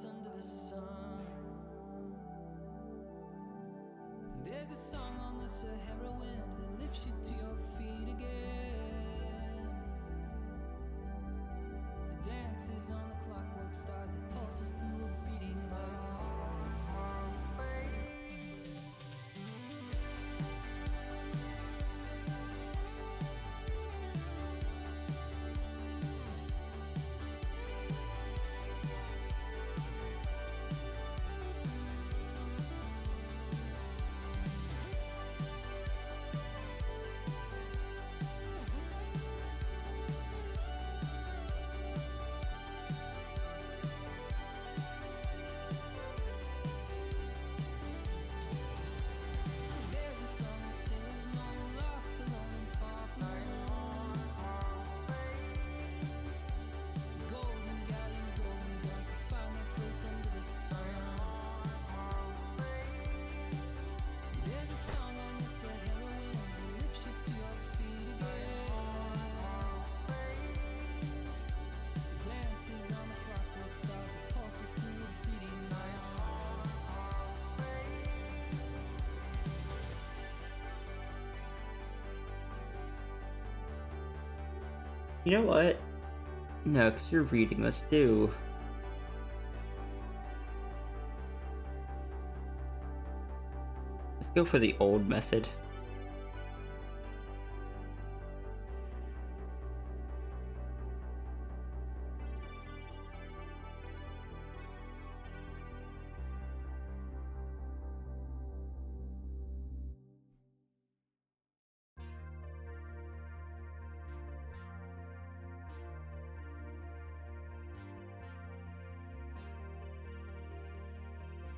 Under the sun, there's a song on the Sahara wind that lifts you to your feet again. The dance is on the clockwork stars that pulses through a beating heart. You know what? No, because you're reading. Let's do... Let's go for the old method.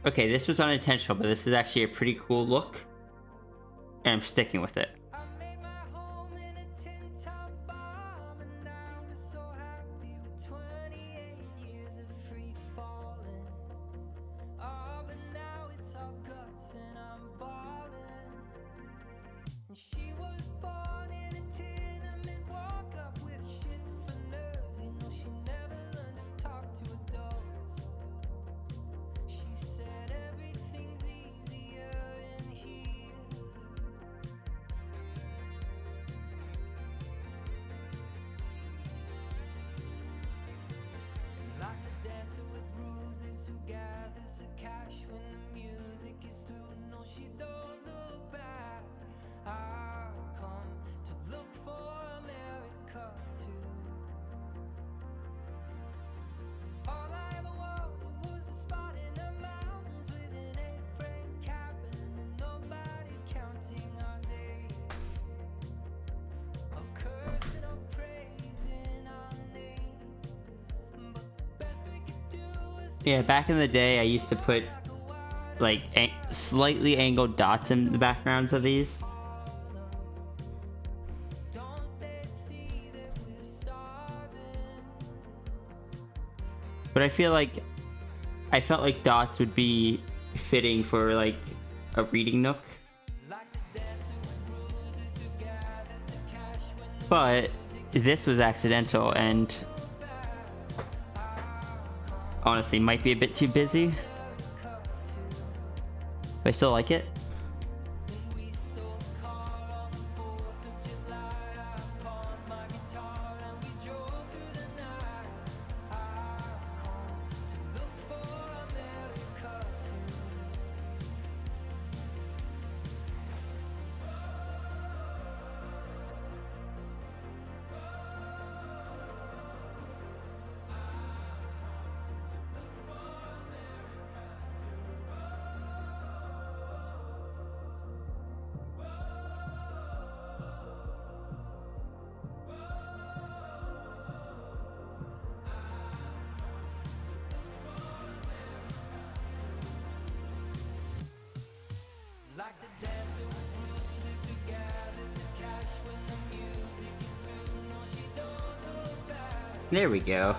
Okay, this was unintentional, but this is actually a pretty cool look. And I'm sticking with it. She was born in a tenement, woke up with shit for nerves. You know, she never learned to talk to adults. She said everything's easier in here. Like the dancer with bruises who gathers her cash when the music is through. No, she don't look back. I've come to look for America too. All I ever wanted was a spot in the mountains with an 8-frame cabin and nobody counting our days. A cursing or praising our name. But the best we could do is Yeah, back in the day, I used to put like slightly angled dots in the backgrounds of these. But I felt like dots would be fitting for like a reading nook. But this was accidental and honestly might be a bit too busy. But I still like it. There we go.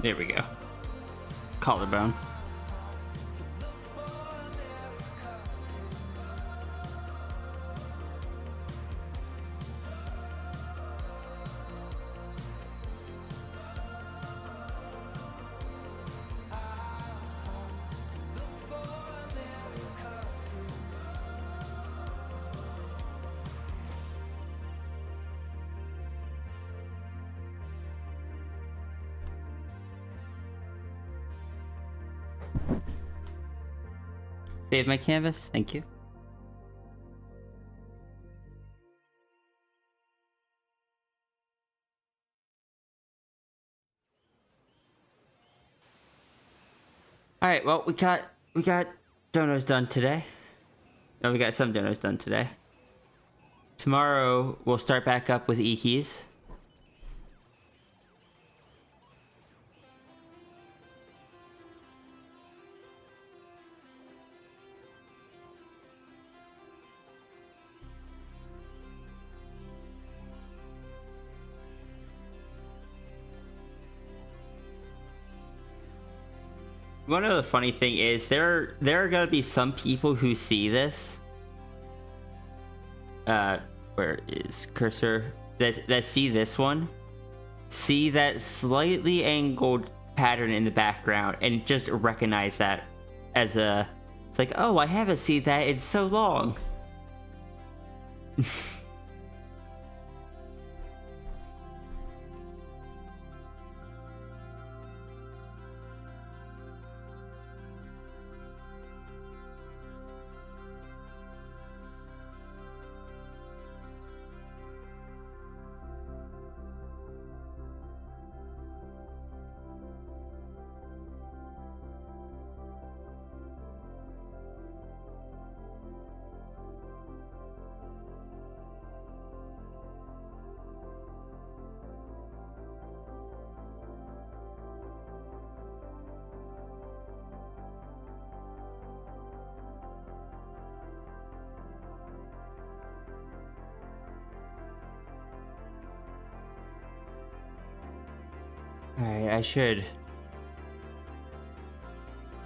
There we go. Collarbone. Save my canvas, thank you. All right, well, we got donos done today. No, we got some donos done today. Tomorrow we'll start back up with E-keys. You wanna know the funny thing is there are gonna be some people who see this. Where is cursor? That see this one, see that slightly angled pattern in the background, and just recognize that as a. It's like, oh, I haven't seen that in so long. Alright, I should.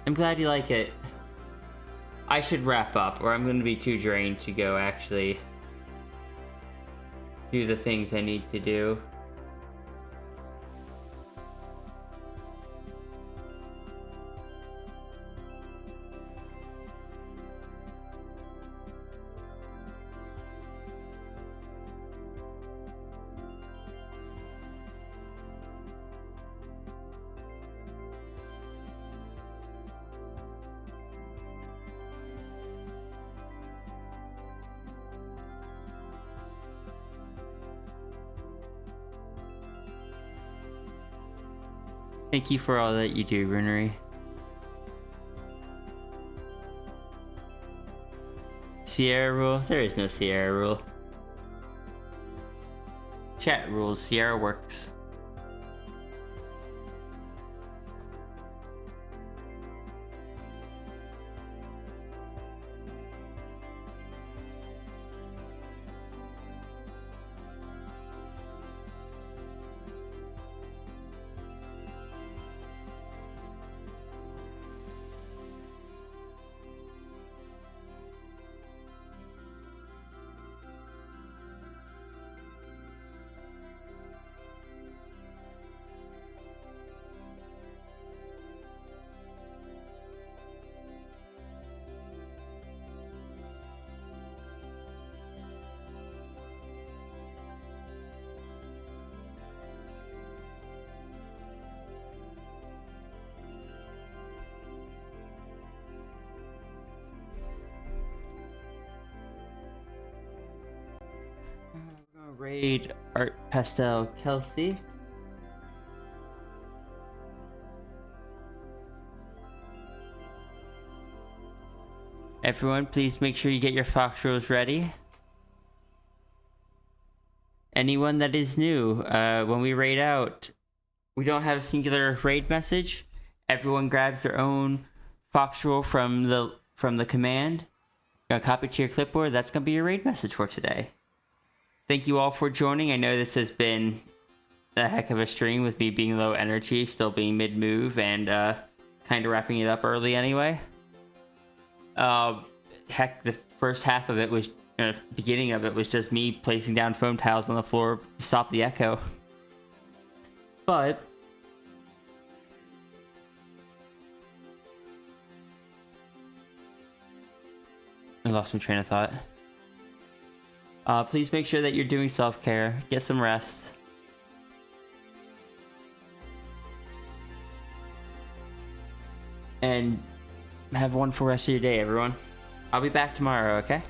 I'm glad you like it. I should wrap up, or I'm going to be too drained to go actually do the things I need to do. Thank you for all that you do, Runery. Sierra rule? There is no Sierra rule. Chat rules, Sierra works. Raid Art Pastel Kelsey. Everyone, please make sure you get your fox rolls ready. Anyone that is new, when we raid out, we don't have a singular raid message. Everyone grabs their own fox roll from the command. Copy to your clipboard. That's gonna be your raid message for today. Thank you all for joining. I know this has been a heck of a stream with me being low energy, still being mid-move, and kind of wrapping it up early anyway. Heck, the first half of it was, beginning of it was just me placing down foam tiles on the floor to stop the echo. But I lost my train of thought. Please make sure that you're doing self-care. Get some rest. And have a wonderful rest of your day, everyone. I'll be back tomorrow, okay?